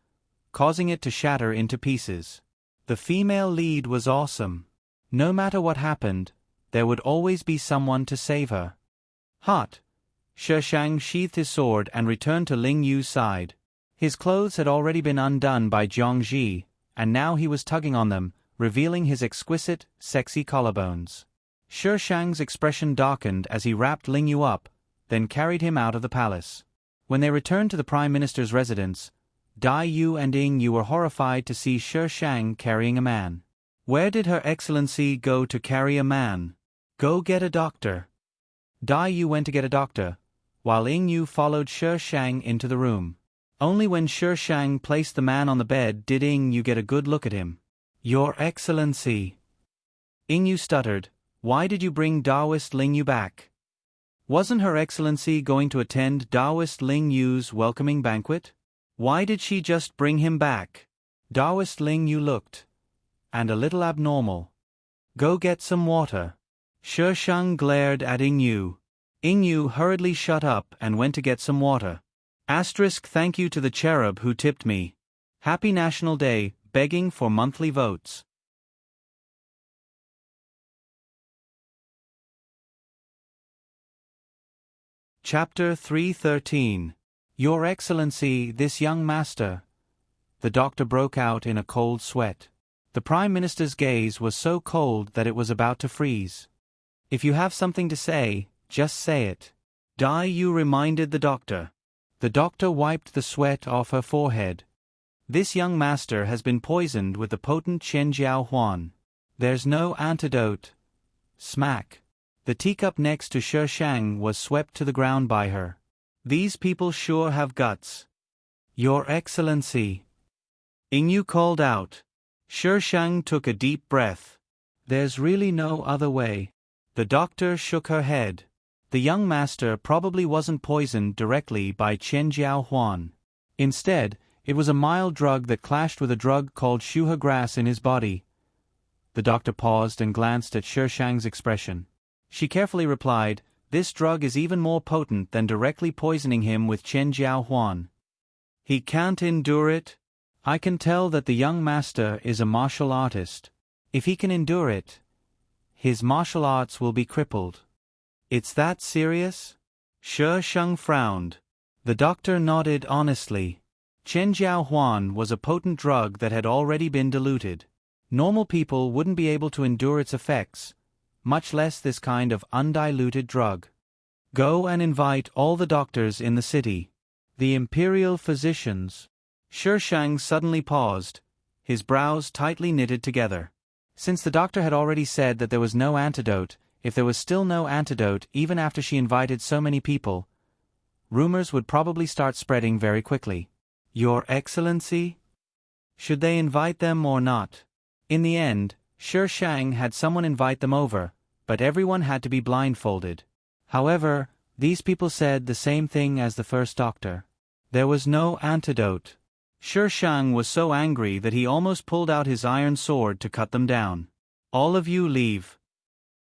causing it to shatter into pieces. The female lead was awesome. No matter what happened, there would always be someone to save her. Hot. Shi Shang sheathed his sword and returned to Ling Yu's side. His clothes had already been undone by Zhang Ji, and now he was tugging on them, revealing his exquisite, sexy collarbones. Shi Shang's expression darkened as he wrapped Ling Yu up, then carried him out of the palace. When they returned to the Prime Minister's residence, Dai Yu and Ying Yu were horrified to see Shi Shang carrying a man. Where did Her Excellency go to carry a man? Go get a doctor. Dai Yu went to get a doctor, while Ying Yu followed Shi Shang into the room. Only when Shi Shang placed the man on the bed did Ying Yu get a good look at him. Your Excellency. Ying Yu stuttered, why did you bring Daoist Ling Yu back? Wasn't Her Excellency going to attend Daoist Ling Yu's welcoming banquet? Why did she just bring him back? Daoist Ling Yu looked, and a little abnormal. Go get some water. Shi Shang glared at Ying Yu. Ying Yu hurriedly shut up and went to get some water. Thank you to the cherub who tipped me. Happy National Day, begging for monthly votes. Chapter 313. Your Excellency, this young master. The doctor broke out in a cold sweat. The Prime Minister's gaze was so cold that it was about to freeze. If you have something to say, just say it. Dai Yu reminded the doctor. The doctor wiped the sweat off her forehead. This young master has been poisoned with the potent Chen Jiao Huan. There's no antidote. Smack. The teacup next to Shi Shang was swept to the ground by her. These people sure have guts. Your Excellency. Ying Yu called out. Shi Shang took a deep breath. There's really no other way. The doctor shook her head. The young master probably wasn't poisoned directly by Chen Jiao Huan. Instead, it was a mild drug that clashed with a drug called shuha grass in his body. The doctor paused and glanced at Shi Shang's expression. She carefully replied, this drug is even more potent than directly poisoning him with Chen Jiao Huan. He can't endure it? I can tell that the young master is a martial artist. If he can endure it, his martial arts will be crippled. It's that serious? Shi Shang frowned. The doctor nodded honestly. Chen Jiao Huan was a potent drug that had already been diluted. Normal people wouldn't be able to endure its effects, much less this kind of undiluted drug. Go and invite all the doctors in the city. The imperial physicians. Shi Shang suddenly paused, his brows tightly knitted together. Since the doctor had already said that there was no antidote, if there was still no antidote even after she invited so many people, rumors would probably start spreading very quickly. Your Excellency? Should they invite them or not? In the end, Shi Shang had someone invite them over, but everyone had to be blindfolded. However, these people said the same thing as the first doctor. There was no antidote. Shi Shang was so angry that he almost pulled out his iron sword to cut them down. All of you leave.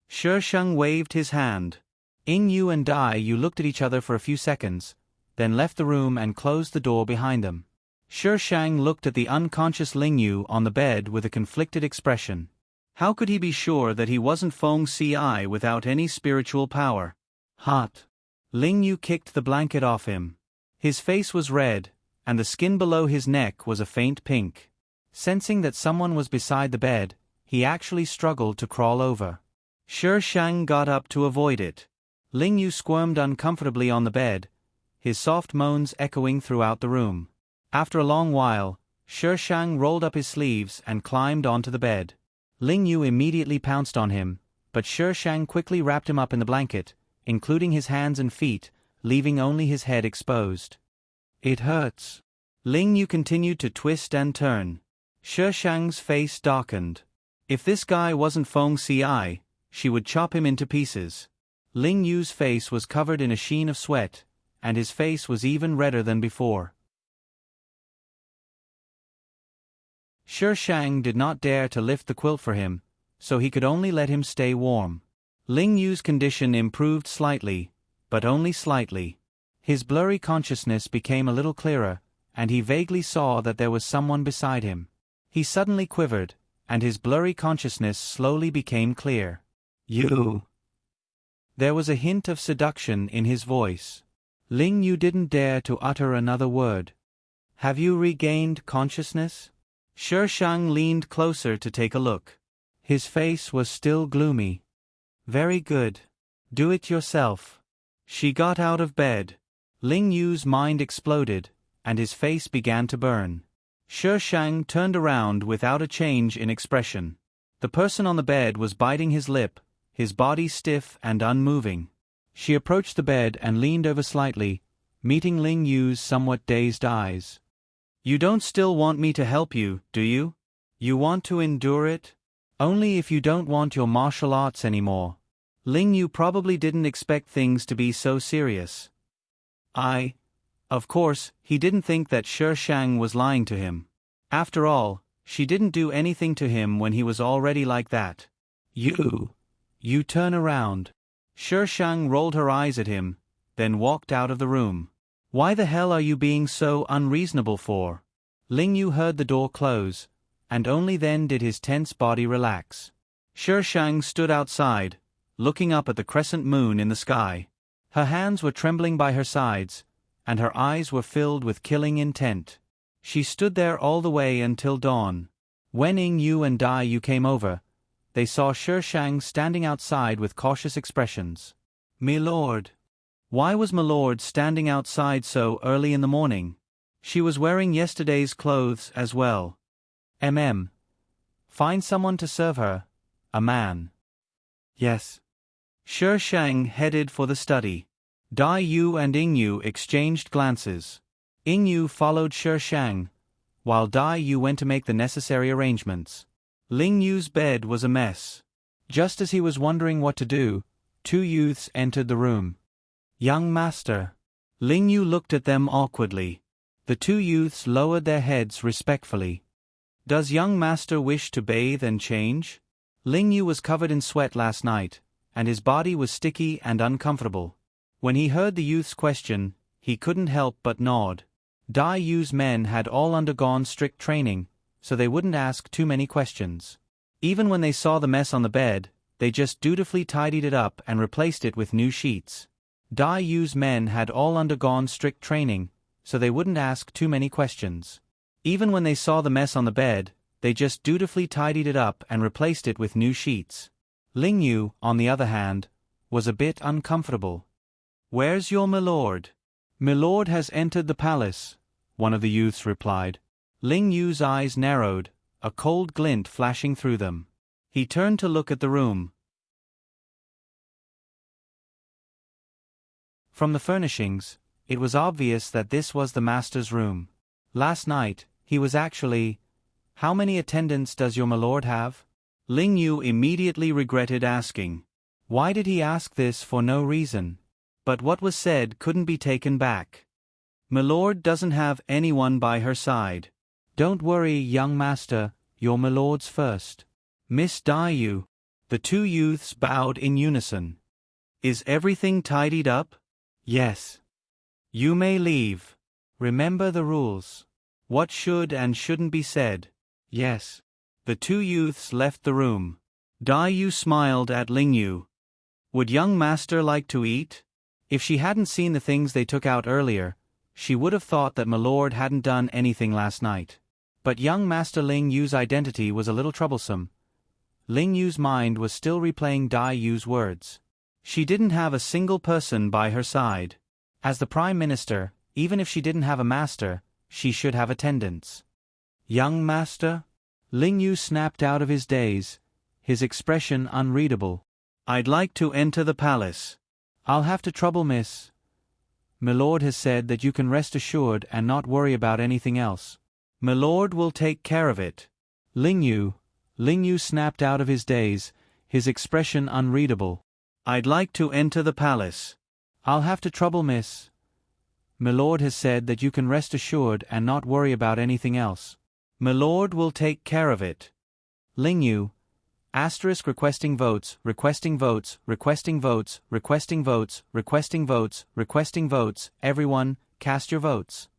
Shi Shang waved his hand. Ying Yu and Dai Yu looked at each other for a few seconds, then left the room and closed the door behind them. Shi Shang looked at the unconscious Ling Yu on the bed with a conflicted expression. How could he be sure that he wasn't Feng Ci without any spiritual power? Hot. Ling Yu kicked the blanket off him. His face was red, and the skin below his neck was a faint pink. Sensing that someone was beside the bed, he actually struggled to crawl over. Shi Shang got up to avoid it. Ling Yu squirmed uncomfortably on the bed, his soft moans echoing throughout the room. After a long while, Shi Shang rolled up his sleeves and climbed onto the bed. Ling Yu immediately pounced on him, but Shi Shang quickly wrapped him up in the blanket, including his hands and feet, leaving only his head exposed. It hurts. Ling Yu continued to twist and turn. Shi Shang's face darkened. If this guy wasn't Feng Ci, she would chop him into pieces. Ling Yu's face was covered in a sheen of sweat, and his face was even redder than before. Shi Shang did not dare to lift the quilt for him, so he could only let him stay warm. Ling Yu's condition improved slightly, but only slightly. His blurry consciousness became a little clearer, and he vaguely saw that there was someone beside him. He suddenly quivered, and his blurry consciousness slowly became clear. You. There was a hint of seduction in his voice. Ling Yu didn't dare to utter another word. Have you regained consciousness? Shi Shang leaned closer to take a look. His face was still gloomy. Very good. Do it yourself. She got out of bed. Ling Yu's mind exploded, and his face began to burn. Shi Shang turned around without a change in expression. The person on the bed was biting his lip, his body stiff and unmoving. She approached the bed and leaned over slightly, meeting Ling Yu's somewhat dazed eyes. "You don't still want me to help you, do you? You want to endure it? Only if you don't want your martial arts anymore." Ling Yu probably didn't expect things to be so serious. Of course, he didn't think that Shi Shang was lying to him. After all, she didn't do anything to him when he was already like that. You turn around." Shi Shang rolled her eyes at him, then walked out of the room. "Why the hell are you being so unreasonable for?" Ling Yu heard the door close, and only then did his tense body relax. Shi Shang stood outside, looking up at the crescent moon in the sky. Her hands were trembling by her sides, and her eyes were filled with killing intent. She stood there all the way until dawn. When Ing Yu and Dai Yu came over, they saw Shi Shang standing outside with cautious expressions. "Milord." Why was Milord standing outside so early in the morning? She was wearing yesterday's clothes as well. Find someone to serve her. A man. Yes. Shi Shang headed for the study. Dai Yu and Ing Yu exchanged glances. Ing Yu followed Shi Shang, while Dai Yu went to make the necessary arrangements. Ling Yu's bed was a mess. Just as he was wondering what to do, two youths entered the room. "Young master." Ling Yu looked at them awkwardly. The two youths lowered their heads respectfully. "Does young master wish to bathe and change?" Ling Yu was covered in sweat last night, and his body was sticky and uncomfortable. When he heard the youth's question, he couldn't help but nod. Dai Yu's men had all undergone strict training, so they wouldn't ask too many questions. Even when they saw the mess on the bed, they just dutifully tidied it up and replaced it with new sheets. Dai Yu's men had all undergone strict training, so they wouldn't ask too many questions. Even when they saw the mess on the bed, they just dutifully tidied it up and replaced it with new sheets. Ling Yu, on the other hand, was a bit uncomfortable. "Where's your milord?" "Milord has entered the palace," one of the youths replied. Ling Yu's eyes narrowed, a cold glint flashing through them. He turned to look at the room. From the furnishings, it was obvious that this was the master's room. Last night, he was actually— "How many attendants does your milord have?" Ling Yu immediately regretted asking. Why did he ask this for no reason? But what was said couldn't be taken back. "Milord doesn't have anyone by her side." "Don't worry, young master, your milord's first." "Miss Dai Yu." The two youths bowed in unison. "Is everything tidied up?" "Yes." "You may leave. Remember the rules. What should and shouldn't be said." "Yes." The two youths left the room. Dai Yu smiled at Ling Yu. Would young master like to eat? If she hadn't seen the things they took out earlier, she would have thought that milord hadn't done anything last night. But young master Ling Yu's identity was a little troublesome. Ling Yu's mind was still replaying Dai Yu's words. She didn't have a single person by her side. As the prime minister, even if she didn't have a master, she should have attendants. "Young master?" Ling Yu snapped out of his daze, his expression unreadable. "I'd like to enter the palace." "I'll have to trouble miss. Milord has said that you can rest assured and not worry about anything else." "Milord will take care of it." Ling Yu snapped out of his daze, his expression unreadable. "I'd like to enter the palace." "I'll have to trouble miss. Milord has said that you can rest assured and not worry about anything else." "Milord will take care of it." Ling Yu, requesting votes, requesting votes, requesting votes, requesting votes, requesting votes, requesting votes, everyone, cast your votes.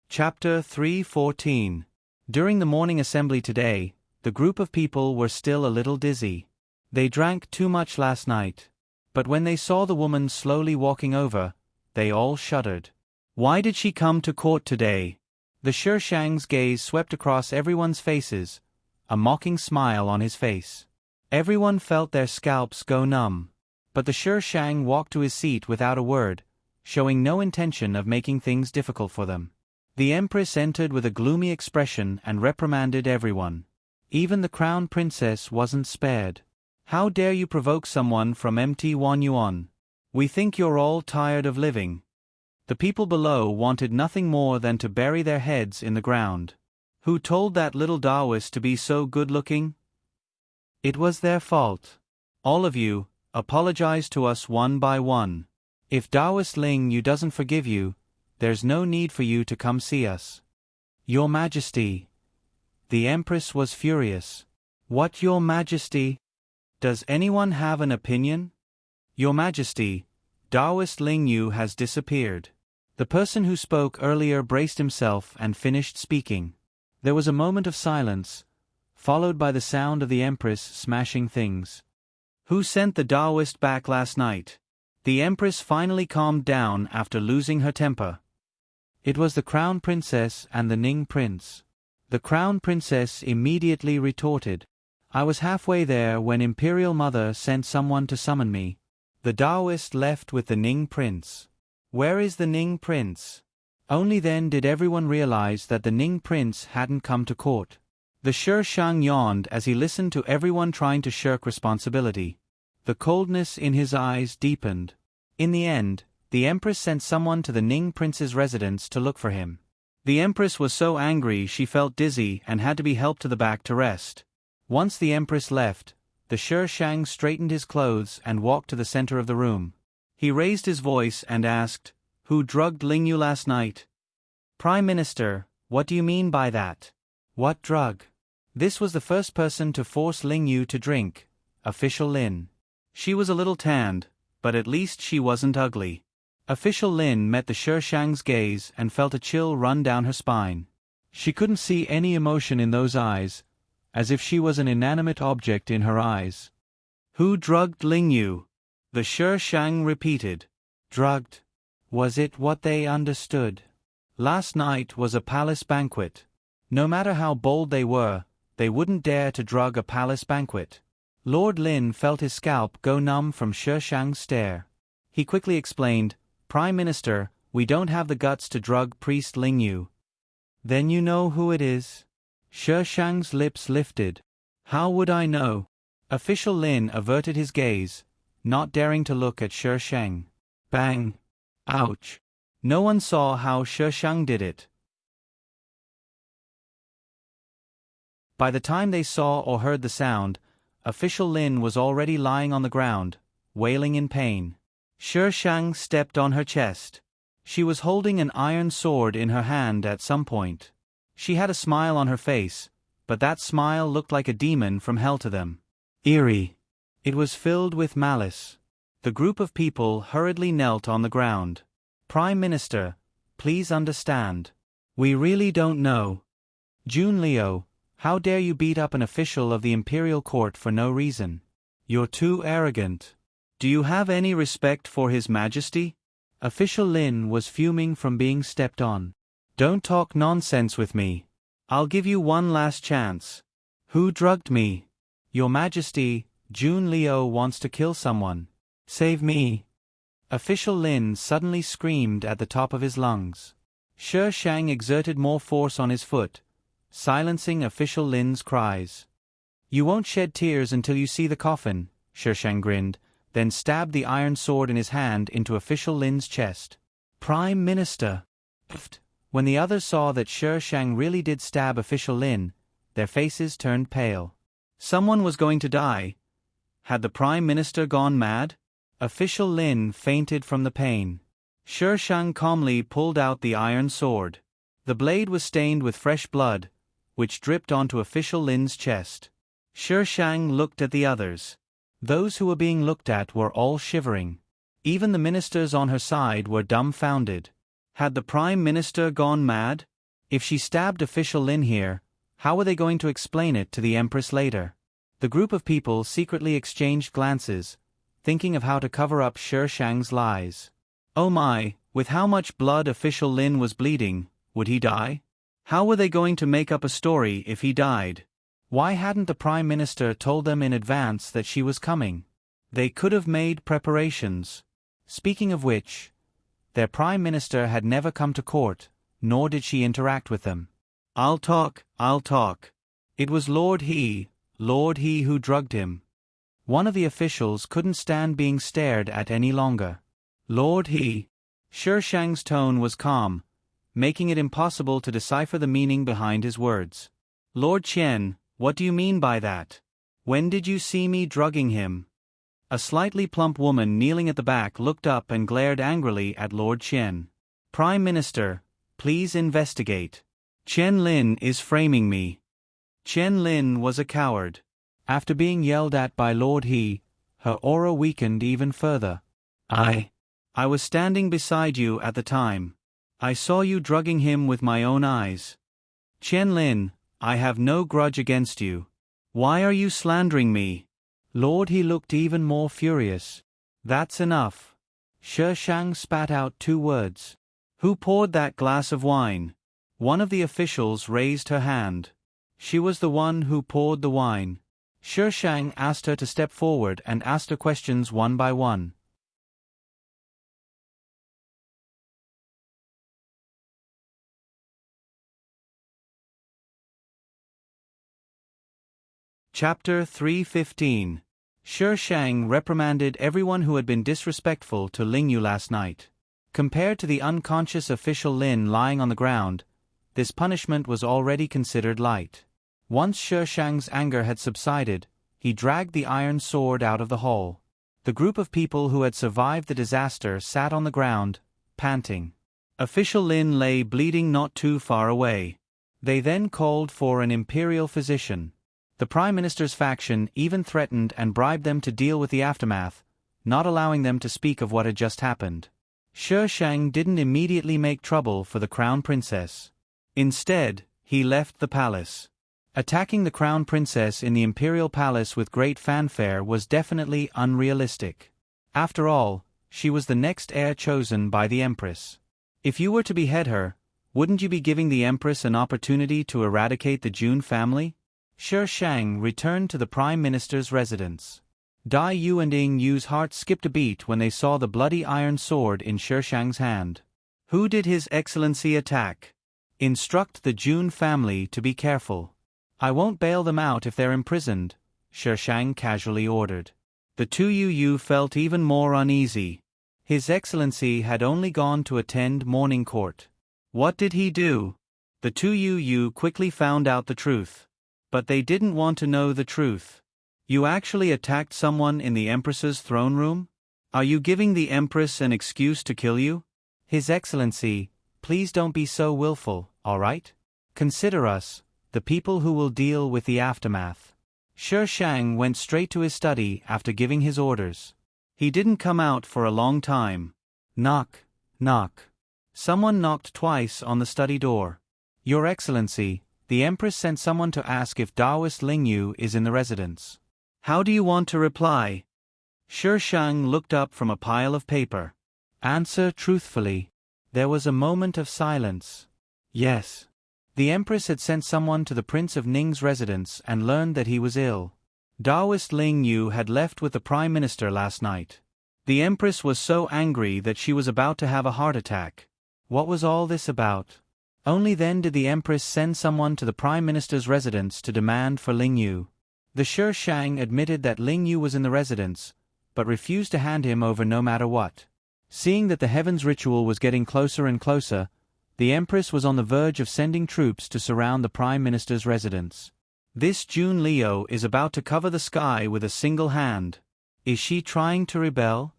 Chapter 3:14. During the morning assembly today, the group of people were still a little dizzy. They drank too much last night. But when they saw the woman slowly walking over, they all shuddered. Why did she come to court today? The Shi Shang's gaze swept across everyone's faces, a mocking smile on his face. Everyone felt their scalps go numb. But the Shi Shang walked to his seat without a word, showing no intention of making things difficult for them. The Empress entered with a gloomy expression and reprimanded everyone. Even the Crown Princess wasn't spared. How dare you provoke someone from MT Wanyuan? We think you're all tired of living. The people below wanted nothing more than to bury their heads in the ground. Who told that little Taoist to be so good-looking? It was their fault. All of you, apologize to us one by one. If Taoist Ling Yu doesn't forgive you, there's no need for you to come see us. Your Majesty. The Empress was furious. What, Your Majesty? Does anyone have an opinion? Your Majesty, Taoist Ling Yu has disappeared. The person who spoke earlier braced himself and finished speaking. There was a moment of silence, followed by the sound of the Empress smashing things. Who sent the Taoist back last night? The Empress finally calmed down after losing her temper. It was the Crown Princess and the Ning Prince. The Crown Princess immediately retorted. I was halfway there when Imperial Mother sent someone to summon me. The Taoist left with the Ning Prince. Where is the Ning Prince? Only then did everyone realize that the Ning Prince hadn't come to court. The Shi Shang yawned as he listened to everyone trying to shirk responsibility. The coldness in his eyes deepened. In the end, the Empress sent someone to the Ning Prince's residence to look for him. The Empress was so angry she felt dizzy and had to be helped to the back to rest. Once the Empress left, the Shi Shang straightened his clothes and walked to the center of the room. He raised his voice and asked, Who drugged Ling Yu last night? Prime Minister, what do you mean by that? What drug? This was the first person to force Ling Yu to drink, Official Lin. She was a little tanned, but at least she wasn't ugly. Official Lin met the Shi Shang's gaze and felt a chill run down her spine. She couldn't see any emotion in those eyes, as if she was an inanimate object in her eyes. Who drugged Ling Yu? The Shi Shang repeated. Drugged? Was it what they understood? Last night was a palace banquet. No matter how bold they were, they wouldn't dare to drug a palace banquet. Lord Lin felt his scalp go numb from Shi Shang's stare. He quickly explained, Prime Minister, we don't have the guts to drug Priest Ling Yu. Then you know who it is? Shi Shang's lips lifted. How would I know? Official Lin averted his gaze, not daring to look at Shi Shang. Bang! Ouch! No one saw how Shi Shang did it. By the time they saw or heard the sound, Official Lin was already lying on the ground, wailing in pain. Shi Shang stepped on her chest. She was holding an iron sword in her hand at some point. She had a smile on her face, but that smile looked like a demon from hell to them. Eerie. It was filled with malice. The group of people hurriedly knelt on the ground. Prime Minister, please understand. We really don't know. Jun Liu, how dare you beat up an official of the Imperial Court for no reason? You're too arrogant. Do you have any respect for His Majesty? Official Lin was fuming from being stepped on. Don't talk nonsense with me. I'll give you one last chance. Who drugged me? Your Majesty, Jun Liu wants to kill someone. Save me. Official Lin suddenly screamed at the top of his lungs. Shi Shang exerted more force on his foot, silencing Official Lin's cries. You won't shed tears until you see the coffin, Shi Shang grinned, then stabbed the iron sword in his hand into Official Lin's chest. Prime Minister. When the others saw that Shi Shang really did stab Official Lin, their faces turned pale. Someone was going to die. Had the Prime Minister gone mad? Official Lin fainted from the pain. Shi Shang calmly pulled out the iron sword. The blade was stained with fresh blood, which dripped onto Official Lin's chest. Shi Shang looked at the others. Those who were being looked at were all shivering. Even the ministers on her side were dumbfounded. Had the Prime Minister gone mad? If she stabbed Official Lin here, how were they going to explain it to the Empress later? The group of people secretly exchanged glances, thinking of how to cover up Shi Shang's lies. Oh my, with how much blood Official Lin was bleeding, would he die? How were they going to make up a story if he died? Why hadn't the Prime Minister told them in advance that she was coming? They could have made preparations. Speaking of which, their Prime Minister had never come to court, nor did she interact with them. I'll talk. It was Lord He who drugged him. One of the officials couldn't stand being stared at any longer. Lord He. Shi Shang's tone was calm, making it impossible to decipher the meaning behind his words. Lord Qian, what do you mean by that? When did you see me drugging him? A slightly plump woman kneeling at the back looked up and glared angrily at Lord Qian. Prime Minister, please investigate. Qian Lin is framing me. Qian Lin was a coward. After being yelled at by Lord He, her aura weakened even further. I was standing beside you at the time. I saw you drugging him with my own eyes. Qian Lin, I have no grudge against you. Why are you slandering me? Lord He looked even more furious. That's enough. Shi Shang spat out 2 words. Who poured that glass of wine? One of the officials raised her hand. She was the one who poured the wine. Shi Shang asked her to step forward and asked her questions one by one. Chapter 315. Shi Shang reprimanded everyone who had been disrespectful to Ling Yu last night. Compared to the unconscious official Lin lying on the ground, this punishment was already considered light. Once Shi Shang's anger had subsided, he dragged the iron sword out of the hall. The group of people who had survived the disaster sat on the ground, panting. Official Lin lay bleeding not too far away. They then called for an imperial physician. The Prime Minister's faction even threatened and bribed them to deal with the aftermath, not allowing them to speak of what had just happened. Shi Shang didn't immediately make trouble for the Crown Princess. Instead, he left the palace. Attacking the Crown Princess in the Imperial Palace with great fanfare was definitely unrealistic. After all, she was the next heir chosen by the Empress. If you were to behead her, wouldn't you be giving the Empress an opportunity to eradicate the Jun family? Shi Shang returned to the Prime Minister's residence. Dai Yu and Ying Yu's hearts skipped a beat when they saw the bloody iron sword in Shi Shang's hand. Who did His Excellency attack? Instruct the Jun family to be careful. I won't bail them out if they're imprisoned, Shi Shang casually ordered. The 2 Yu felt even more uneasy. His Excellency had only gone to attend morning court. What did he do? The 2 Yu quickly found out the truth. But they didn't want to know the truth. You actually attacked someone in the Empress's throne room? Are you giving the Empress an excuse to kill you? His Excellency, please don't be so willful, all right? Consider us, the people who will deal with the aftermath. Shi Shang went straight to his study after giving his orders. He didn't come out for a long time. Knock, knock. Someone knocked twice on the study door. Your Excellency, the Empress sent someone to ask if Taoist Ling Yu is in the residence. How do you want to reply? Shi Shang looked up from a pile of paper. Answer truthfully. There was a moment of silence. Yes. The Empress had sent someone to the Prince of Ning's residence and learned that he was ill. Taoist Ling Yu had left with the Prime Minister last night. The Empress was so angry that she was about to have a heart attack. What was all this about? Only then did the Empress send someone to the Prime Minister's residence to demand for Ling Yu. The Shi Shang admitted that Ling Yu was in the residence, but refused to hand him over no matter what. Seeing that the Heavens ritual was getting closer and closer, the Empress was on the verge of sending troops to surround the Prime Minister's residence. This Jun Leo is about to cover the sky with a single hand. Is she trying to rebel?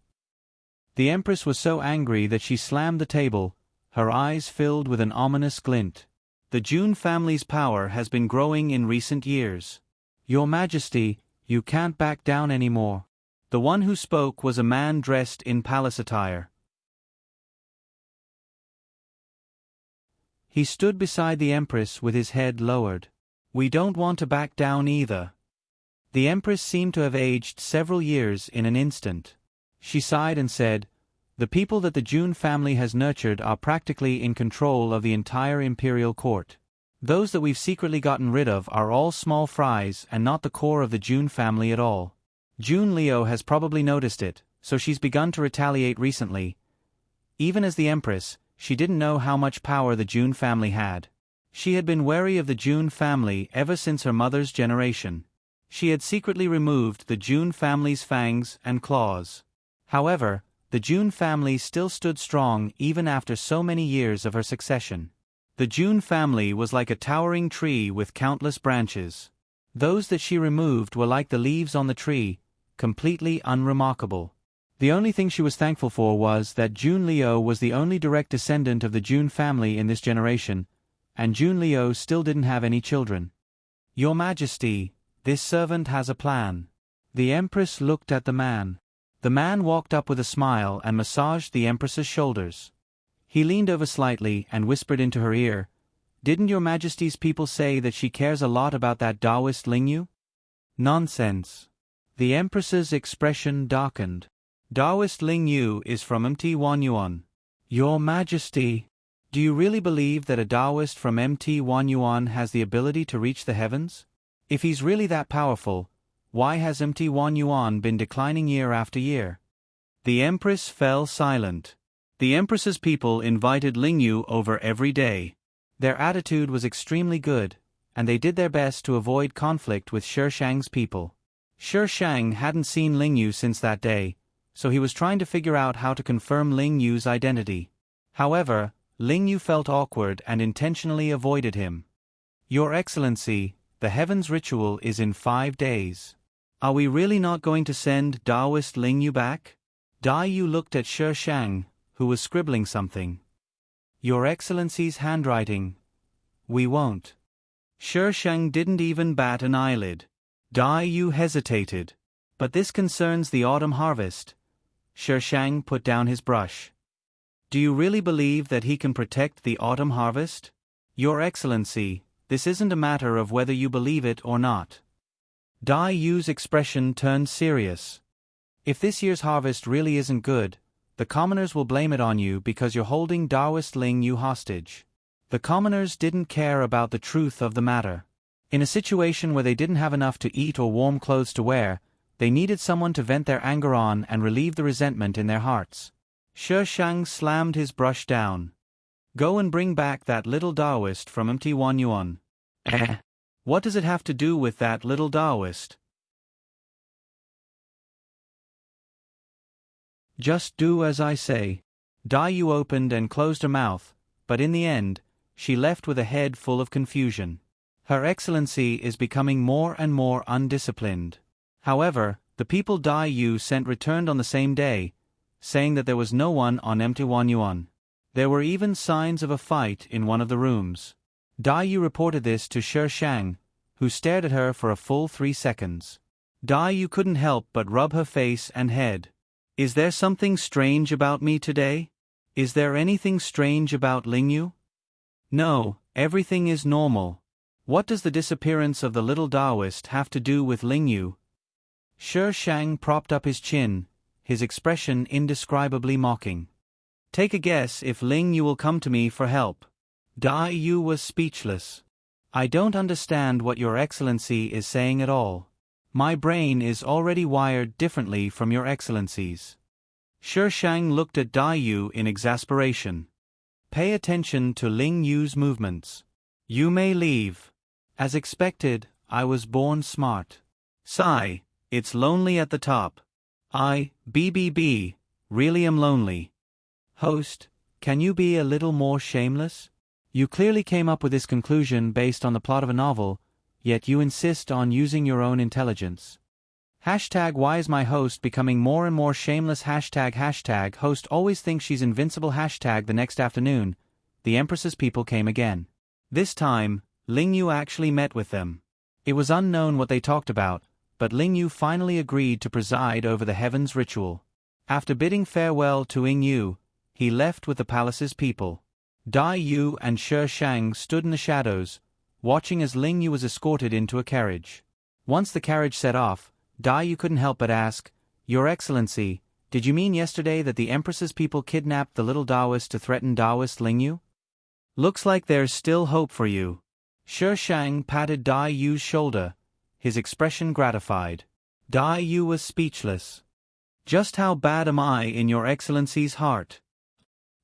The Empress was so angry that she slammed the table, her eyes filled with an ominous glint. The Jun family's power has been growing in recent years. Your Majesty, you can't back down anymore. The one who spoke was a man dressed in palace attire. He stood beside the Empress with his head lowered. We don't want to back down either. The Empress seemed to have aged several years in an instant. She sighed and said, the people that the Jun family has nurtured are practically in control of the entire imperial court. Those that we've secretly gotten rid of are all small fries and not the core of the June family at all. June Leo has probably noticed it, so she's begun to retaliate recently. Even as the Empress, she didn't know how much power the June family had. She had been wary of the June family ever since her mother's generation. She had secretly removed the June family's fangs and claws. However, the June family still stood strong even after so many years of her succession. The June family was like a towering tree with countless branches. Those that she removed were like the leaves on the tree, completely unremarkable. The only thing she was thankful for was that June Leo was the only direct descendant of the June family in this generation, and June Leo still didn't have any children. Your Majesty, this servant has a plan. The Empress looked at the man. The man walked up with a smile and massaged the Empress's shoulders. He leaned over slightly and whispered into her ear, "Didn't Your Majesty's people say that she cares a lot about that Taoist Lingyu?" Nonsense. The Empress's expression darkened. Taoist Lingyu is from Mt. Wanyuan. Your Majesty, do you really believe that a Taoist from Mt. Wanyuan has the ability to reach the heavens? If he's really that powerful, why has Mt. Wanyuan been declining year after year? The Empress fell silent. The Empress's people invited Lingyu over every day. Their attitude was extremely good, and they did their best to avoid conflict with Shi Shang's people. Shi Shang hadn't seen Lingyu since that day, so he was trying to figure out how to confirm Lingyu's identity. However, Lingyu felt awkward and intentionally avoided him. Your Excellency, the Heavens ritual is in 5 days. Are we really not going to send Taoist Lingyu back? Dai Yu looked at Shi Shang, who was scribbling something. Your Excellency's handwriting. We won't. Shi Shang didn't even bat an eyelid. Dai Yu hesitated. But this concerns the autumn harvest. Shi Shang put down his brush. Do you really believe that he can protect the autumn harvest? Your Excellency, this isn't a matter of whether you believe it or not. Dai Yu's expression turned serious. If this year's harvest really isn't good, the commoners will blame it on you because you're holding Taoist Lingyu hostage. The commoners didn't care about the truth of the matter. In a situation where they didn't have enough to eat or warm clothes to wear, they needed someone to vent their anger on and relieve the resentment in their hearts. Shi Shang slammed his brush down. Go and bring back that little Taoist from Mt. Wanyuan. What does it have to do with that little Taoist? Just do as I say. Dai Yu opened and closed her mouth, but in the end, she left with a head full of confusion. Her Excellency is becoming more and more undisciplined. However, the people Dai Yu sent returned on the same day, saying that there was no one on Mt. Wanyuan. There were even signs of a fight in one of the rooms. Dai Yu reported this to Shi Shang, who stared at her for a full 3 seconds. Dai Yu couldn't help but rub her face and head. Is there something strange about me today? Is there anything strange about Lingyu? No, everything is normal. What does the disappearance of the little Taoist have to do with Lingyu? Shi Shang propped up his chin, his expression indescribably mocking. Take a guess if Lingyu will come to me for help. Dai Yu was speechless. I don't understand what Your Excellency is saying at all. My brain is already wired differently from Your Excellency's. Shi Shang looked at Dai Yu in exasperation. Pay attention to Lingyu's movements. You may leave. As expected, I was born smart. Sigh, it's lonely at the top. BBB, really am lonely. Host, can you be a little more shameless? You clearly came up with this conclusion based on the plot of a novel, yet you insist on using your own intelligence. Hashtag why is my host becoming more and more shameless hashtag host always thinks she's invincible hashtag the next afternoon, the Empress's people came again. This time, Lingyu actually met with them. It was unknown what they talked about, but Lingyu finally agreed to preside over the Heavens ritual. After bidding farewell to Lingyu, he left with the palace's people. Dai Yu and Shi Shang stood in the shadows, watching as Lingyu was escorted into a carriage. Once the carriage set off, Dai Yu couldn't help but ask, Your Excellency, did you mean yesterday that the Empress's people kidnapped the little Taoist to threaten Taoist Lingyu? Looks like there's still hope for you. Shi Shang patted Dai Yu's shoulder, his expression gratified. Dai Yu was speechless. Just how bad am I in your excellency's heart?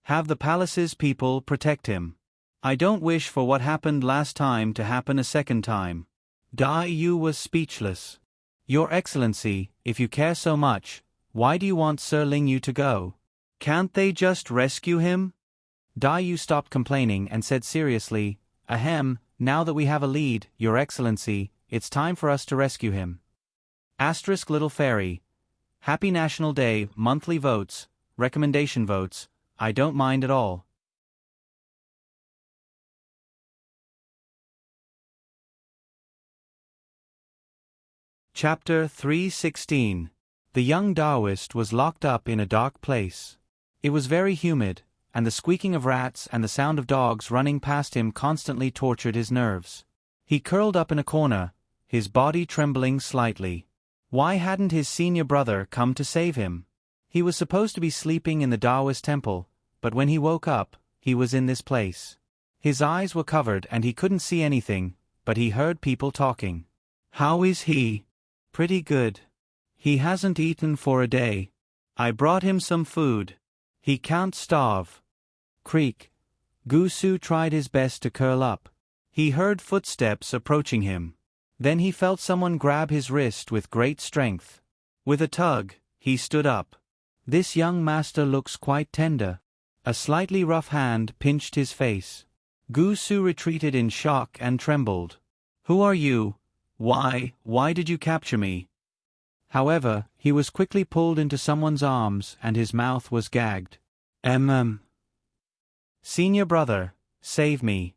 Have the palace's people protect him. I don't wish for what happened last time to happen a second time. Dai Yu was speechless. Your excellency, if you care so much, why do you want Sir Ling Yu to go? Can't they just rescue him? Dai Yu stopped complaining and said seriously, Ahem, now that we have a lead, your excellency, it's time for us to rescue him. Asterisk little fairy. Happy National Day, monthly votes, recommendation votes, I don't mind at all. Chapter 3:16. The young Taoist was locked up in a dark place. It was very humid, and the squeaking of rats and the sound of dogs running past him constantly tortured his nerves. He curled up in a corner, his body trembling slightly. Why hadn't his senior brother come to save him? He was supposed to be sleeping in the Taoist temple, but when he woke up, he was in this place. His eyes were covered and he couldn't see anything, but he heard people talking. How is he? Pretty good. He hasn't eaten for a day. I brought him some food. He can't starve. Creak. Gusu tried his best to curl up. He heard footsteps approaching him. Then he felt someone grab his wrist with great strength. With a tug, he stood up. This young master looks quite tender. A slightly rough hand pinched his face. Gusu retreated in shock and trembled. Who are you? Why did you capture me? However, he was quickly pulled into someone's arms and his mouth was gagged. Senior brother, save me.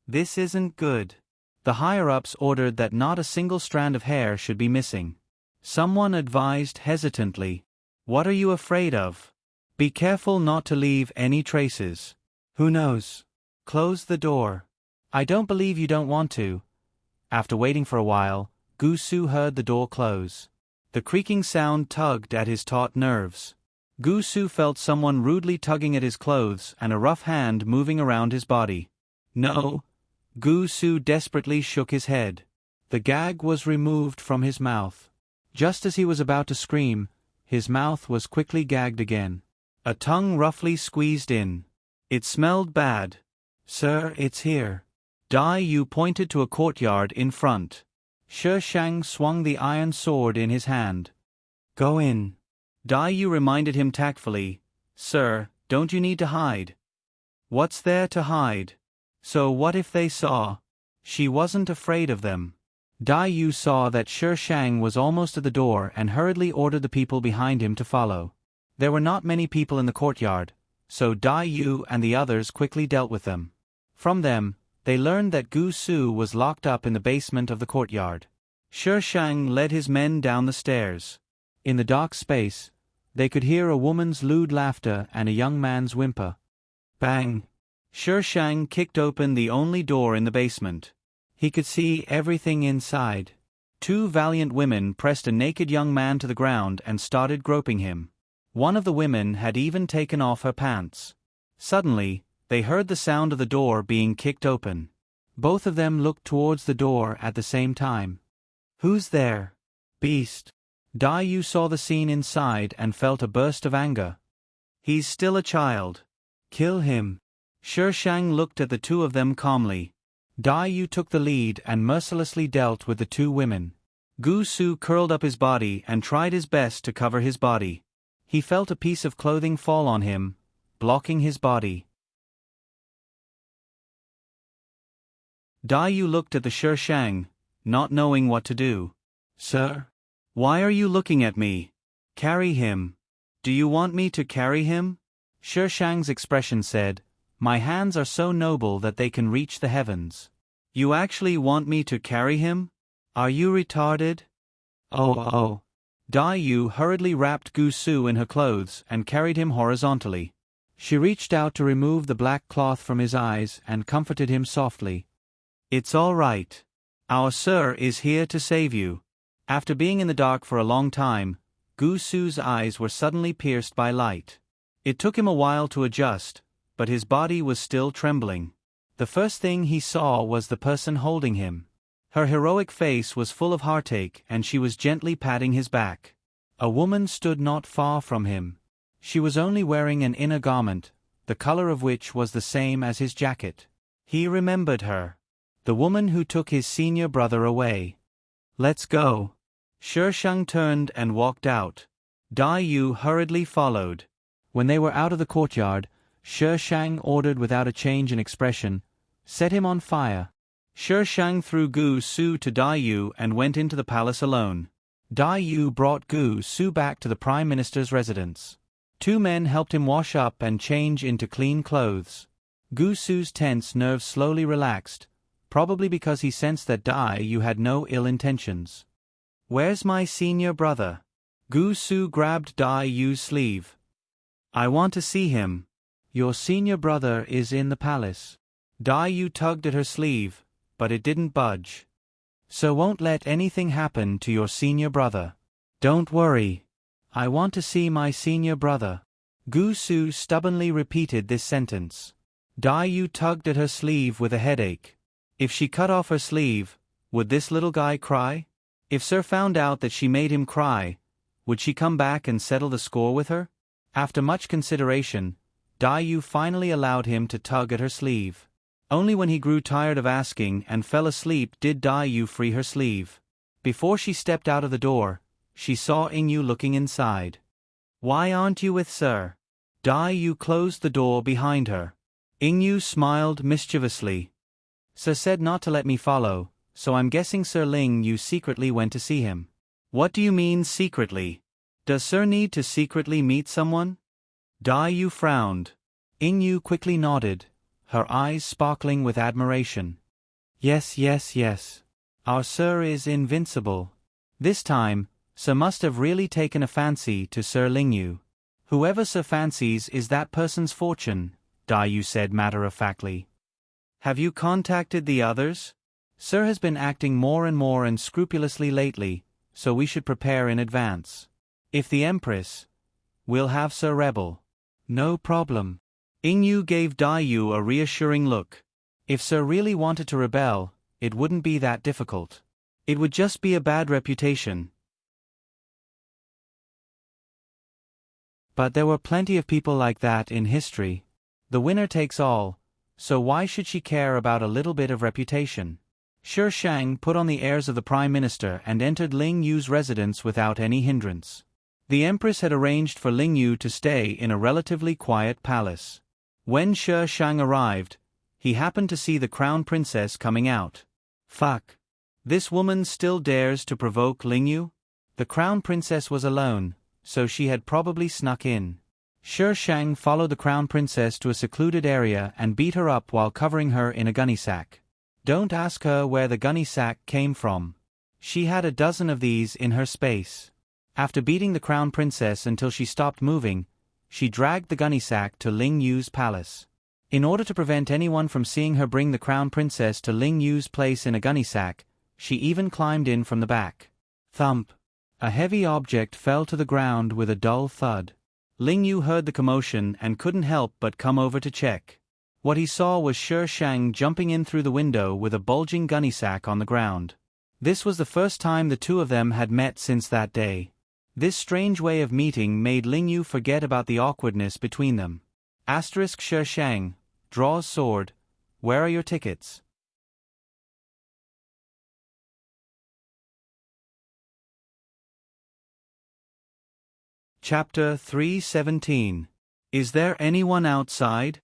This isn't good. The higher-ups ordered that not a single strand of hair should be missing. Someone advised hesitantly. What are you afraid of? Be careful not to leave any traces. Who knows? Close the door. I don't believe you don't want to. After waiting for a while, Gusu heard the door close. The creaking sound tugged at his taut nerves. Gusu felt someone rudely tugging at his clothes and a rough hand moving around his body. No. Gusu desperately shook his head. The gag was removed from his mouth. Just as he was about to scream, his mouth was quickly gagged again. A tongue roughly squeezed in. It smelled bad. Sir, it's here. Dai Yu pointed to a courtyard in front. Shi Shang swung the iron sword in his hand. Go in. Dai Yu reminded him tactfully, Sir, don't you need to hide? What's there to hide? So what if they saw? She wasn't afraid of them. Dai Yu saw that Shi Shang was almost at the door and hurriedly ordered the people behind him to follow. There were not many people in the courtyard, so Dai Yu and the others quickly dealt with them. From them, they learned that Gusu was locked up in the basement of the courtyard. Shi Shang led his men down the stairs. In the dark space, they could hear a woman's lewd laughter and a young man's whimper. Bang! Shi Shang kicked open the only door in the basement. He could see everything inside. Two valiant women pressed a naked young man to the ground and started groping him. One of the women had even taken off her pants. Suddenly, they heard the sound of the door being kicked open. Both of them looked towards the door at the same time. Who's there? Beast. Dai Yu saw the scene inside and felt a burst of anger. He's still a child. Kill him. Shi Shang looked at the two of them calmly. Dai Yu took the lead and mercilessly dealt with the two women. Gusu curled up his body and tried his best to cover his body. He felt a piece of clothing fall on him, blocking his body. Dai Yu looked at the Shi Shang, not knowing what to do. Sir? Why are you looking at me? Carry him. Do you want me to carry him? Shi Shang's expression said, My hands are so noble that they can reach the heavens. You actually want me to carry him? Are you retarded? Oh. Dai Yu hurriedly wrapped Gusu in her clothes and carried him horizontally. She reached out to remove the black cloth from his eyes and comforted him softly. It's all right. Our sir is here to save you. After being in the dark for a long time, Gusu's eyes were suddenly pierced by light. It took him a while to adjust, but his body was still trembling. The first thing he saw was the person holding him. Her heroic face was full of heartache and she was gently patting his back. A woman stood not far from him. She was only wearing an inner garment, the color of which was the same as his jacket. He remembered her. The woman who took his senior brother away. "Let's go." Shi Shang turned and walked out. Dai Yu hurriedly followed. When they were out of the courtyard, Shi Shang ordered without a change in expression, "Set him on fire." Shi Shang threw Gu Su to Dai Yu and went into the palace alone. Dai Yu brought Gu Su back to the Prime Minister's residence. 2 men helped him wash up and change into clean clothes. Gu Su's tense nerves slowly relaxed, probably because he sensed that Dai Yu had no ill intentions. "Where's my senior brother?" Gu Su grabbed Dai Yu's sleeve. "I want to see him." "Your senior brother is in the palace." Dai Yu tugged at her sleeve, but it didn't budge. "So won't let anything happen to your senior brother." "Don't worry. I want to see my senior brother." Gu Su stubbornly repeated this sentence. Dai Yu tugged at her sleeve with a headache. If she cut off her sleeve, would this little guy cry? If Sir found out that she made him cry, would she come back and settle the score with her? After much consideration, Dai Yu finally allowed him to tug at her sleeve. Only when he grew tired of asking and fell asleep did Dai Yu free her sleeve. Before she stepped out of the door, she saw Yu looking inside. "Why aren't you with Sir?" Dai Yu closed the door behind her. Yu smiled mischievously. "Sir said not to let me follow, so I'm guessing Sir Ling Yu secretly went to see him." "What do you mean secretly? Does Sir need to secretly meet someone?" Dai Yu frowned. Yu quickly nodded, her eyes sparkling with admiration. "Yes, yes, yes. Our Sir is invincible." This time, Sir must have really taken a fancy to Sir Ling Yu. "Whoever Sir fancies is that person's fortune," Dai Yu said matter-of-factly. "Have you contacted the others? Sir has been acting more and more unscrupulously lately, so we should prepare in advance. If the Empress, we'll have Sir rebel." "No problem." Yu gave Dai Yu a reassuring look. If Sir really wanted to rebel, it wouldn't be that difficult. It would just be a bad reputation. But there were plenty of people like that in history. The winner takes all, so why should she care about a little bit of reputation? Shi Shang put on the airs of the Prime Minister and entered Ling Yu's residence without any hindrance. The Empress had arranged for Ling Yu to stay in a relatively quiet palace. When Shi Shang arrived, he happened to see the Crown Princess coming out. Fuck. This woman still dares to provoke Ling Yu? The Crown Princess was alone, so she had probably snuck in. Shi Shang followed the Crown Princess to a secluded area and beat her up while covering her in a gunny sack. Don't ask her where the gunny sack came from. She had a dozen of these in her space. After beating the Crown Princess until she stopped moving, she dragged the gunny sack to Ling Yu's palace. In order to prevent anyone from seeing her bring the Crown Princess to Ling Yu's place in a gunny sack, she even climbed in from the back. Thump. A heavy object fell to the ground with a dull thud. Ling Yu heard the commotion and couldn't help but come over to check. What he saw was Shi Shang jumping in through the window with a bulging gunny sack on the ground. This was the first time the two of them had met since that day. This strange way of meeting made Ling Yu forget about the awkwardness between them. Shi Shang, draws sword. Where are your tickets? Chapter 317. Is there anyone outside?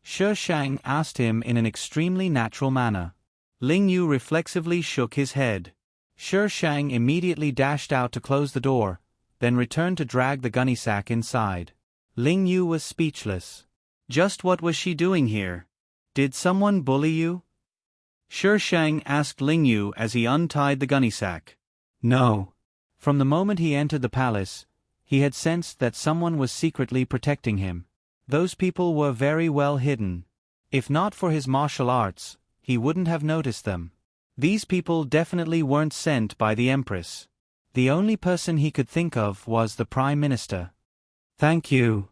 Shi Shang asked him in an extremely natural manner. Ling Yu reflexively shook his head. Shi Shang immediately dashed out to close the door, then returned to drag the gunny sack inside. Ling Yu was speechless. Just what was she doing here? Did someone bully you? Shi Shang asked Ling Yu as he untied the gunny sack. No. From the moment he entered the palace, he had sensed that someone was secretly protecting him. Those people were very well hidden. If not for his martial arts, he wouldn't have noticed them. These people definitely weren't sent by the Empress. The only person he could think of was the Prime Minister. Thank you.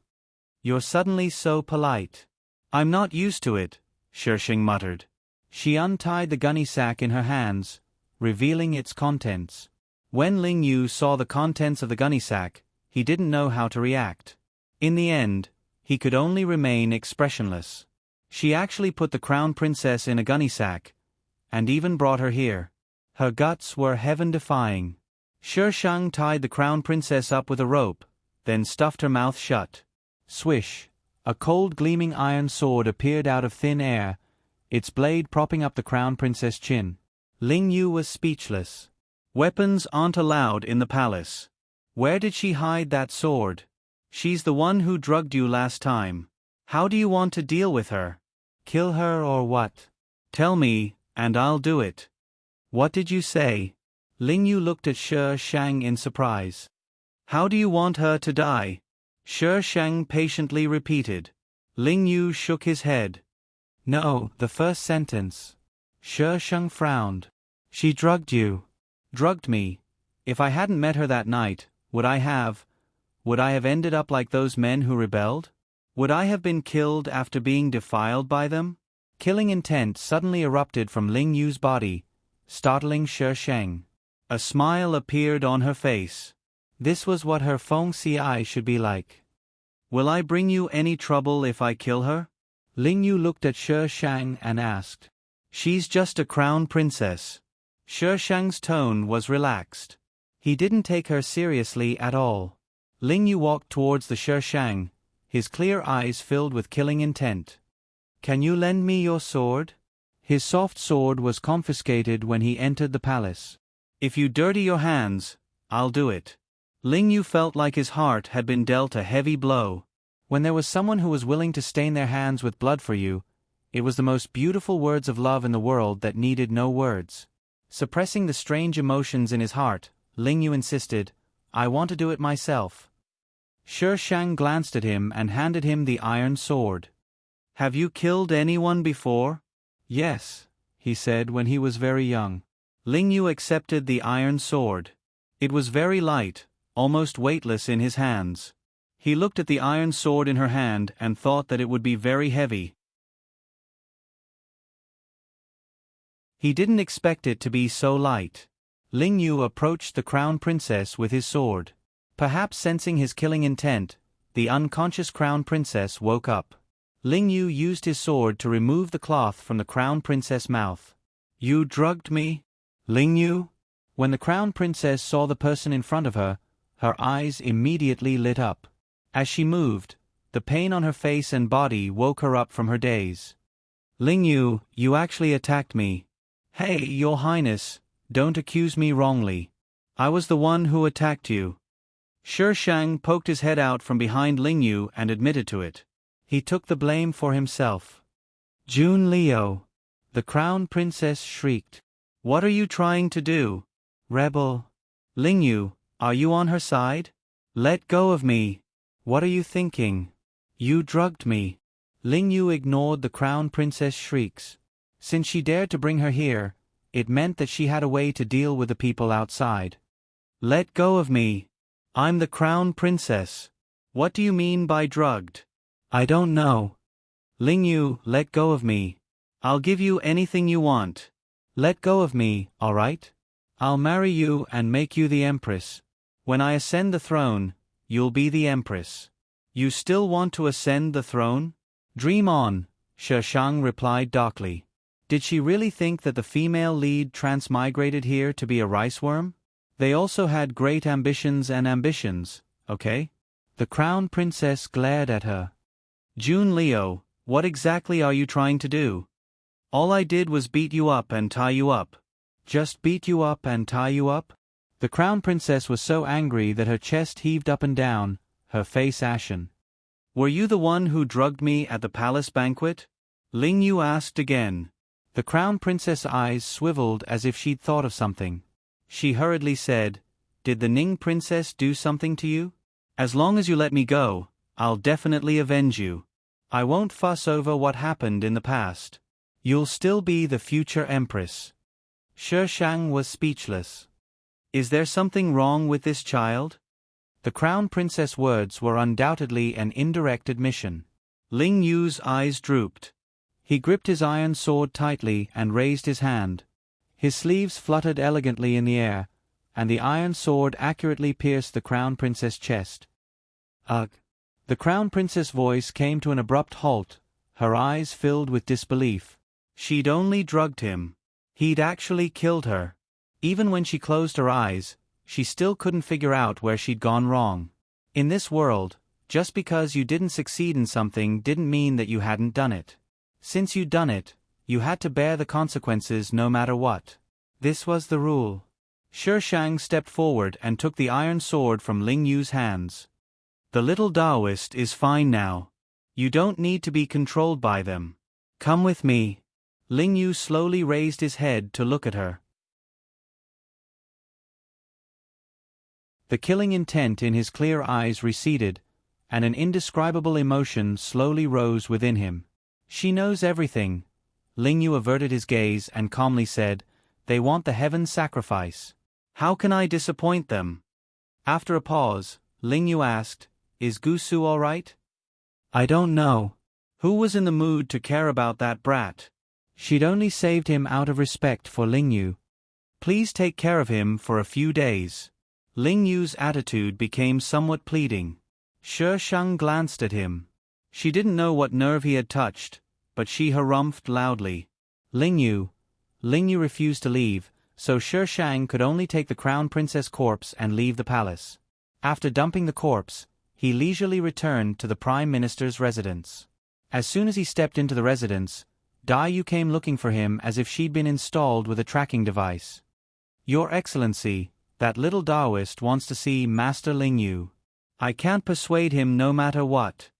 You're suddenly so polite. I'm not used to it, Shishang muttered. She untied the gunny sack in her hands, revealing its contents. When Ling Yu saw the contents of the gunny sack, he didn't know how to react. In the end, he could only remain expressionless. She actually put the crown princess in a gunny sack, and even brought her here. Her guts were heaven-defying. Shishang tied the crown princess up with a rope, then stuffed her mouth shut. Swish! A cold gleaming iron sword appeared out of thin air, its blade propping up the crown princess' chin. Ling Yu was speechless. Weapons aren't allowed in the palace. Where did she hide that sword? She's the one who drugged you last time. How do you want to deal with her? Kill her or what? Tell me, and I'll do it. What did you say? Ling Yu looked at Shishang in surprise. How do you want her to die? Shishang patiently repeated. Ling Yu shook his head. No, the first sentence. Shishang frowned. She drugged you. Drugged me. If I hadn't met her that night, would I have ended up like those men who rebelled? Would I have been killed after being defiled by them? Killing intent suddenly erupted from Ling Yu's body, startling Shishang. A smile appeared on her face. This was what her feng shui should be like. Will I bring you any trouble if I kill her? Ling Yu looked at Shishang and asked. She's just a crown princess. Shishang's tone was relaxed. He didn't take her seriously at all. Ling Yu walked towards the Shishang, his clear eyes filled with killing intent. Can you lend me your sword? His soft sword was confiscated when he entered the palace. If you dirty your hands, I'll do it. Ling Yu felt like his heart had been dealt a heavy blow. When there was someone who was willing to stain their hands with blood for you, it was the most beautiful words of love in the world that needed no words. Suppressing the strange emotions in his heart, Ling Yu insisted, I want to do it myself. Shishang glanced at him and handed him the iron sword. Have you killed anyone before? Yes, he said when he was very young. Ling Yu accepted the iron sword. It was very light, almost weightless in his hands. He looked at the iron sword in her hand and thought that it would be very heavy. He didn't expect it to be so light. Ling Yu approached the crown princess with his sword. Perhaps sensing his killing intent, the unconscious crown princess woke up. Ling Yu used his sword to remove the cloth from the crown princess' mouth. You drugged me? Ling Yu? When the crown princess saw the person in front of her, her eyes immediately lit up. As she moved, the pain on her face and body woke her up from her daze. Ling Yu, you actually attacked me. Hey, Your Highness, don't accuse me wrongly. I was the one who attacked you. Shishang poked his head out from behind Ling Yu and admitted to it. He took the blame for himself. Jun Liu. The crown princess shrieked. What are you trying to do? Rebel. Ling Yu, are you on her side? Let go of me. What are you thinking? You drugged me. Ling Yu ignored the crown princess' shrieks. Since she dared to bring her here, it meant that she had a way to deal with the people outside. Let go of me. I'm the crown princess. What do you mean by drugged? I don't know. Ling Yu, let go of me. I'll give you anything you want. Let go of me, all right? I'll marry you and make you the empress. When I ascend the throne, you'll be the empress. You still want to ascend the throne? Dream on, Shishang replied darkly. Did she really think that the female lead transmigrated here to be a riceworm? They also had great ambitions, okay? The crown princess glared at her. Jun Liu, what exactly are you trying to do? All I did was beat you up and tie you up. Just beat you up and tie you up? The crown princess was so angry that her chest heaved up and down, her face ashen. Were you the one who drugged me at the palace banquet? Ling Yu asked again. The crown princess' eyes swiveled as if she'd thought of something. She hurriedly said, Did the Ning princess do something to you? As long as you let me go, I'll definitely avenge you. I won't fuss over what happened in the past. You'll still be the future empress. Shishang was speechless. Is there something wrong with this child? The crown princess' words were undoubtedly an indirect admission. Ling Yu's eyes drooped. He gripped his iron sword tightly and raised his hand. His sleeves fluttered elegantly in the air, and the iron sword accurately pierced the Crown Princess' chest. Ugh! The Crown Princess' voice came to an abrupt halt, her eyes filled with disbelief. She'd only drugged him. He'd actually killed her. Even when she closed her eyes, she still couldn't figure out where she'd gone wrong. In this world, just because you didn't succeed in something didn't mean that you hadn't done it. Since you'd done it, you had to bear the consequences no matter what. This was the rule. Shi Shang stepped forward and took the iron sword from Ling Yu's hands. The little Taoist is fine now. You don't need to be controlled by them. Come with me. Ling Yu slowly raised his head to look at her. The killing intent in his clear eyes receded, and an indescribable emotion slowly rose within him. She knows everything. Ling Yu averted his gaze and calmly said, "They want the heaven sacrifice. How can I disappoint them?" After a pause, Ling Yu asked, "Is Gu Su all right?" "I don't know. Who was in the mood to care about that brat? She'd only saved him out of respect for Ling Yu. Please take care of him for a few days." Ling Yu's attitude became somewhat pleading. Shi Shang glanced at him. She didn't know what nerve he had touched, but she harumphed loudly. Ling Yu refused to leave, so Shi Shang could only take the Crown Princess' corpse and leave the palace. After dumping the corpse, he leisurely returned to the Prime Minister's residence. As soon as he stepped into the residence, Dai Yu came looking for him as if she'd been installed with a tracking device. "Your Excellency, that little Taoist wants to see Master Ling Yu. I can't persuade him no matter what."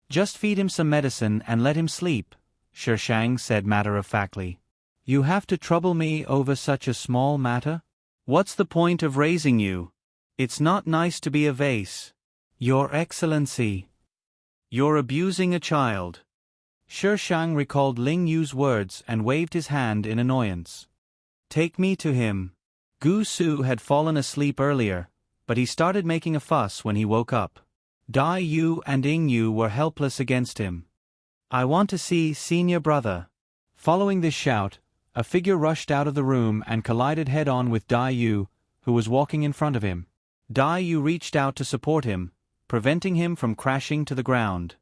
"Just feed him some medicine and let him sleep," Shi Shang said matter-of-factly. "You have to trouble me over such a small matter? What's the point of raising you? It's not nice to be a vase." "Your Excellency, you're abusing a child." Shi Shang recalled Ling Yu's words and waved his hand in annoyance. "Take me to him." Gu Su had fallen asleep earlier, but he started making a fuss when he woke up. Dai Yu and Ying Yu were helpless against him. "I want to see senior brother." Following this shout, a figure rushed out of the room and collided head-on with Dai Yu, who was walking in front of him. Dai Yu reached out to support him, preventing him from crashing to the ground.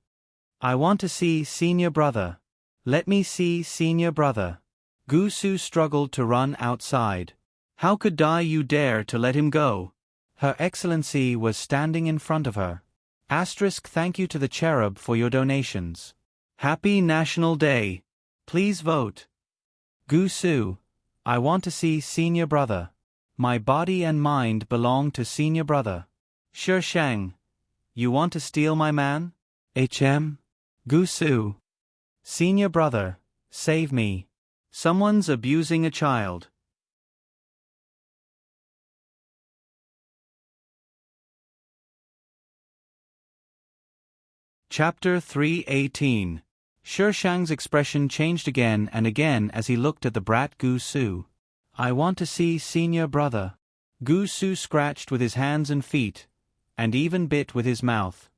"I want to see senior brother. Let me see senior brother." Gu Su struggled to run outside. How could Dai Yu dare to let him go? Her Excellency was standing in front of her. Thank you to the cherub for your donations. Happy National Day. Please vote. Gu Su, I want to see senior brother. My body and mind belong to senior brother. Shi Shang, you want to steal my man? Gu Su. Senior brother, save me. Someone's abusing a child. Chapter 318. Shi Shang's expression changed again and again as he looked at the brat Gu Su. I want to see senior brother. Gu Su scratched with his hands and feet, and even bit with his mouth.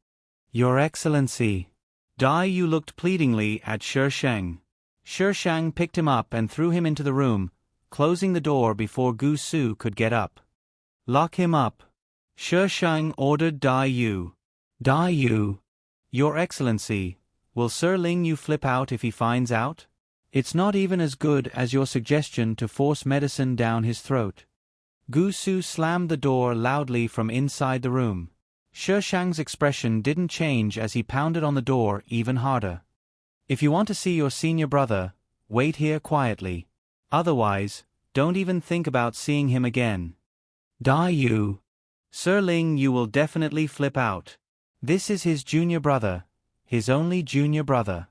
Your Excellency. Dai Yu looked pleadingly at Shi Shang. Shi Shang picked him up and threw him into the room, closing the door before Gu Su could get up. Lock him up. Shi Shang ordered Dai Yu. Dai Yu. Your Excellency, will Sir Ling Yu flip out if he finds out? It's not even as good as your suggestion to force medicine down his throat. Gu Su slammed the door loudly from inside the room. Shi Shang's expression didn't change as he pounded on the door even harder. If you want to see your senior brother, wait here quietly. Otherwise, don't even think about seeing him again. Dai Yu. Sir Ling Yu will definitely flip out. This is his junior brother, his only junior brother.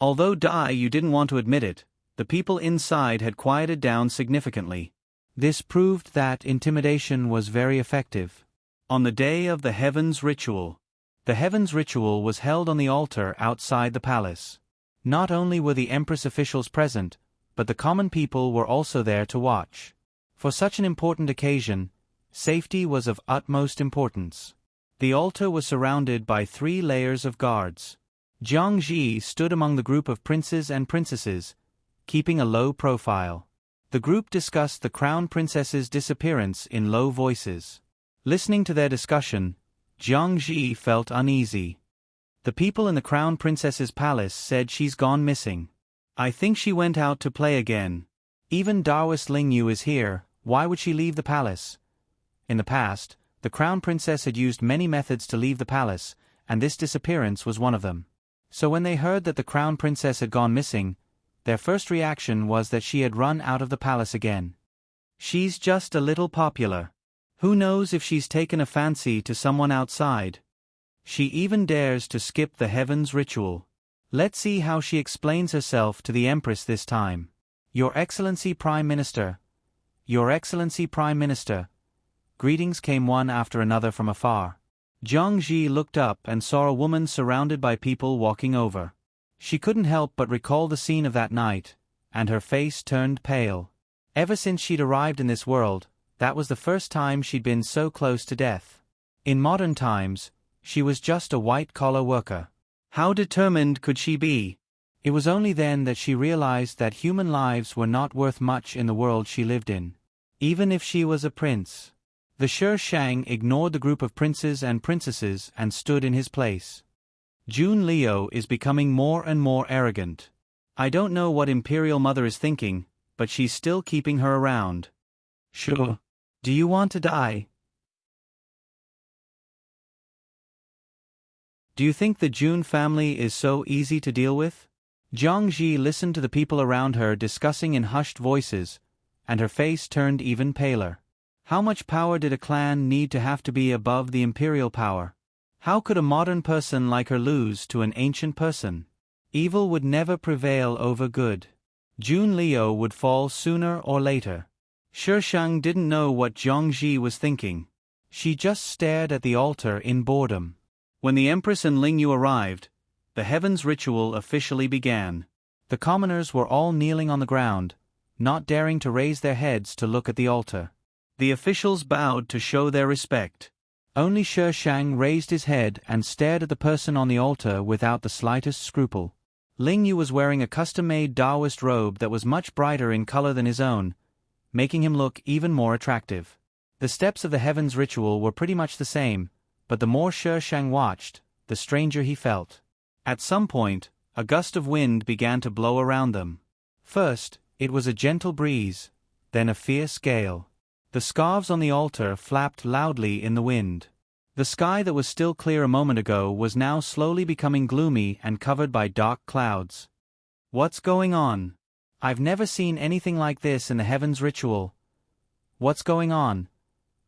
Although Dai Yu didn't want to admit it, the people inside had quieted down significantly. This proved that intimidation was very effective. On the day of the Heavens Ritual. The Heavens Ritual was held on the altar outside the palace. Not only were the Empress officials present, but the common people were also there to watch. For such an important occasion, safety was of utmost importance. The altar was surrounded by 3 layers of guards. Jiang Ji stood among the group of princes and princesses, keeping a low profile. The group discussed the crown princess's disappearance in low voices. Listening to their discussion, Jiang Ji felt uneasy. The people in the crown princess's palace said she's gone missing. I think she went out to play again. Even Taoist Ling Yu is here, why would she leave the palace? In the past, the crown princess had used many methods to leave the palace, and this disappearance was one of them. So when they heard that the crown princess had gone missing, their first reaction was that she had run out of the palace again. She's just a little popular. Who knows if she's taken a fancy to someone outside? She even dares to skip the heavens ritual. Let's see how she explains herself to the Empress this time. Your Excellency Prime Minister. Your Excellency Prime Minister. Greetings came one after another from afar. Jiang Ji looked up and saw a woman surrounded by people walking over. She couldn't help but recall the scene of that night, and her face turned pale. Ever since she'd arrived in this world, that was the first time she'd been so close to death. In modern times, she was just a white-collar worker. How determined could she be? It was only then that she realized that human lives were not worth much in the world she lived in. Even if she was a prince. The Shi Shang ignored the group of princes and princesses and stood in his place. Jun Liu is becoming more and more arrogant. I don't know what Imperial Mother is thinking, but she's still keeping her around. Sure. Do you want to die? Do you think the Jun family is so easy to deal with? Jiang Ji listened to the people around her discussing in hushed voices, and her face turned even paler. How much power did a clan need to have to be above the imperial power? How could a modern person like her lose to an ancient person? Evil would never prevail over good. Jun Liu would fall sooner or later. Shi Shang didn't know what Jiang Ji was thinking. She just stared at the altar in boredom. When the Empress and Ling Yu arrived, the heavens ritual officially began. The commoners were all kneeling on the ground, not daring to raise their heads to look at the altar. The officials bowed to show their respect. Only Shi Shang raised his head and stared at the person on the altar without the slightest scruple. Ling Yu was wearing a custom-made Taoist robe that was much brighter in color than his own, making him look even more attractive. The steps of the heavens ritual were pretty much the same, but the more Shi Shang watched, the stranger he felt. At some point, a gust of wind began to blow around them. First, it was a gentle breeze, then a fierce gale. The scarves on the altar flapped loudly in the wind. The sky that was still clear a moment ago was now slowly becoming gloomy and covered by dark clouds. What's going on? I've never seen anything like this in the heavens ritual. What's going on?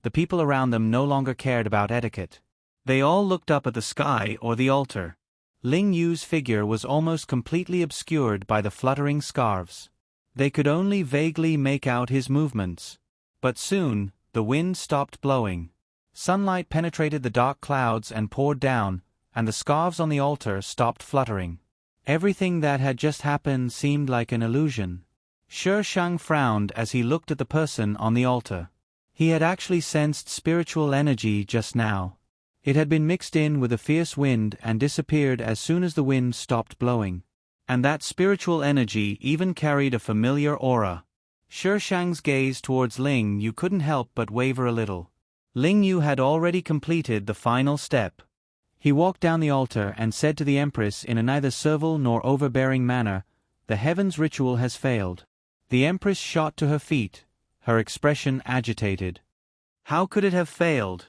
The people around them no longer cared about etiquette. They all looked up at the sky or the altar. Ling Yu's figure was almost completely obscured by the fluttering scarves. They could only vaguely make out his movements. But soon, the wind stopped blowing. Sunlight penetrated the dark clouds and poured down, and the scarves on the altar stopped fluttering. Everything that had just happened seemed like an illusion. Shi Shang frowned as he looked at the person on the altar. He had actually sensed spiritual energy just now. It had been mixed in with a fierce wind and disappeared as soon as the wind stopped blowing. And that spiritual energy even carried a familiar aura. Shi Shang's gaze towards Ling Yu couldn't help but waver a little. Ling Yu had already completed the final step. He walked down the altar and said to the Empress in a neither servile nor overbearing manner, "The heavens ritual has failed." The Empress shot to her feet, her expression agitated. How could it have failed?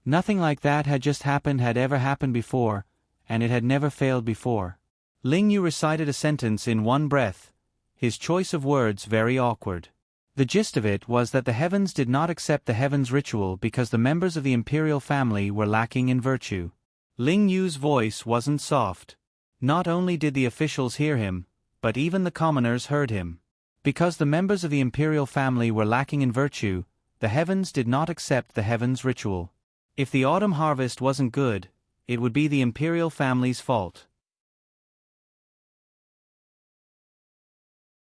Nothing like that had ever happened before, and it had never failed before. Ling Yu recited a sentence in one breath, his choice of words very awkward. The gist of it was that the heavens did not accept the heavens ritual because the members of the imperial family were lacking in virtue. Ling Yu's voice wasn't soft. Not only did the officials hear him, but even the commoners heard him. Because the members of the imperial family were lacking in virtue, the heavens did not accept the heavens ritual. If the autumn harvest wasn't good, it would be the imperial family's fault.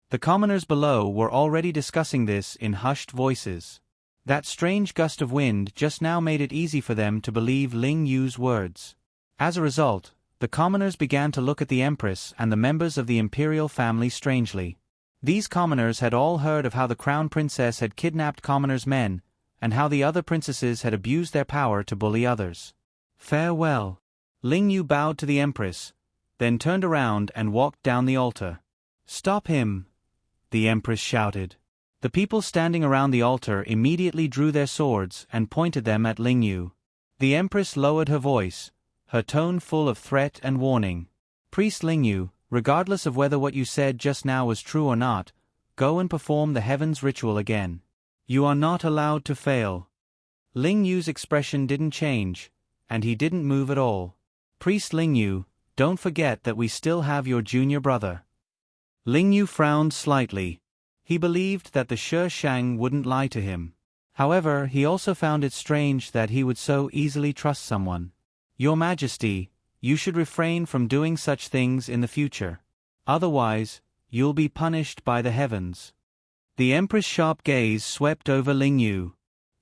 The commoners below were already discussing this in hushed voices. That strange gust of wind just now made it easy for them to believe Ling Yu's words. As a result, the commoners began to look at the Empress and the members of the imperial family strangely. These commoners had all heard of how the crown princess had kidnapped commoners' men, and how the other princesses had abused their power to bully others. Farewell. Ling Yu bowed to the Empress, then turned around and walked down the altar. Stop him! The Empress shouted. The people standing around the altar immediately drew their swords and pointed them at Ling Yu. The Empress lowered her voice, her tone full of threat and warning. Priest Ling Yu, regardless of whether what you said just now was true or not, go and perform the heavens ritual again. You are not allowed to fail. Ling Yu's expression didn't change, and he didn't move at all. Priest Ling Yu, don't forget that we still have your junior brother. Ling Yu frowned slightly. He believed that the Shi Shang wouldn't lie to him. However, he also found it strange that he would so easily trust someone. Your Majesty, you should refrain from doing such things in the future. Otherwise, you'll be punished by the heavens. The Empress' sharp gaze swept over Ling Yu.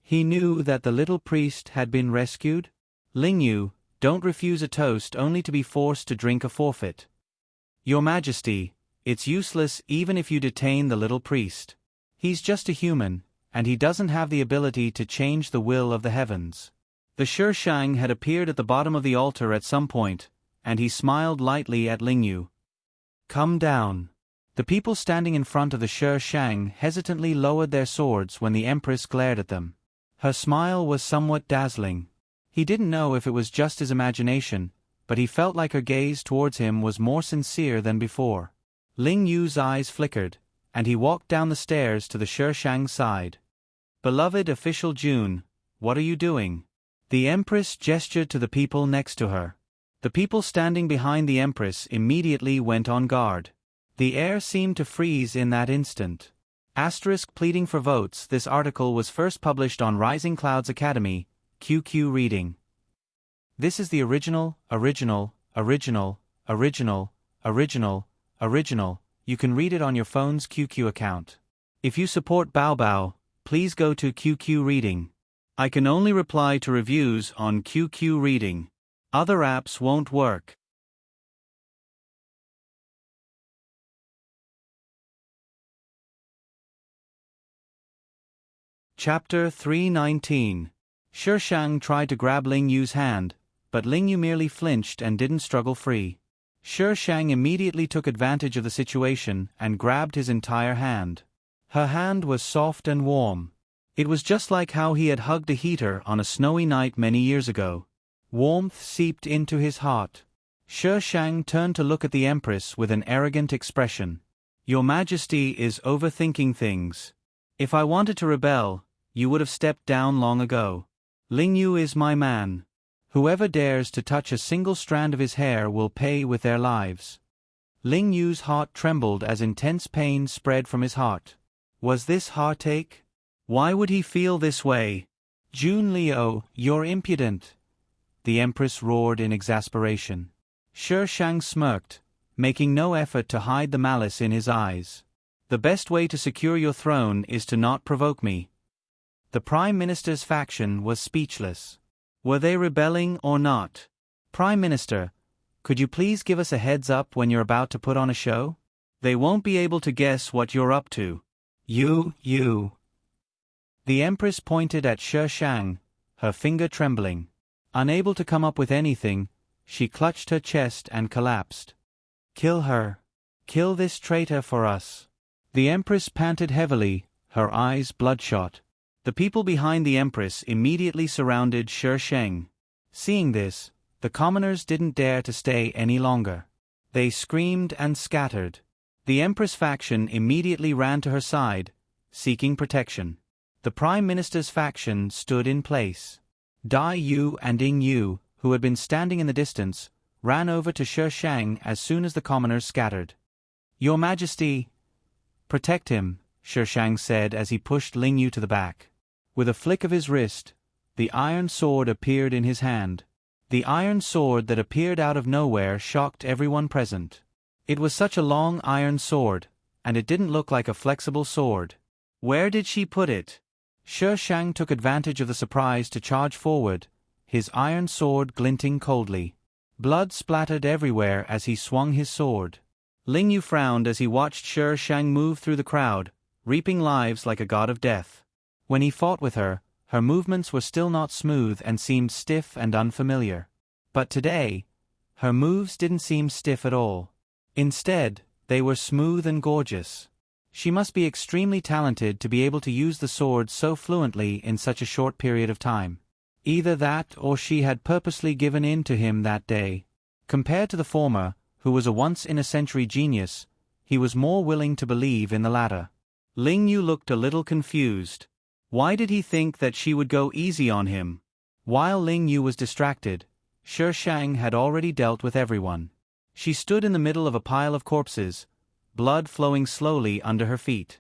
He knew that the little priest had been rescued. Ling Yu, don't refuse a toast only to be forced to drink a forfeit. Your Majesty, it's useless even if you detain the little priest. He's just a human, and he doesn't have the ability to change the will of the heavens. The Shi Shang had appeared at the bottom of the altar at some point, and he smiled lightly at Ling Yu. Come down. The people standing in front of the Shi Shang hesitantly lowered their swords when the Empress glared at them. Her smile was somewhat dazzling. He didn't know if it was just his imagination, but he felt like her gaze towards him was more sincere than before. Ling Yu's eyes flickered, and he walked down the stairs to the Shi Shang's side. Beloved official June, what are you doing? The Empress gestured to the people next to her. The people standing behind the Empress immediately went on guard. The air seemed to freeze in that instant. Pleading for votes. This article was first published on Rising Clouds Academy, QQ Reading. This is the original. You can read it on your phone's QQ account. If you support Bao Bao, please go to QQ Reading. I can only reply to reviews on QQ Reading. Other apps won't work. Chapter 319. Shi Shang tried to grab Ling Yu's hand, but Ling Yu merely flinched and didn't struggle free. Shi Shang immediately took advantage of the situation and grabbed his entire hand. Her hand was soft and warm. It was just like how he had hugged a heater on a snowy night many years ago. Warmth seeped into his heart. Shi Shang turned to look at the Empress with an arrogant expression. Your Majesty is overthinking things. If I wanted to rebel, you would have stepped down long ago. Ling Yu is my man. Whoever dares to touch a single strand of his hair will pay with their lives. Ling Yu's heart trembled as intense pain spread from his heart. Was this heartache? Why would he feel this way? Jun Liu, you're impudent. The Empress roared in exasperation. Shi Shang smirked, making no effort to hide the malice in his eyes. The best way to secure your throne is to not provoke me. The Prime Minister's faction was speechless. Were they rebelling or not? Prime Minister, could you please give us a heads up when you're about to put on a show? They won't be able to guess what you're up to. You. The Empress pointed at Shi Shang, her finger trembling. Unable to come up with anything, she clutched her chest and collapsed. Kill her. Kill this traitor for us. The Empress panted heavily, her eyes bloodshot. The people behind the Empress immediately surrounded Shi Shang. Seeing this, the commoners didn't dare to stay any longer. They screamed and scattered. The Empress faction immediately ran to her side, seeking protection. The Prime Minister's faction stood in place. Dai Yu and Ying Yu, who had been standing in the distance, ran over to Shi Shang as soon as the commoners scattered. Your Majesty, protect him, Shi Shang said as he pushed Ling Yu to the back. With a flick of his wrist, the iron sword appeared in his hand. The iron sword that appeared out of nowhere shocked everyone present. It was such a long iron sword, and it didn't look like a flexible sword. Where did she put it? Shi Shang took advantage of the surprise to charge forward, his iron sword glinting coldly. Blood splattered everywhere as he swung his sword. Ling Yu frowned as he watched Shi Shang move through the crowd, reaping lives like a god of death. When he fought with her, her movements were still not smooth and seemed stiff and unfamiliar. But today, her moves didn't seem stiff at all. Instead, they were smooth and gorgeous. She must be extremely talented to be able to use the sword so fluently in such a short period of time. Either that or she had purposely given in to him that day. Compared to the former, who was a once-in-a-century genius, he was more willing to believe in the latter. Ling Yu looked a little confused. Why did he think that she would go easy on him? While Ling Yu was distracted, Shi Shang had already dealt with everyone. She stood in the middle of a pile of corpses, blood flowing slowly under her feet.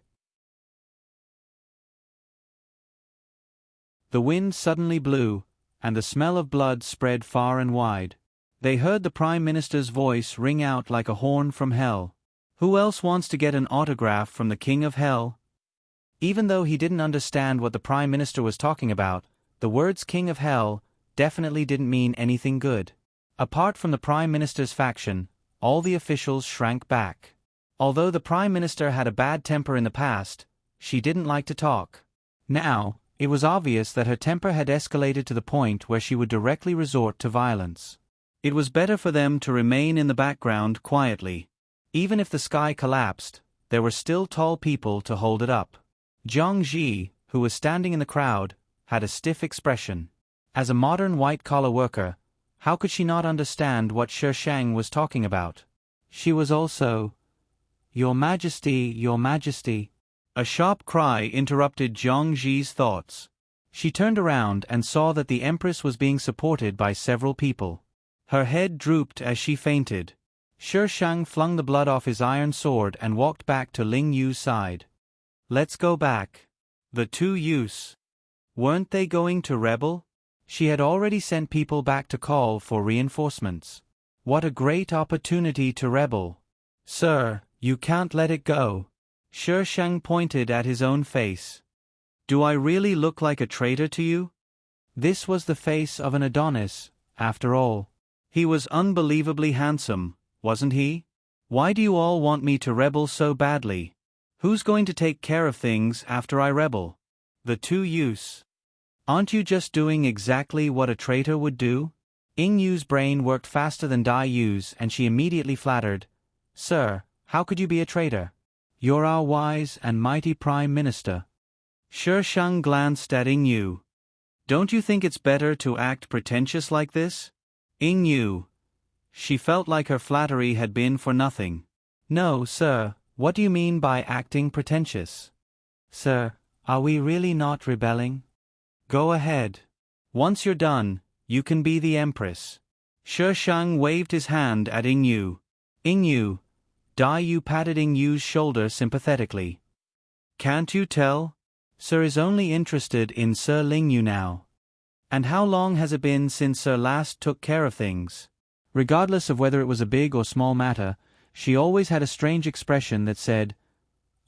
The wind suddenly blew, and the smell of blood spread far and wide. They heard the Prime Minister's voice ring out like a horn from hell. Who else wants to get an autograph from the King of Hell? Even though he didn't understand what the Prime Minister was talking about, the words King of Hell definitely didn't mean anything good. Apart from the Prime Minister's faction, all the officials shrank back. Although the Prime Minister had a bad temper in the past, she didn't like to talk. Now, it was obvious that her temper had escalated to the point where she would directly resort to violence. It was better for them to remain in the background quietly. Even if the sky collapsed, there were still tall people to hold it up. Zhang Ji, who was standing in the crowd, had a stiff expression. As a modern white-collar worker, how could she not understand what Shi Shang was talking about? She was also, "Your Majesty, Your Majesty." A sharp cry interrupted Zhang Ji's thoughts. She turned around and saw that the Empress was being supported by several people. Her head drooped as she fainted. Shi Shang flung the blood off his iron sword and walked back to Ling Yu's side. "Let's go back." The two youths. Weren't they going to rebel? She had already sent people back to call for reinforcements. What a great opportunity to rebel. "Sir, you can't let it go." Shi Shang pointed at his own face. "Do I really look like a traitor to you?" This was the face of an Adonis, after all. He was unbelievably handsome, wasn't he? Why do you all want me to rebel so badly? Who's going to take care of things after I rebel? The two youths. Aren't you just doing exactly what a traitor would do? Ying Yu's brain worked faster than Dai Yu's and she immediately flattered, "Sir, how could you be a traitor? You're our wise and mighty Prime Minister." Shi Shang glanced at Ying Yu. "Don't you think it's better to act pretentious like this?" Ying Yu. She felt like her flattery had been for nothing. "No, sir, what do you mean by acting pretentious?" "Sir, are we really not rebelling?" "Go ahead. Once you're done, you can be the Empress." Shi Shang waved his hand at Ying Yu. "Ying Yu." Dai Yu patted Ying Yu's shoulder sympathetically. "Can't you tell? Sir is only interested in Sir Ling Yu now. And how long has it been since Sir last took care of things?" Regardless of whether it was a big or small matter, she always had a strange expression that said,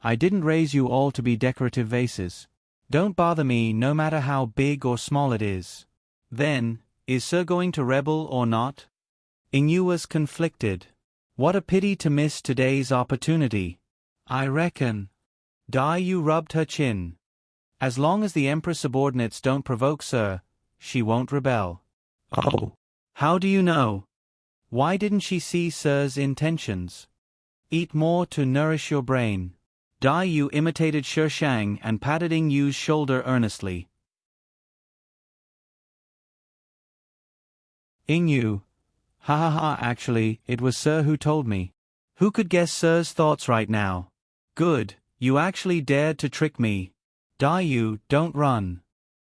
"I didn't raise you all to be decorative vases. Don't bother me no matter how big or small it is." Then, is Sir going to rebel or not? Ying Yu was conflicted. What a pity to miss today's opportunity. "I reckon." Dai Yu rubbed her chin. "As long as the Emperor's subordinates don't provoke Sir, she won't rebel." "Oh. How do you know?" Why didn't she see Sir's intentions? "Eat more to nourish your brain." Dai Yu imitated Shi Shang and patted Ying Yu's shoulder earnestly. Ying Yu. "Ha ha ha, actually, it was Sir who told me." Who could guess Sir's thoughts right now? "Good, you actually dared to trick me." Dai Yu, don't run.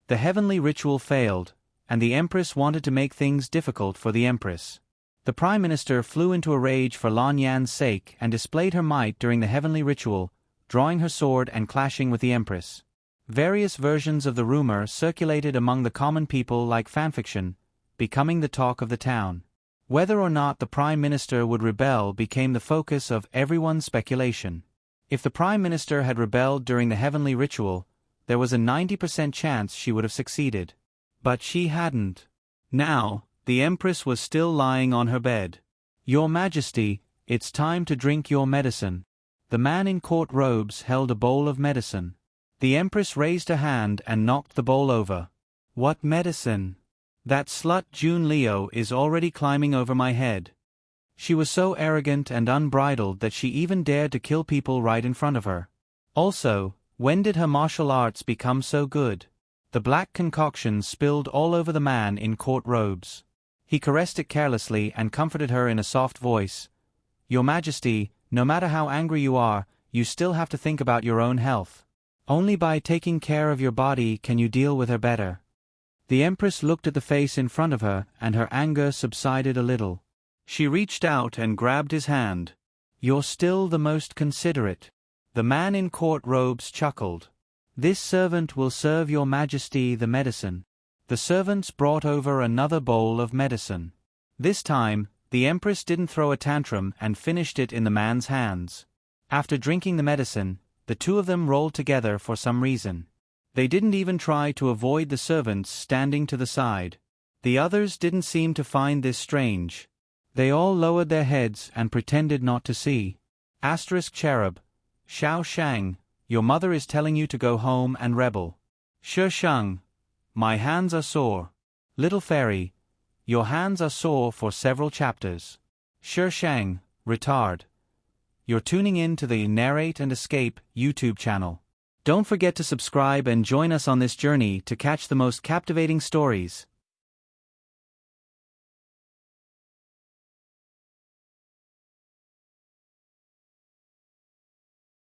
The heavenly ritual failed, and the Empress wanted to make things difficult for the Empress. The Prime Minister flew into a rage for Lan Yan's sake and displayed her might during the heavenly ritual, drawing her sword and clashing with the Empress. Various versions of the rumor circulated among the common people like fanfiction, becoming the talk of the town. Whether or not the Prime Minister would rebel became the focus of everyone's speculation. If the Prime Minister had rebelled during the heavenly ritual, there was a 90% chance she would have succeeded. But she hadn't. Now, The Empress was still lying on her bed. "Your Majesty, it's time to drink your medicine." The man in court robes held a bowl of medicine. The Empress raised her hand and knocked the bowl over. "What medicine? That slut June Leo is already climbing over my head." She was so arrogant and unbridled that she even dared to kill people right in front of her. Also, when did her martial arts become so good? The black concoction spilled all over the man in court robes. He caressed it carelessly and comforted her in a soft voice. "Your Majesty, no matter how angry you are, you still have to think about your own health. Only by taking care of your body can you deal with her better." The Empress looked at the face in front of her, and her anger subsided a little. She reached out and grabbed his hand. "You're still the most considerate." The man in court robes chuckled. "This servant will serve your Majesty the medicine." The servants brought over another bowl of medicine. This time, the Empress didn't throw a tantrum and finished it in the man's hands. After drinking the medicine, the two of them rolled together for some reason. They didn't even try to avoid the servants standing to the side. The others didn't seem to find this strange. They all lowered their heads and pretended not to see. *Cherub. Xiao Shang, your mother is telling you to go home and rebel. Shi Shang. My hands are sore. Little Fairy. Your hands are sore for several chapters. Shi Shang, retard. You're tuning in to the Narrate and Escape YouTube channel. Don't forget to subscribe and join us on this journey to catch the most captivating stories.